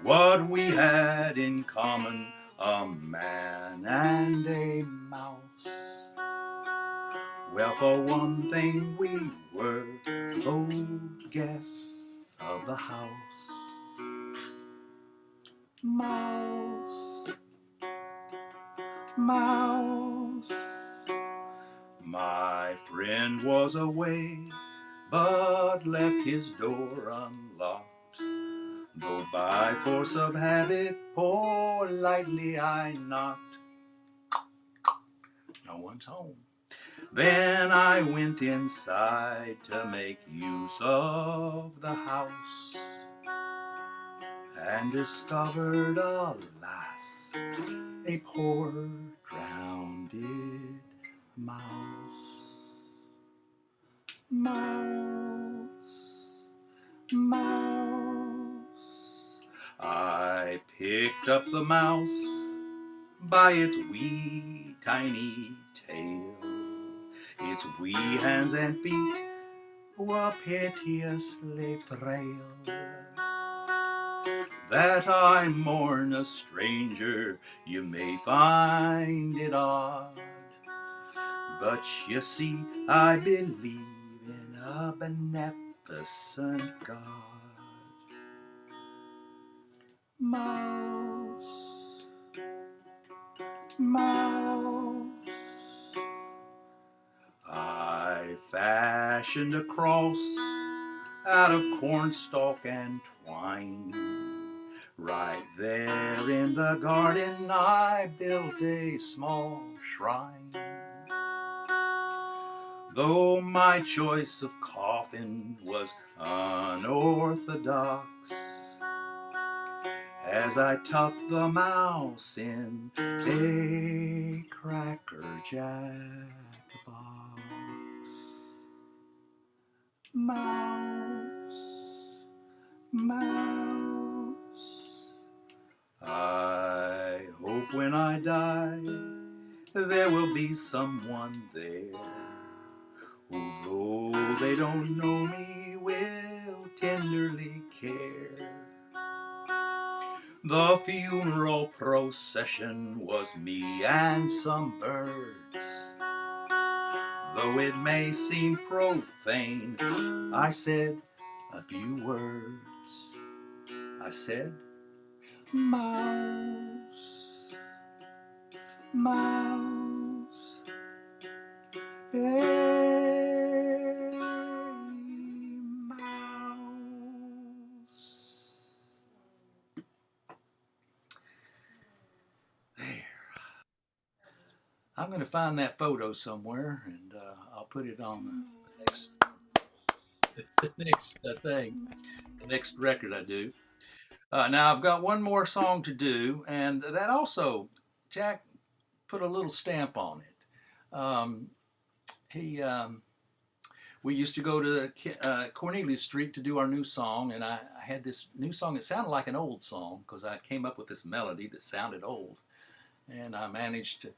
What we had in common, a man and a mouse. Well, for one thing, we were old guests of the house. Mouse, mouse, my friend was away, but left his door unlocked. Though by force of habit, politely I knocked. No one's home. Then I went inside to make use of the house, and discovered, alas, a poor drowned mouse. Mouse, mouse. I picked up the mouse by its wee tiny tail. Its wee hands and feet were piteously frail. That I mourn a stranger, you may find it odd. But you see, I believe in a beneficent God. Mouse, mouse. I fashioned a cross out of cornstalk and twine. Right there in the garden I built a small shrine. Though my choice of coffin was unorthodox, as I tucked the mouse in a Cracker Jack box. Mouse, mouse, I hope when I die there will be someone there who, though they don't know me, will tenderly care. The funeral procession was me and some birds. Though it may seem profane, I said a few words. I said, mouse, mouse, hey, mouse. There. I'm going to find that photo somewhere, and I'll put it on the next thing, the next record I do. Now I've got one more song to do, and that also, Jack put a little stamp on it. We used to go to Cornelius Street to do our new song, and I had this new song. It sounded like an old song because I came up with this melody that sounded old, and I managed to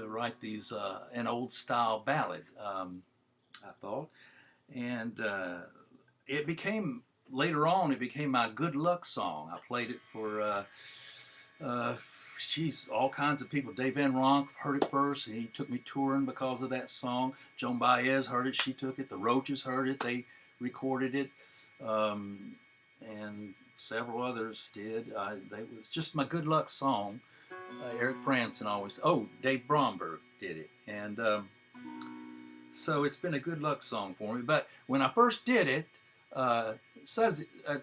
write these an old style ballad, I thought, and it became, later on, it became my good luck song. I played it for geez, all kinds of people. Dave Van Ronk heard it first, and he took me touring because of that song. Joan Baez heard it, she took it. The Roaches heard it, they recorded it. And several others did. They was just my good luck song. Eric Frandsen always. Oh, Dave Bromberg did it, and so it's been a good luck song for me. But when I first did it,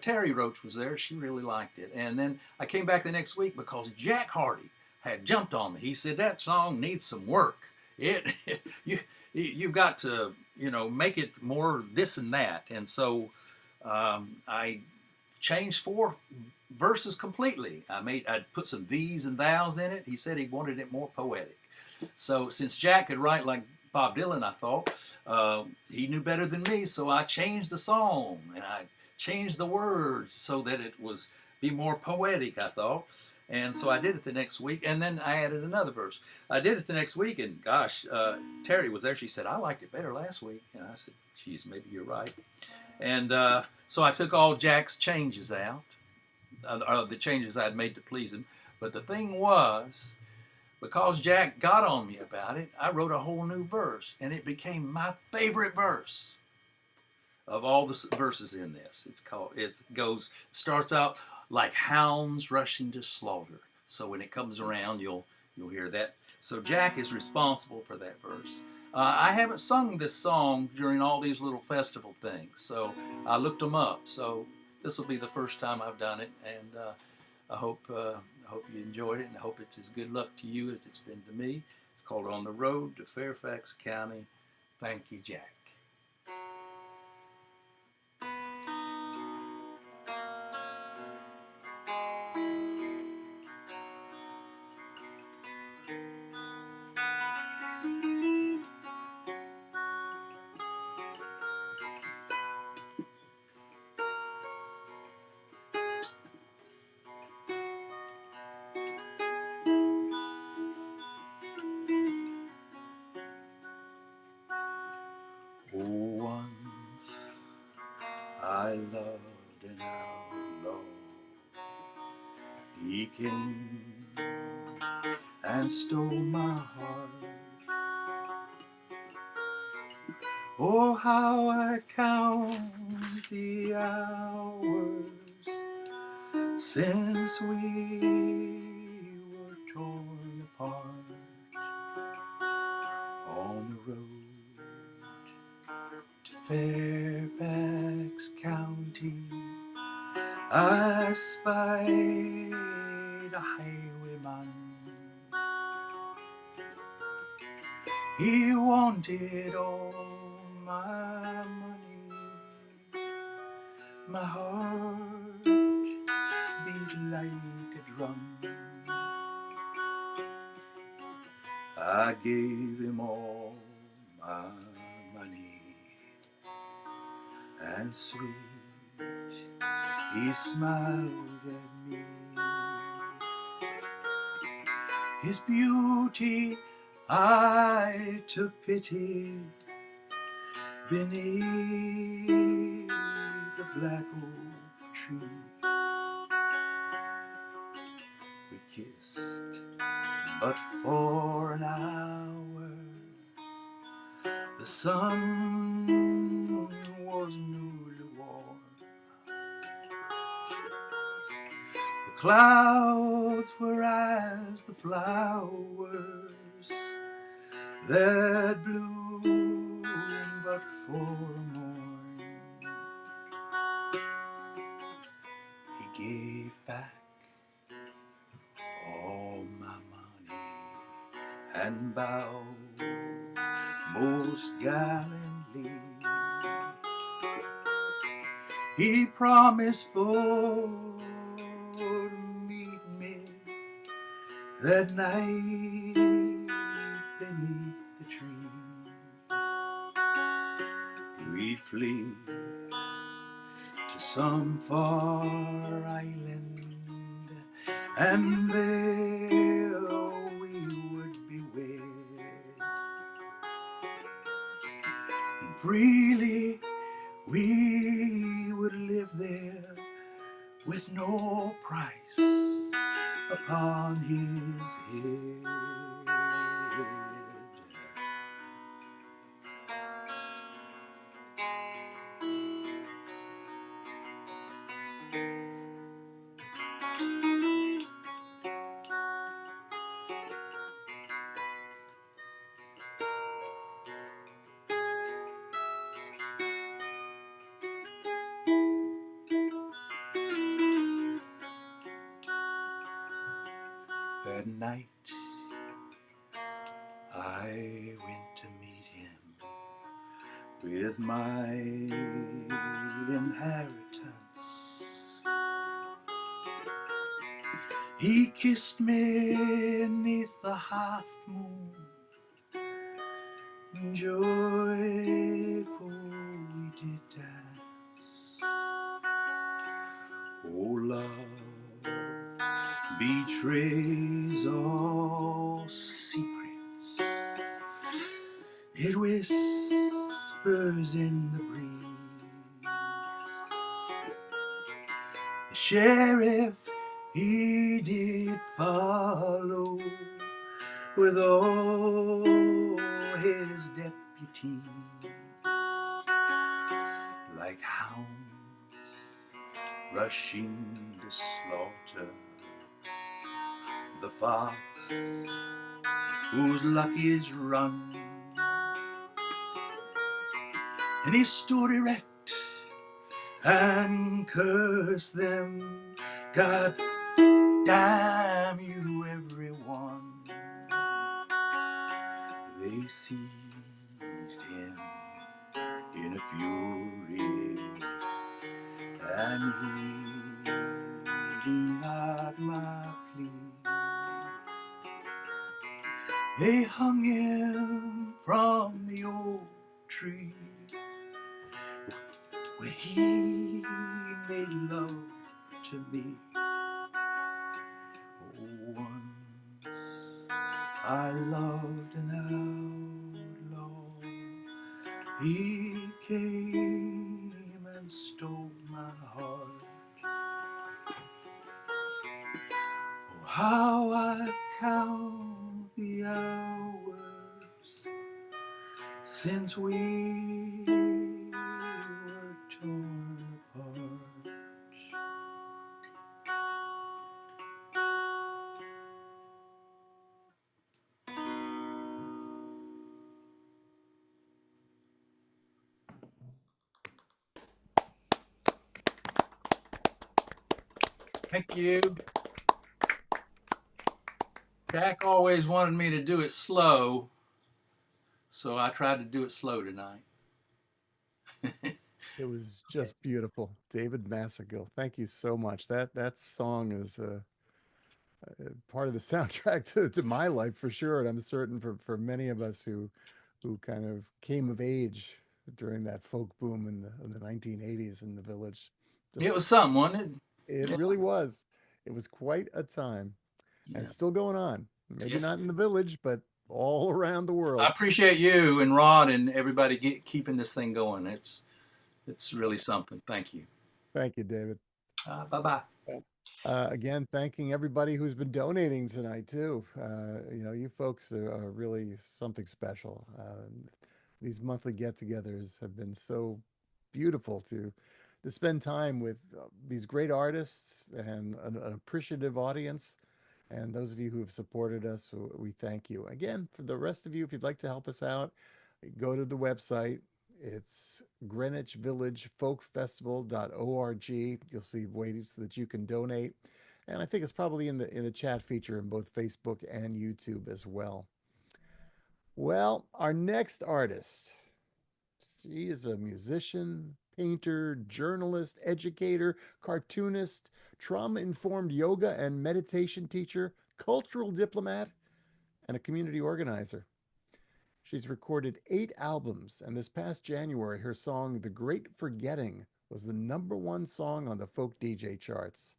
Terry Roach was there. She really liked it, and then I came back the next week because Jack Hardy had jumped on me. He said that song needs some work. You've got to make it more this and that, and so I changed 4 verses completely. I put some these and thous in it. He said he wanted it more poetic. So since Jack could write like Bob Dylan, I thought he knew better than me. So I changed the song and I changed the words so that it was be more poetic, I thought. And so I did it the next week, and then I added another verse. I did it the next week, and gosh, Terry was there. She said, I liked it better last week. And I said, geez, maybe you're right. And so I took all Jack's changes out, the changes I had made to please him. But the thing was, because Jack got on me about it, I wrote a whole new verse, and it became my favorite verse of all the verses in this. Starts out like hounds rushing to slaughter. So when it comes around, you'll hear that. So Jack is responsible for that verse. I haven't sung this song during all these little festival things, so I looked them up. So this will be the first time I've done it, and I hope you enjoyed it, and I hope it's as good luck to you as it's been to me. It's called On the Road to Fairfax County. Thank you, Jack. Once I loved an outlaw. He came and stole my heart. Oh, how I count the hours since we were torn apart on the road to Fairfax County. I spied a highwayman. He wanted all my money. My heart beat like a drum. I gave him all my money, and sweet he smiled at me. His beauty I took pity beneath the black oak tree. We kissed but for an hour. The sun was newly warm. The clouds were as the flowers that bloom but for a morn. He gave back all my money and bowed most gallantly. He promised for to meet me that night beneath the tree. We'd flee to some far island, and there we would be wed, and freely we would live there with no price upon his head. At night I went to meet him with my inheritance. He kissed me 'neath the half moon, joyful we did dance. Oh, love betrays all secrets. It whispers in the breeze. The sheriff, he did follow with all his deputies, like hounds rushing to slaughter the fox whose luck is run. And he stood erect and cursed them, God damn you everyone. They seized him in a fury, and heeding not my plea, they hung him from the oak tree where he made love to me. Oh, once I loved an outlaw. He came and stole my heart. Oh, how I count the hours since we were torn apart. Thank you. Jack always wanted me to do it slow, so I tried to do it slow tonight. It was just beautiful. David Massengill, thank you so much. That song is part of the soundtrack to my life for sure, and I'm certain for many of us who kind of came of age during that folk boom in the 1980s in the village. It was something, wasn't it? It really was. It was quite a time, and it's still going on. Maybe not in the village, but all around the world. I appreciate you and Rod and everybody keeping this thing going. It's really something. Thank you. Thank you, David. Bye-bye. Again, thanking everybody who's been donating tonight too. You folks are really something special. These monthly get-togethers have been so beautiful to spend time with these great artists and an appreciative audience. And those of you who have supported us, we thank you. Again, for the rest of you, if you'd like to help us out, go to the website. It's Greenwich Village Folk Festival.org. You'll see ways that you can donate. And I think it's probably in the chat feature in both Facebook and YouTube as well. Well, our next artist, she is a musician, painter, journalist, educator, cartoonist, trauma-informed yoga and meditation teacher, cultural diplomat, and a community organizer. She's recorded 8 albums, and this past January, her song The Great Forgetting was the #1 song on the folk DJ charts.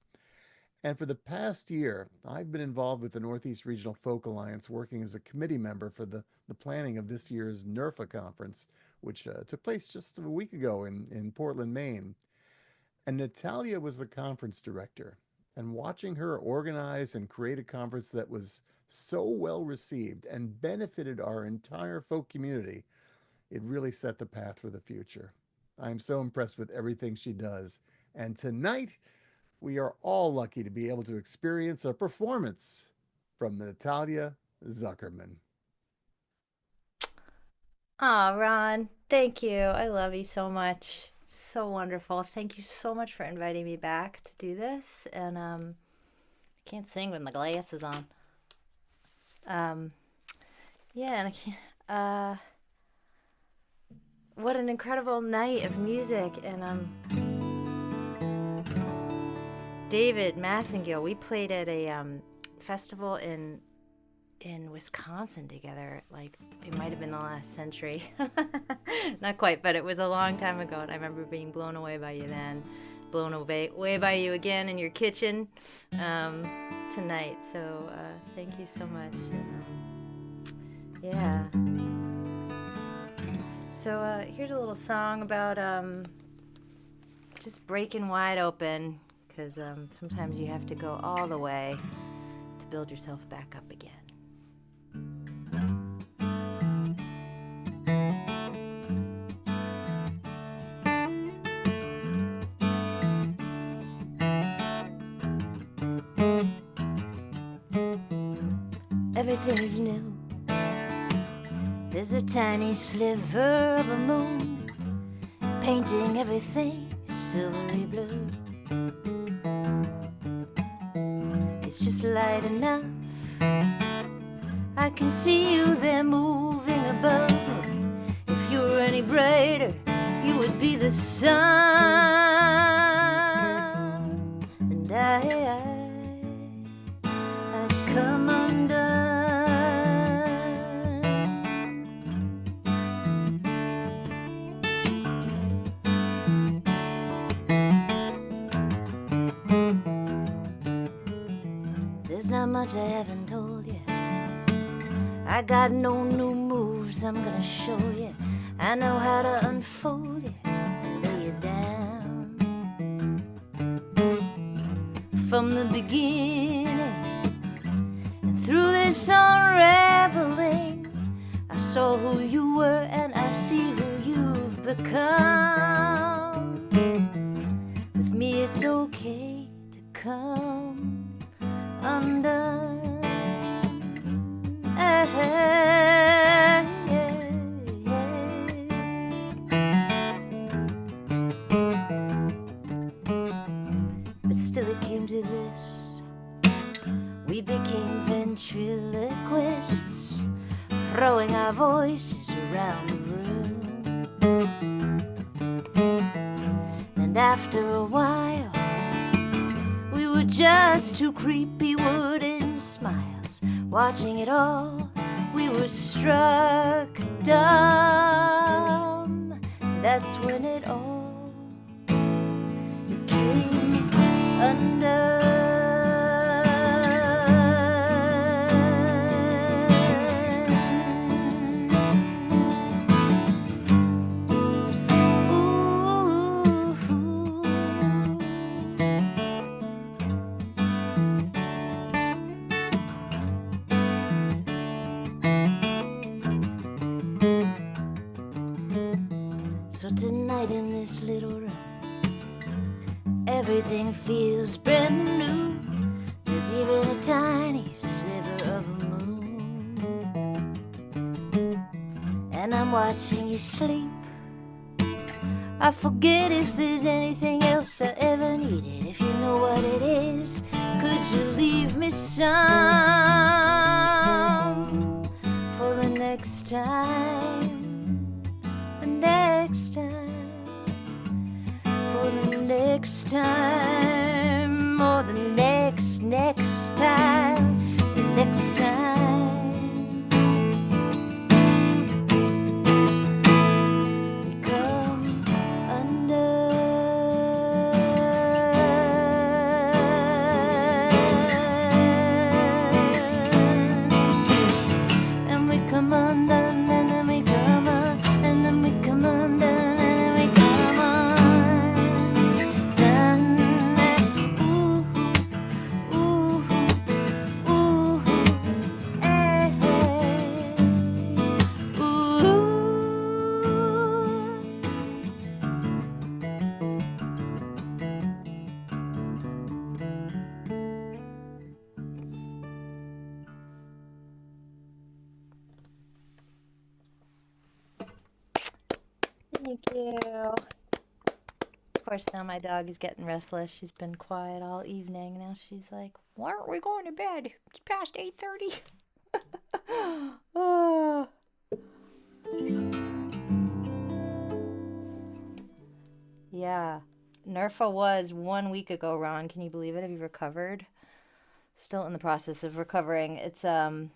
And for the past year, I've been involved with the Northeast Regional Folk Alliance, working as a committee member for the planning of this year's NERFA conference, which took place just a week ago in Portland, Maine. And Natalia was the conference director. And watching her organize and create a conference that was so well received and benefited our entire folk community, it really set the path for the future. I am so impressed with everything she does. And tonight, we are all lucky to be able to experience a performance from Natalia Zukerman. Oh, Ron, thank you. I love you so much. So wonderful. Thank you so much for inviting me back to do this. And I can't sing with my glasses on. Yeah, and I can't. What an incredible night of music. And David Massengill, we played at a festival in Wisconsin together. Like, it might have been the last century. Not quite, but it was a long time ago, and I remember being blown away by you then, blown away by you again in your kitchen tonight. So thank you so much. And, yeah. So here's a little song about just breaking wide open, because sometimes you have to go all the way to build yourself back up again. Everything is new. There's a tiny sliver of a moon painting everything silvery blue. It's just light enough. I can see you there moving above. If you were any brighter, you would be the sun. And I'd come undone. There's not much I haven't told you. I got no new moves I'm gonna show you. I know how to unfold you and lay you down. From the beginning and through this unraveling, I saw who you were and I see who you've become. With me it's okay to come undone. But still it came to this. We became ventriloquists, throwing our voices around the room. And after a while, we were just two creepy wooden smiles. Watching it all, we were struck dumb. That's when it all came undone. So tonight in this little room, everything feels brand new. There's even a tiny sliver of a moon. And I'm watching you sleep. I forget if there's anything else I ever needed. If you know what it is, could you leave me some for the next time? The next time, for the next time, or the next time, the next time. We come undone, and we come undone, and then we come on, and then we come undone, and then we come on. Done. Ooh. Thank you. Of course, now my dog is getting restless. She's been quiet all evening. Now she's like, why aren't we going to bed? It's past 8:30. Oh. Yeah. Nerfa was 1 week ago, Ron. Can you believe it? Have you recovered? Still in the process of recovering. It's, for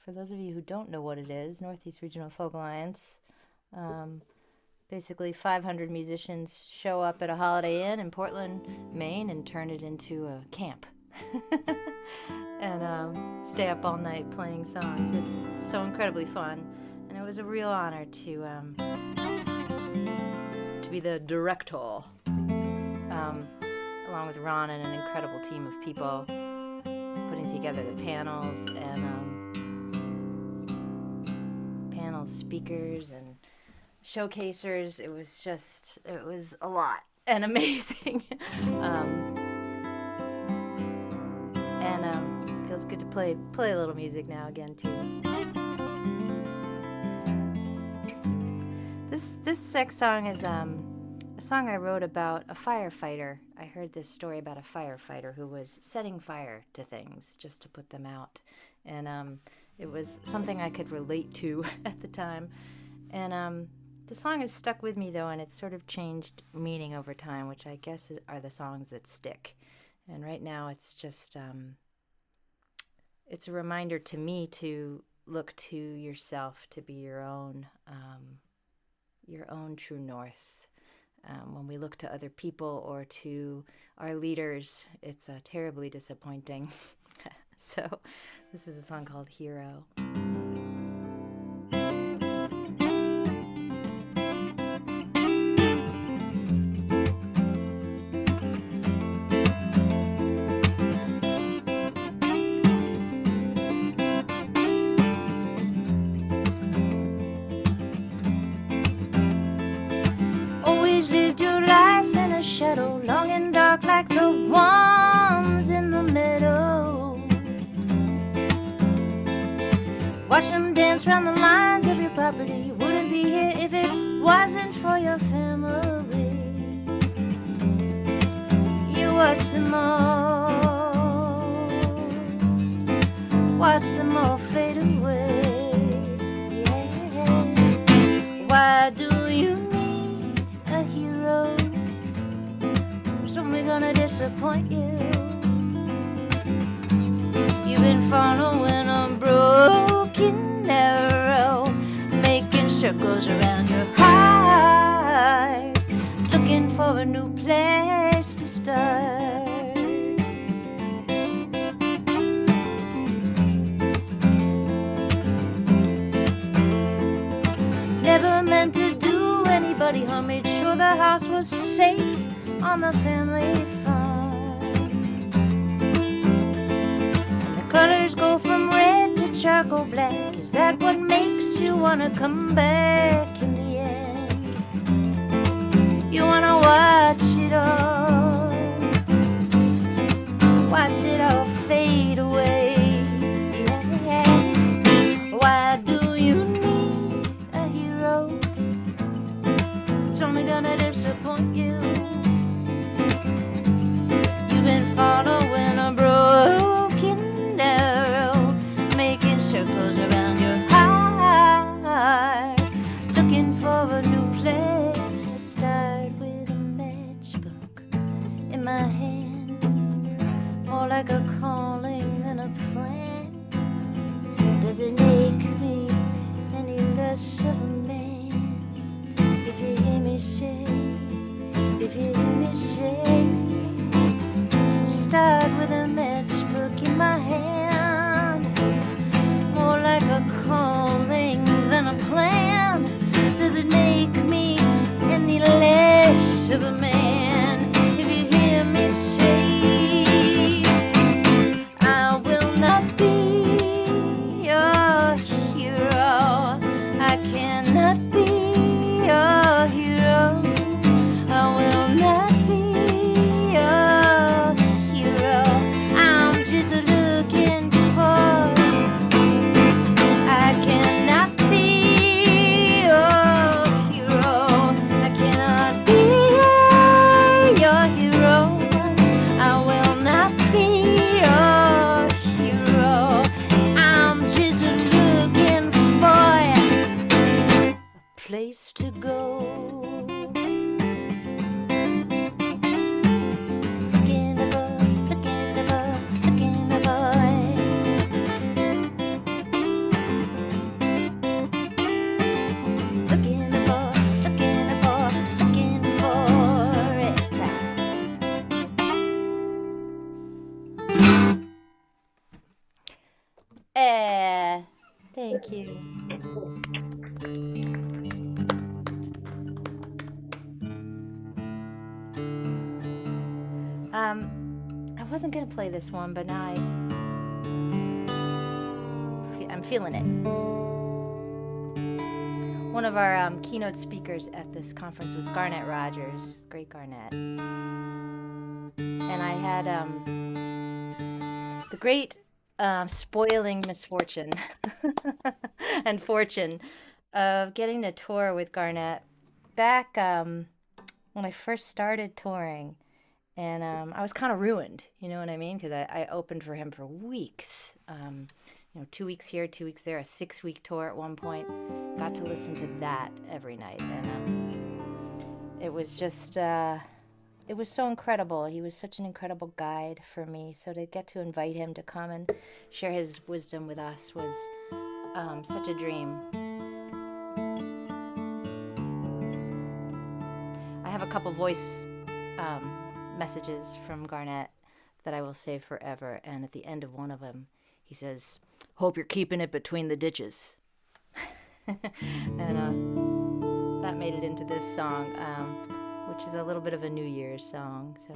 those of you who don't know what it is, Northeast Regional Folk Alliance. Basically, 500 musicians show up at a Holiday Inn in Portland, Maine, and turn it into a camp. And stay up all night playing songs. It's so incredibly fun. And it was a real honor to be the director, along with Ron and an incredible team of people, putting together the panels and panels, speakers, and showcasers. It was a lot and amazing. And feels good to play a little music now again too. This next song is a song I wrote about a firefighter. I heard this story about a firefighter who was setting fire to things just to put them out, and it was something I could relate to at the time. And the song has stuck with me though, and it's sort of changed meaning over time, which I guess are the songs that stick. And right now it's just it's a reminder to me to look to yourself to be your own true north. When we look to other people or to our leaders, it's terribly disappointing. So this is a song called Hero. Shadow, long and dark like the ones in the meadow. Watch them dance round the lines of your property. You wouldn't be here if it wasn't for your family. You watch them all fade away. Yeah. Why do you need a hero? Only gonna disappoint you. You've been following a broken arrow, making circles around your heart, looking for a new place to start. Never meant to do anybody harm, made sure the house was safe on the family farm. And the colors go from red to charcoal black. Is that what makes you wanna come back in the end? You wanna watch it all fade away. Yeah. Why do you need a hero? It's only gonna disappoint you. Following a broken arrow, making circles around your heart, looking for a new place to start. With a matchbook in my hand, more like a calling than a plan. Does it make me any less of a man? If you hear me say, start with a matchbook in my hand, more like a calling than a plan. Does it make me any less of a man? If you hear me say, I will not be your hero, I cannot be your hero, I will not be your hero. I'm just looking for, I cannot be your hero. Thank you. I wasn't gonna play this one, but now I'm feeling it. One of our keynote speakers at this conference was Garnet Rogers, great Garnet. And I had the great spoiling misfortune and fortune of getting to tour with Garnet back when I first started touring. And I was kind of ruined, you know what I mean? Because I opened for him for weeks. 2 weeks here, 2 weeks there, a 6-week tour at one point. Got to listen to that every night. And it was just, it was so incredible. He was such an incredible guide for me. So to get to invite him to come and share his wisdom with us was such a dream. I have a couple voice messages from Garnet that I will save forever. And at the end of one of them, he says, "Hope you're keeping it between the ditches." And that made it into this song, which is a little bit of a New Year's song. So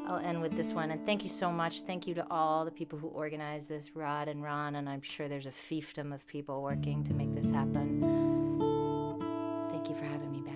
I'll end with this one. And thank you so much. Thank you to all the people who organized this, Rod and Ron. And I'm sure there's a fiefdom of people working to make this happen. Thank you for having me back.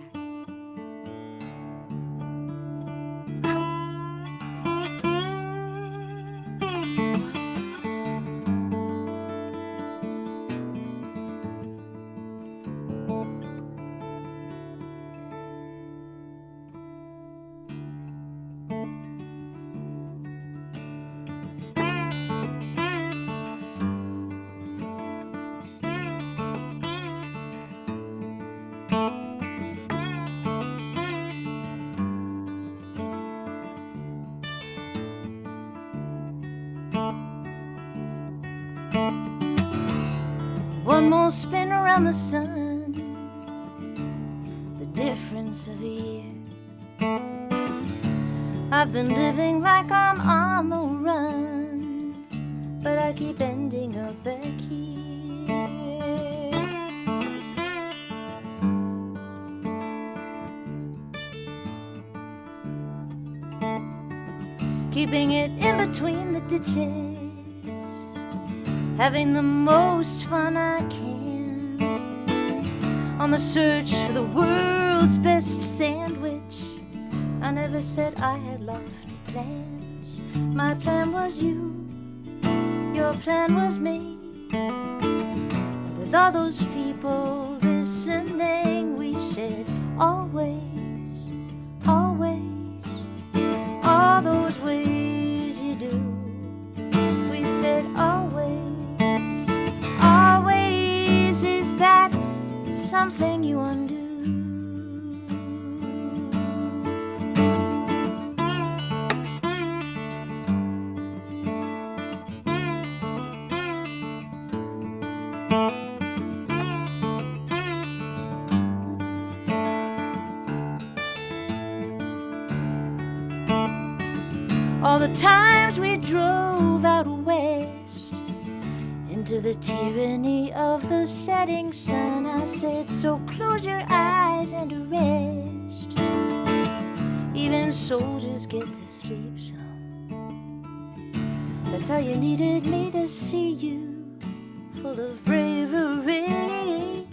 One more spin around the sun, the difference of a year. I've been living like I'm on the run, but I keep ending up back here. Keeping it in between the ditches, having the most fun I can, on the search for the world's best sandwich. I never said I had lofty plans. My plan was you, your plan was me. And with all those people listening, we said always, always, all those ways you do. We said always. Is that something you undo? All the times we drove out west into the tyranny of the setting sun, I said, so close your eyes and rest. Even soldiers get to sleep some. That's how you needed me to see you, full of bravery.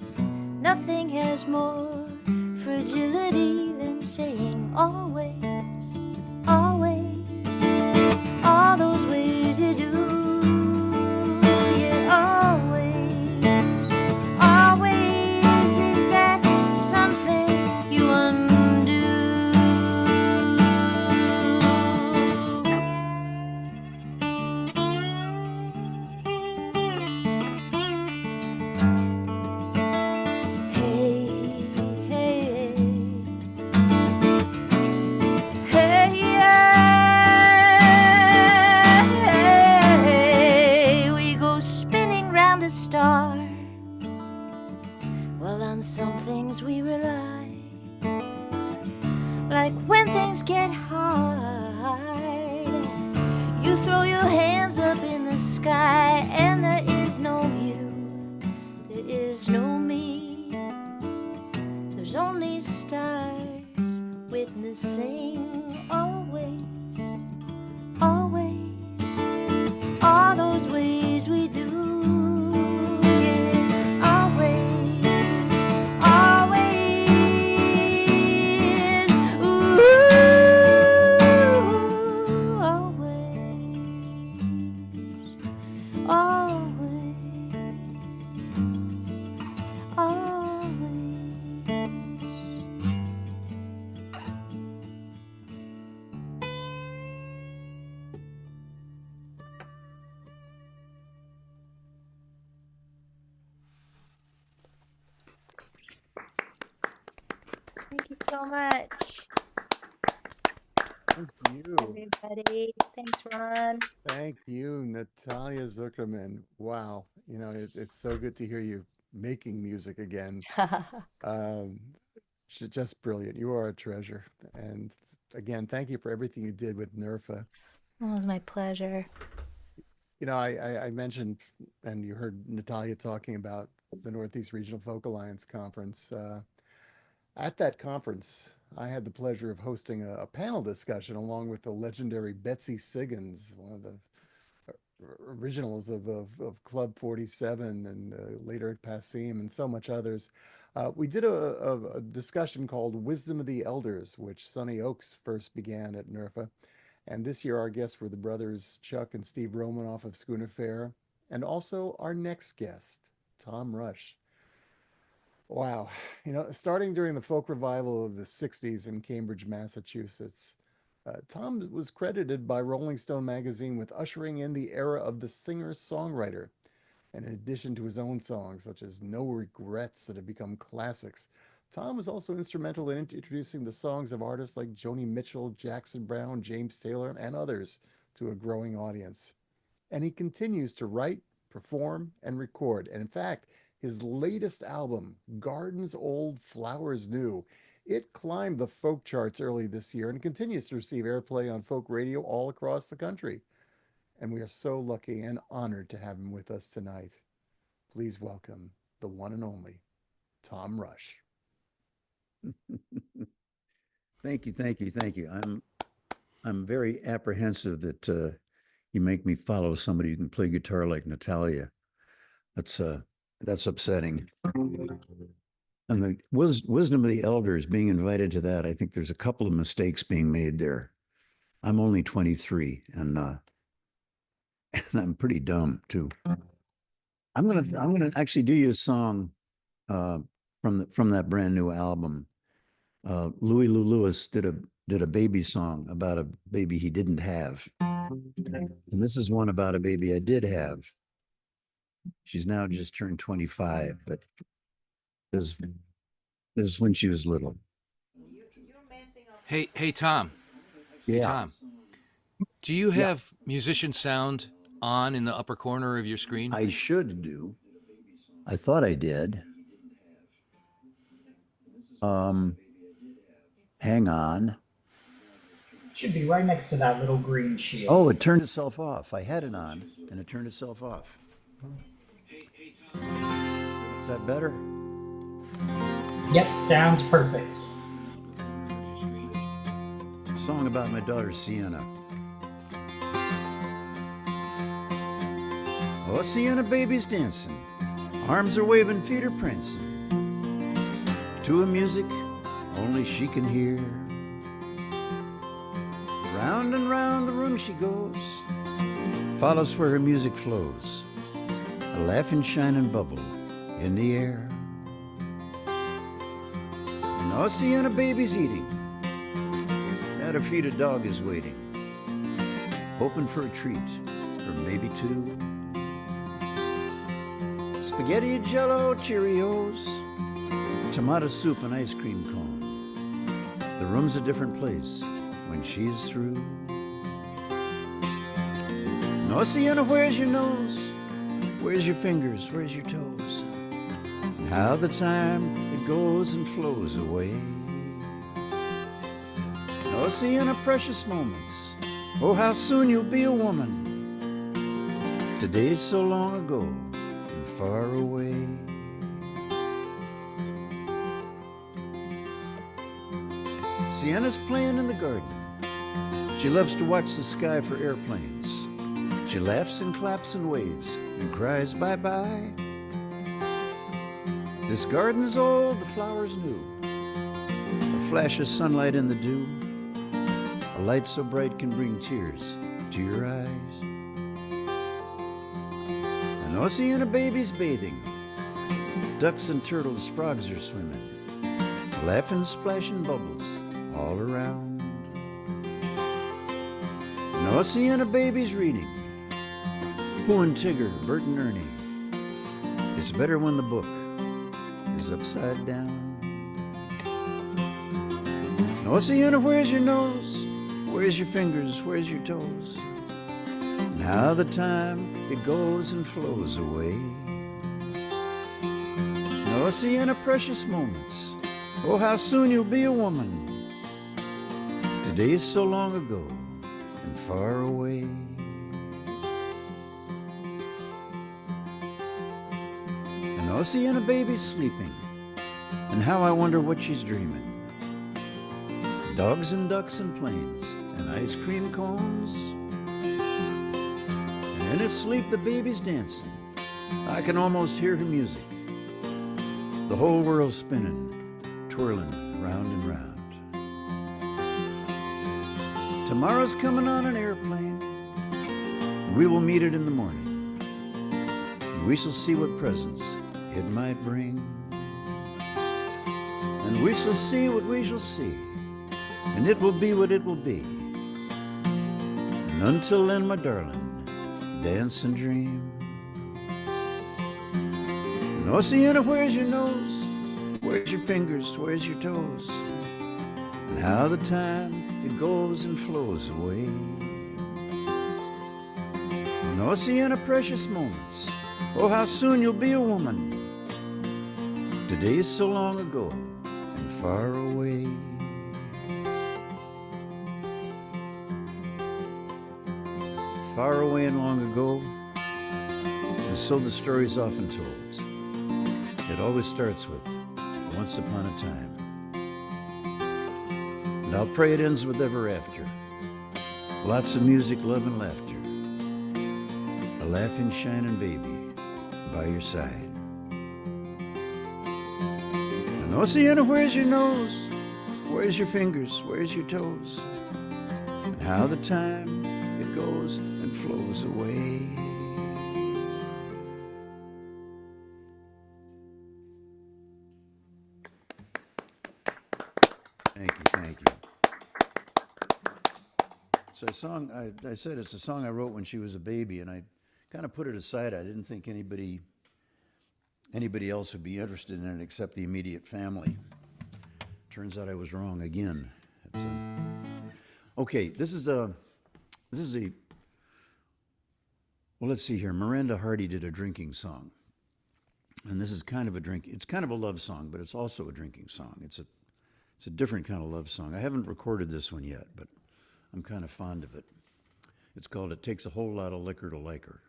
Nothing has more fragility than saying always, always, all those ways you do. Some things we rely, like when things get hard, you throw your hands up in the sky and there is no you, there is no me. There's only stars witnessing always, always, all those ways we do. Yeah, always, always. Ooh, always, always, always. Thank you so much, Thank you. everybody. Thanks, Ron. Thank you, Natalia Zukerman. Wow. You know, it's so good to hear you making music again. Just brilliant. You are a treasure. And again, thank you for everything you did with NERFA. It was my pleasure. You know, I mentioned, and you heard Natalia talking about the Northeast Regional Folk Alliance Conference. At that conference, I had the pleasure of hosting a panel discussion along with the legendary Betsy Siggins, one of the originals of Club 47 and later Passim and so much others. We did a discussion called Wisdom of the Elders, which Sonny Oaks first began at NERFA. And this year our guests were the brothers Chuck and Steve Romanoff of Schooner Fair, and also our next guest, Tom Rush. Wow. You know, starting during the folk revival of the 60s in Cambridge, Massachusetts, Tom was credited by Rolling Stone magazine with ushering in the era of the singer-songwriter. And in addition to his own songs, such as No Regrets that have become classics, Tom was also instrumental in introducing the songs of artists like Joni Mitchell, Jackson Browne, James Taylor, and others to a growing audience. And he continues to write, perform, and record. And in fact, his latest album, Gardens Old, Flowers New, it climbed the folk charts early this year and continues to receive airplay on folk radio all across the country. And we are so lucky and honored to have him with us tonight. Please welcome the one and only Tom Rush. Thank you, thank you, thank you. I'm very apprehensive that you make me follow somebody who can play guitar like Natalia. That's upsetting. And the wisdom of the elders, being invited to that, I think there's a couple of mistakes being made there. I'm only 23, and I'm pretty dumb too. I'm gonna actually do you a song from that brand new album. Louie Lou Louis did a baby song about a baby he didn't have, and this is one about a baby I did have. She's now just turned 25, but this is when she was little. Hey, Tom. Yeah. Hey, Tom. Do you have musician sound on in the upper corner of your screen? I should do. I thought I did. Hang on. Should be right next to that little green shield. Oh, it turned itself off. I had it on, and it turned itself off. Is that better? Yep, sounds perfect. A song about my daughter Sienna. Oh, Sienna baby's dancing, arms are waving, feet are prancing, to a music only she can hear. Round and round the room she goes, follows where her music flows, a laughing shining bubble in the air. And oh, Sienna baby's eating, at her feet a dog is waiting, hoping for a treat, or maybe two. Spaghetti, Jell-O, Cheerios, tomato soup and ice cream cone. The room's a different place when she's through. No, Sienna, where's your nose? Where's your fingers? Where's your toes? And how the time it goes and flows away. No, Sienna, precious moments. Oh, how soon you'll be a woman. Today's so long ago, far away. Sienna's playing in the garden. She loves to watch the sky for airplanes. She laughs and claps and waves and cries bye-bye. This garden's old, the flowers new. A flash of sunlight in the dew. A light so bright can bring tears to your eyes. An ocean of babies bathing. Ducks and turtles, frogs are swimming. Laughing, splashing bubbles all around. An ocean of babies reading. Pooh and Tigger, Bert and Ernie. It's better when the book is upside down. An ocean of where's your nose? Where's your fingers? Where's your toes? And how the time it goes and flows away. An ocean of precious moments. Oh, how soon you'll be a woman. Today is so long ago and far away. An ocean of babies sleeping, and how I wonder what she's dreaming. Dogs and ducks and planes and ice cream cones. And in its sleep the baby's dancing. I can almost hear her music. The whole world's spinning, twirling round and round. Tomorrow's coming on an airplane. We will meet it in the morning. And we shall see what presents it might bring. And we shall see what we shall see. And it will be what it will be. And until then, my darling, dance and dream. An ocean of where's your nose? Where's your fingers? Where's your toes? And how the time it goes and flows away. An ocean of precious moments. Oh, how soon you'll be a woman. Today is so long ago and far away. Far away and long ago, and so the story's often told. It always starts with once upon a time. And I'll pray it ends with ever after. Lots of music, love, and laughter. A laughing, shining baby by your side. An ocean of where's your nose? Where's your fingers? Where's your toes? And how the time it goes and flows away. Thank you, thank you. It's a song, I said it's a song I wrote when she was a baby, and I kind of put it aside. I didn't think anybody else would be interested in it except the immediate family. Turns out I was wrong again. Okay, this is a, well, let's see here. Miranda Hardy did a drinking song. And this is kind of it's kind of a love song, but it's also a drinking song. It's a different kind of love song. I haven't recorded this one yet, but I'm kind of fond of it. It's called It Takes a Whole Lot of Liquor to Like Her.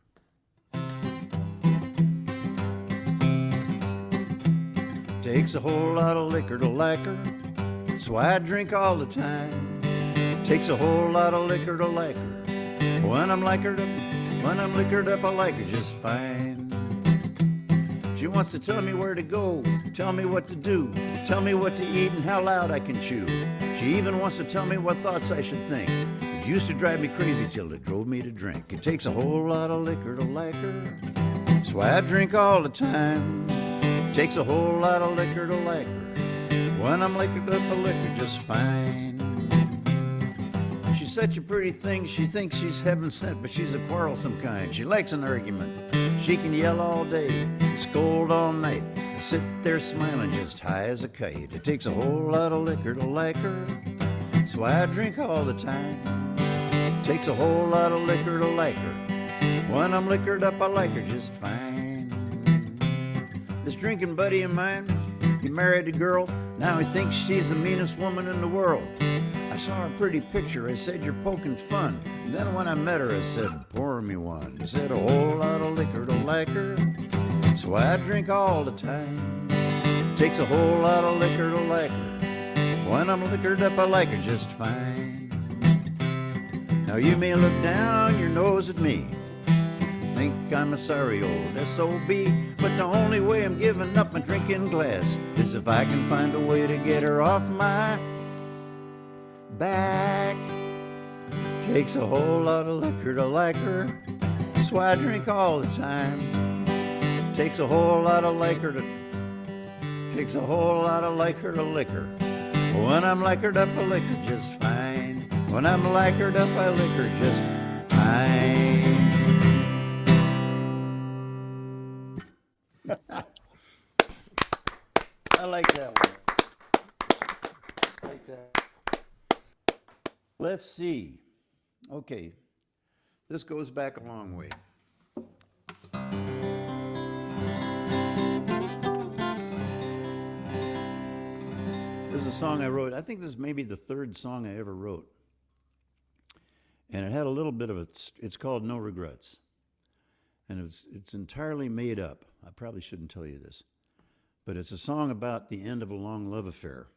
Takes a whole lot of liquor to like her. That's why I drink all the time. Takes a whole lot of liquor to like her. When I'm liquored up, I like her just fine. She wants to tell me where to go, tell me what to do, tell me what to eat and how loud I can chew. She even wants to tell me what thoughts I should think. It used to drive me crazy till it drove me to drink. It takes a whole lot of liquor to like her. That's why I drink all the time. Takes a whole lot of liquor to like her. When I'm liquored up, I liquor just fine. She's such a pretty thing, she thinks she's heaven sent, but she's a quarrelsome kind. She likes an argument. She can yell all day, scold all night, sit there smiling just high as a kite. It takes a whole lot of liquor to like her. That's why I drink all the time. Takes a whole lot of liquor to like her. When I'm liquored up, I like her just fine. This drinking buddy of mine, he married a girl. Now he thinks she's the meanest woman in the world. I saw a pretty picture. I said, you're poking fun. And then when I met her, I said, pour me one. He said, a whole lot of liquor to like her. That's why I drink all the time. Takes a whole lot of liquor to like her. When I'm liquored up, I like her just fine. Now you may look down your nose at me, think I'm a sorry old SOB, but the only way I'm giving up my drinking glass is if I can find a way to get her off my back. Takes a whole lot of liquor to like her. That's why I drink all the time. Takes a whole lot of liquor to liquor. When I'm liquored up, I liquor just fine. When I'm liquored up, I liquor just fine. I like that one. I like that. Let's see. Okay, this goes back a long way. This is a song I wrote. I think this is maybe the third song I ever wrote. And it had a little bit of it's called No Regrets. And it's entirely made up. I probably shouldn't tell you this. But it's a song about the end of a long love affair.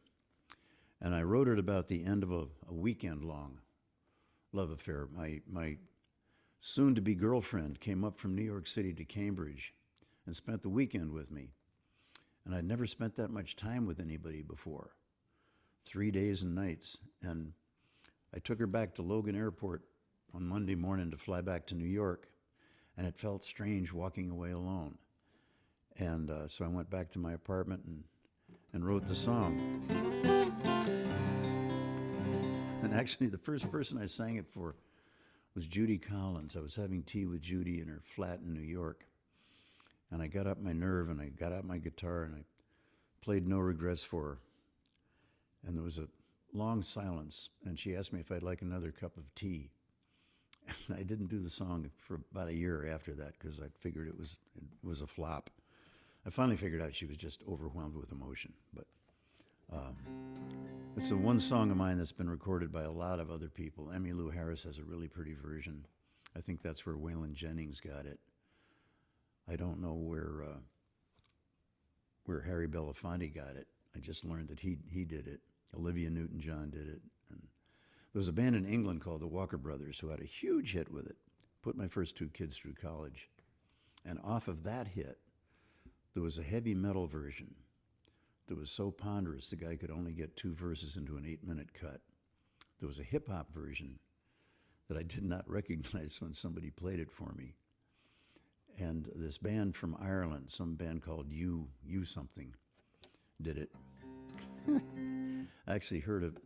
And I wrote it about the end of a weekend-long love affair. My soon-to-be girlfriend came up from New York City to Cambridge and spent the weekend with me. And I'd never spent that much time with anybody before. 3 days and nights. And I took her back to Logan Airport on Monday morning to fly back to New York. And it felt strange walking away alone. And so I went back to my apartment and wrote the song. And actually, the first person I sang it for was Judy Collins. I was having tea with Judy in her flat in New York. And I got up my nerve and I got out my guitar and I played No Regrets for her. And there was a long silence. And she asked me if I'd like another cup of tea. And I didn't do the song for about a year after that because I figured it was a flop. I finally figured out she was just overwhelmed with emotion. But it's the one song of mine that's been recorded by a lot of other people. Emmylou Harris has a really pretty version. I think that's where Waylon Jennings got it. I don't know where Harry Belafonte got it. I just learned that he did it. Olivia Newton-John did it. And there was a band in England called the Walker Brothers who had a huge hit with it. Put my first two kids through college. And off of that hit, there was a heavy metal version that was so ponderous the guy could only get 2 verses into an 8-minute cut. There was a hip-hop version that I did not recognize when somebody played it for me. And this band from Ireland, some band called You Something, did it. I actually heard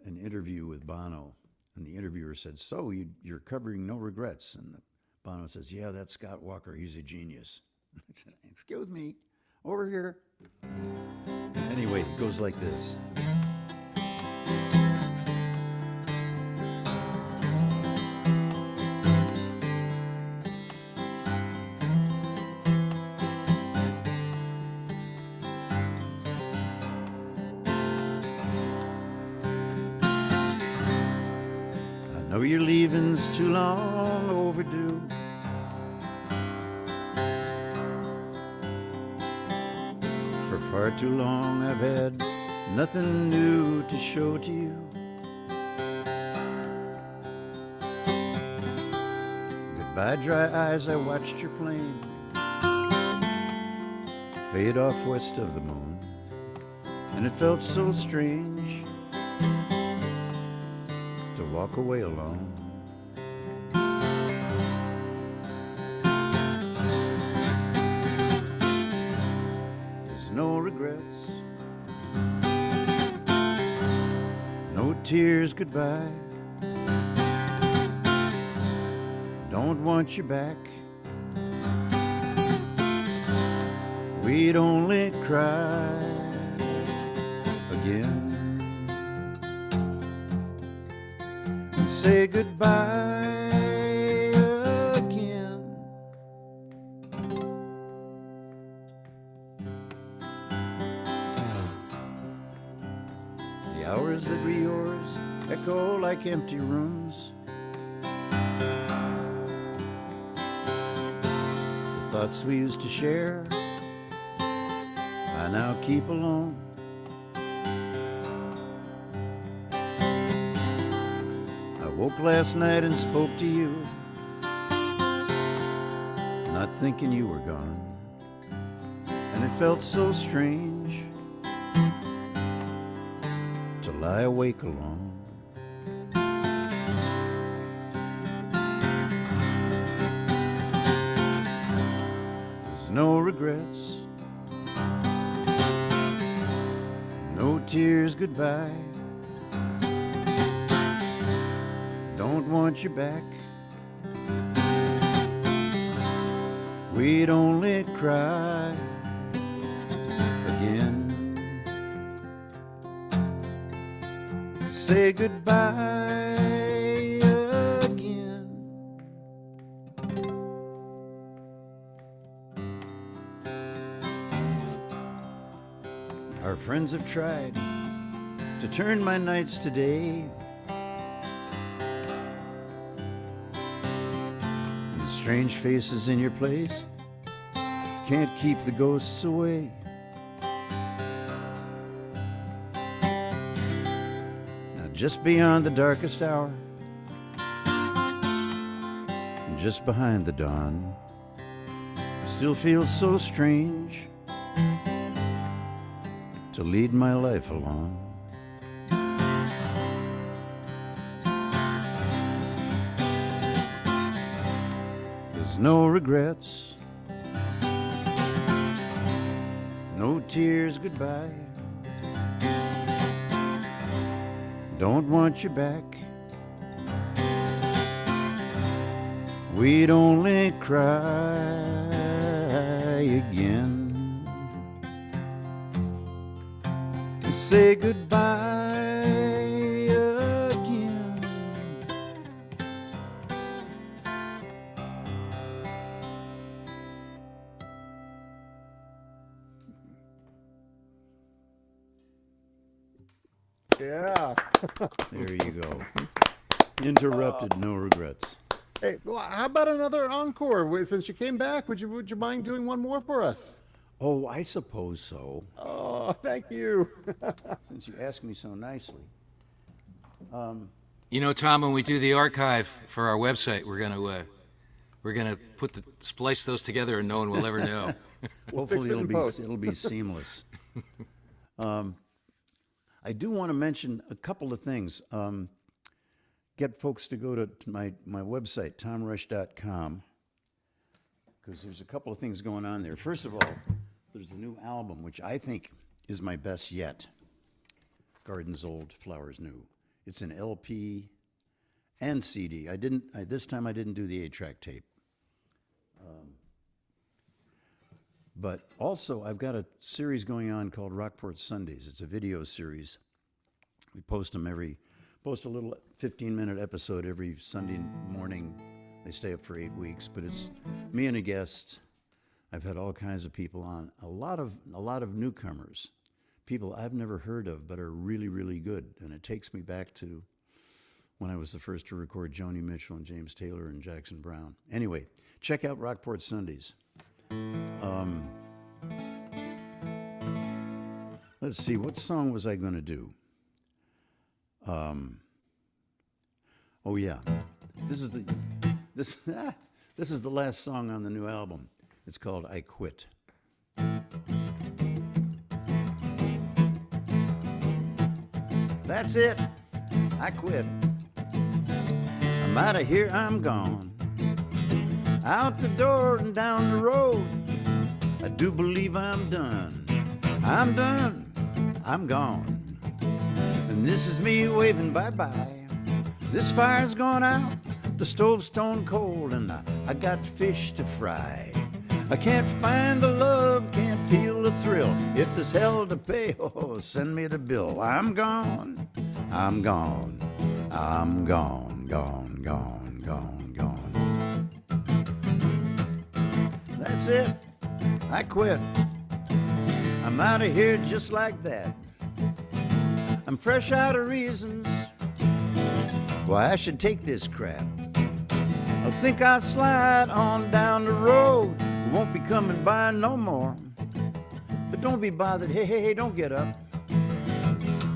an interview with Bono, and the interviewer said, "So you're covering No Regrets?" And Bono says, "Yeah, that's Scott Walker. He's a genius." I said, "Excuse me, over here." Anyway, it goes like this. I know your leaving's too long overdue. For far too long I've had nothing new to show to you. Goodbye, dry eyes, I watched your plane fade off west of the moon, and it felt so strange to walk away alone. There's no regrets, no tears goodbye. Don't want you back. We'd only cry again. Say goodbye again. The hours that were yours echo like empty rooms. The thoughts we used to share, I now keep alone. I woke last night and spoke to you, not thinking you were gone, and it felt so strange to lie awake alone. There's no regrets, no tears goodbye. Don't want you back, we'd only cry again. Say goodbye again. Our friends have tried to turn my nights to day, and strange faces in your place can't keep the ghosts away. Just beyond the darkest hour, and just behind the dawn, still feels so strange to lead my life along. There's no regrets, no tears goodbye. Don't want you back, we'd only cry again. Say goodbye again. Yeah. There you go. Interrupted, no regrets. Hey, well, how about another encore? Since you came back, would you mind doing one more for us? Oh, I suppose so. Oh, thank you. Since you asked me so nicely. You know, Tom, when we do the archive for our website, we're gonna splice those together, and no one will ever know. Hopefully, it'll be seamless. I do want to mention a couple of things. Get folks to go to my website, tomrush.com, because there's a couple of things going on there. First of all, there's a new album, which I think is my best yet. Gardens Old, Flowers New. It's an LP and CD. This time I didn't do the 8-track tape. But also, I've got a series going on called Rockport Sundays. It's a video series. We post a little 15-minute episode every Sunday morning. They stay up for 8 weeks, but it's me and a guest. I've had all kinds of people on, a lot of newcomers, people I've never heard of but are really, really good. And it takes me back to when I was the first to record Joni Mitchell and James Taylor and Jackson Browne. Anyway, check out Rockport Sundays. Let's see, what song was I going to do? Oh yeah, this is the last song on the new album. It's called I Quit. That's it, I quit. I'm out of here, I'm gone. Out the door and down the road. I do believe I'm done. I'm done, I'm gone. And this is me waving bye-bye. This fire's gone out, the stove's stone cold, and I got fish to fry. I can't find the love, can't feel the thrill. If there's hell to pay, oh, send me the bill. I'm gone, I'm gone, I'm gone, gone, gone, gone, gone. That's it, I quit. I'm out of here just like that. I'm fresh out of reasons why I should take this crap. I think I'll slide on down the road, won't be coming by no more. But don't be bothered, hey, hey, hey, don't get up.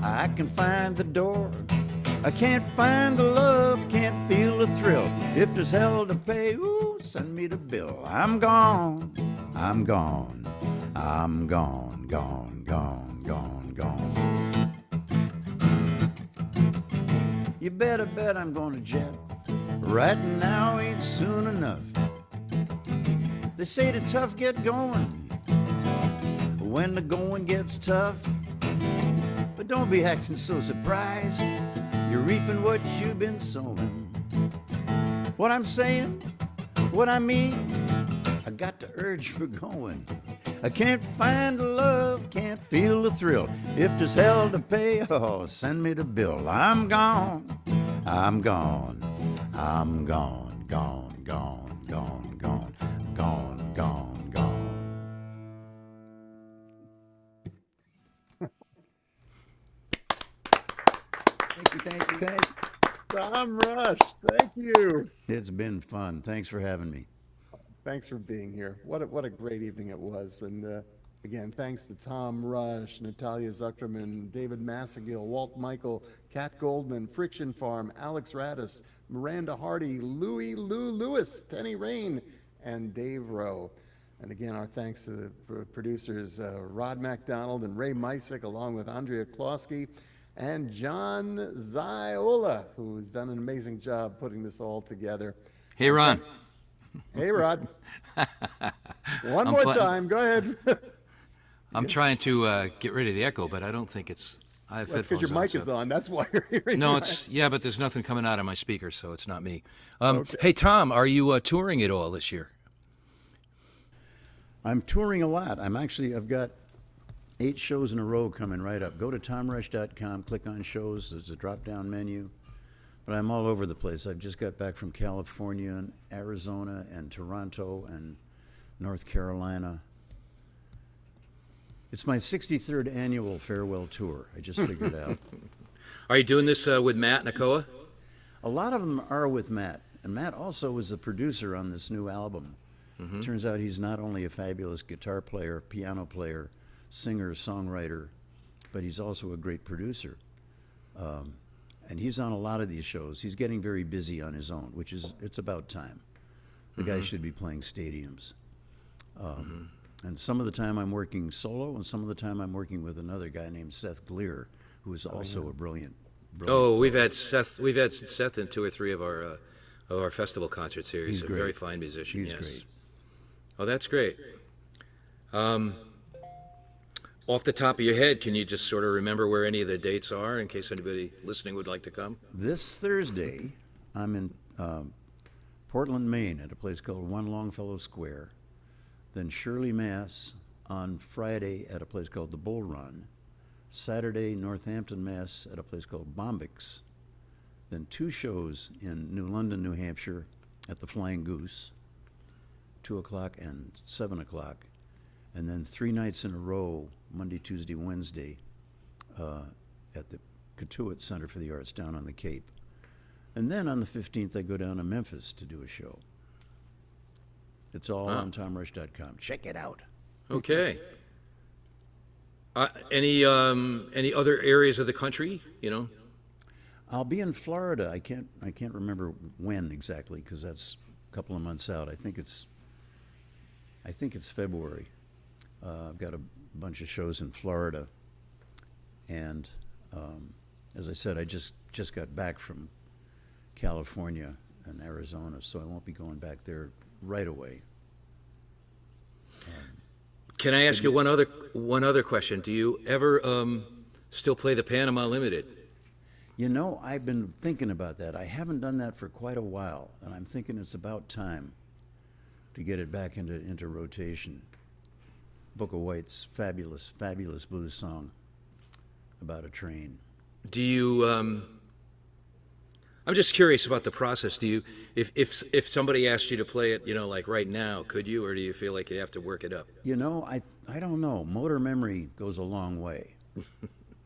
I can find the door. I can't find the love, can't feel the thrill. If there's hell to pay, ooh, send me the bill. I'm gone, I'm gone, I'm gone, gone, gone, gone, gone. You better bet I'm going to jet. Right now ain't soon enough. They say the tough get going when the going gets tough. But don't be acting so surprised. You're reaping what you've been sowing. What I'm saying, what I mean, I got the urge for going. I can't find the love, can't feel the thrill. If there's hell to pay, oh, send me the bill. I'm gone, I'm gone, I'm gone, gone, gone, gone, gone, gone, gone, gone. Thank you, thank you, thank you. Tom Rush, thank you. It's been fun. Thanks for having me. Thanks for being here. What a great evening it was. And again, thanks to Tom Rush, Natalia Zukerman, David Massengill, Walt Michael, Kathryn Goldman, Friction Farm, Alex Radus, Miranda Hardy, Louie Lou Louis, Teni Rane, and Dave Rowe. And again, our thanks to the producers, MacDonald and Micek, along with Andrea Klawsky and John Ziola, who's done an amazing job putting this all together. Hey, Ron. Hey, Rod. One more time. Go ahead. I'm trying to get rid of the echo, but I don't think it's. I have That's because your mic is on. That's why you're hearing No, that. it's yeah, but there's nothing coming out of my speaker, so it's not me. Okay. Hey, Tom, are you touring at all this year? I'm touring a lot. I've got 8 shows in a row coming right up. Go to tomrush.com, click on shows. There's a drop-down menu. But I'm all over the place. I've just got back from California and Arizona and Toronto and North Carolina. It's my 63rd annual farewell tour. I just figured out. Are you doing this with Matt Nakoa? A lot of them are with Matt. And Matt also was the producer on this new album. Mm-hmm. Turns out he's not only a fabulous guitar player, piano player, singer, songwriter, but he's also a great producer. And he's on a lot of these shows. He's getting very busy on his own, it's about time. The guy should be playing stadiums. And some of the time I'm working solo, and some of the time I'm working with another guy named Seth Gleer, who is also a brilliant. Oh, we've had Seth in 2 or 3 of our festival concert series. He's a great. very fine musician. He's yes. great. Oh, that's great. Off the top of your head, can you just sort of remember where any of the dates are in case anybody listening would like to come? This Thursday, I'm in Portland, Maine, at a place called One Longfellow Square. Then Shirley, Mass. On Friday at a place called the Bull Run. Saturday, Northampton, Mass. At a place called Bombyx. Then 2 shows in New London, New Hampshire at the Flying Goose, 2 o'clock and 7 o'clock. And then 3 nights in a row, Monday, Tuesday, Wednesday, at the Cotuit Center for the Arts down on the Cape. And then on the 15th, I go down to Memphis to do a show. It's all on tomrush.com. Check it out. Okay. Any other areas of the country, you know? I'll be in Florida. I can't remember when exactly because that's a couple of months out. I think it's February. I've got a bunch of shows in Florida, and as I said, I just got back from California and Arizona, so I won't be going back there right away. Can I ask you one other question? Do you ever still play the Panama Limited? You know, I've been thinking about that. I haven't done that for quite a while, and I'm thinking it's about time to get it back into rotation. Book of White's fabulous blues song about a train. Do you? I'm just curious about the process. Do you, if somebody asked you to play it, you know, like right now, could you, or do you feel like you have to work it up? You know, I don't know. Motor memory goes a long way.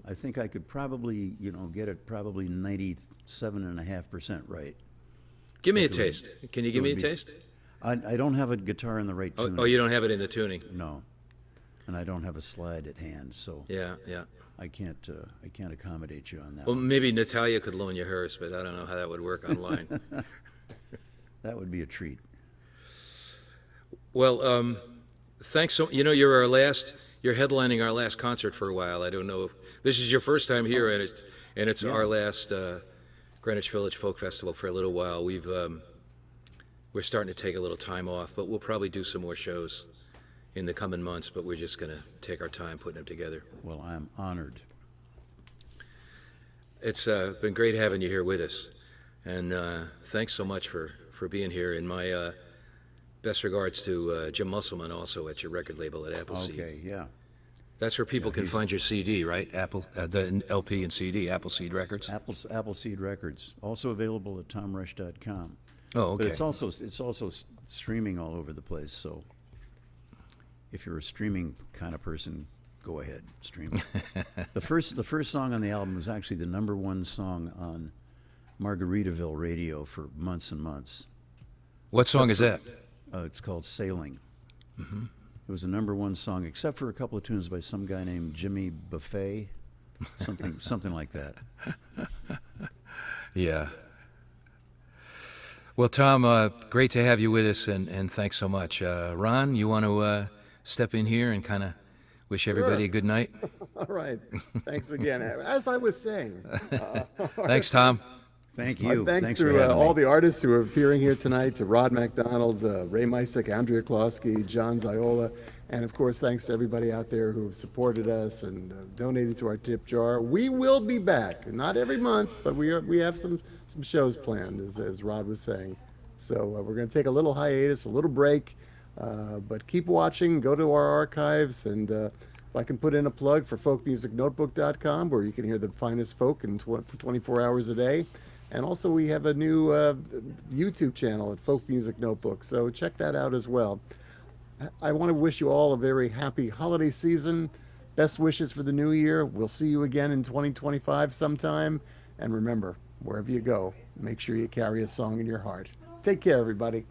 I think I could probably, you know, get it probably 97.5% right. Give me a taste. Can you give me a taste? I don't have a guitar in the right tuning. Oh, you don't have it in the tuning? No. And I don't have a slide at hand, so Yeah. I can't accommodate you on that. Well, one. maybe Natalia could loan you hers, but I don't know how that would work online. That would be a treat. Well, thanks so. You're you're headlining our last concert for a while. I don't know if this is your first time here, and it's Yeah. our last Greenwich Village Folk Festival for a little while. We're starting to take a little time off, but we'll probably do some more shows in the coming months. But we're just going to take our time putting them together. Well, I'm honored. It's been great having you here with us, and thanks so much for being here. And my best regards to Jim Musselman, also at your record label at Appleseed. Okay, yeah. That's where people can find your CD, right? The LP and CD, Appleseed Records. Appleseed Records, also available at tomrush.com. Oh, okay. But it's also streaming all over the place. So if you're a streaming kind of person, go ahead, stream it. The first song on the album was actually the #1 song on Margaritaville radio for months and months. What song is that? It's called Sailing. Mm-hmm. It was the #1 song, except for a couple of tunes by some guy named Jimmy Buffet, something like that. Yeah. Well, Tom, great to have you with us, and thanks so much. Ron, you want to step in here and kind of wish everybody a good night? All right. Thanks again. As I was saying. Thanks, Tom. Thank you. Thanks for to having all me. the artists who are appearing here tonight, to Rod MacDonald, Ray Micek, Andrea Klawsky, John Ziola, and of course, thanks to everybody out there who have supported us and donated to our tip jar. We will be back, not every month, but we have some shows planned, as Rod was saying. So we're going to take a little hiatus, a little break, but keep watching, go to our archives, and if I can put in a plug for folkmusicnotebook.com, where you can hear the finest folk for 24 hours a day. And also we have a new YouTube channel at Folk Music Notebook, so check that out as well. I want to wish you all a very happy holiday season. Best wishes for the new year. We'll see you again in 2025 sometime. And remember, wherever you go, make sure you carry a song in your heart. Take care, everybody.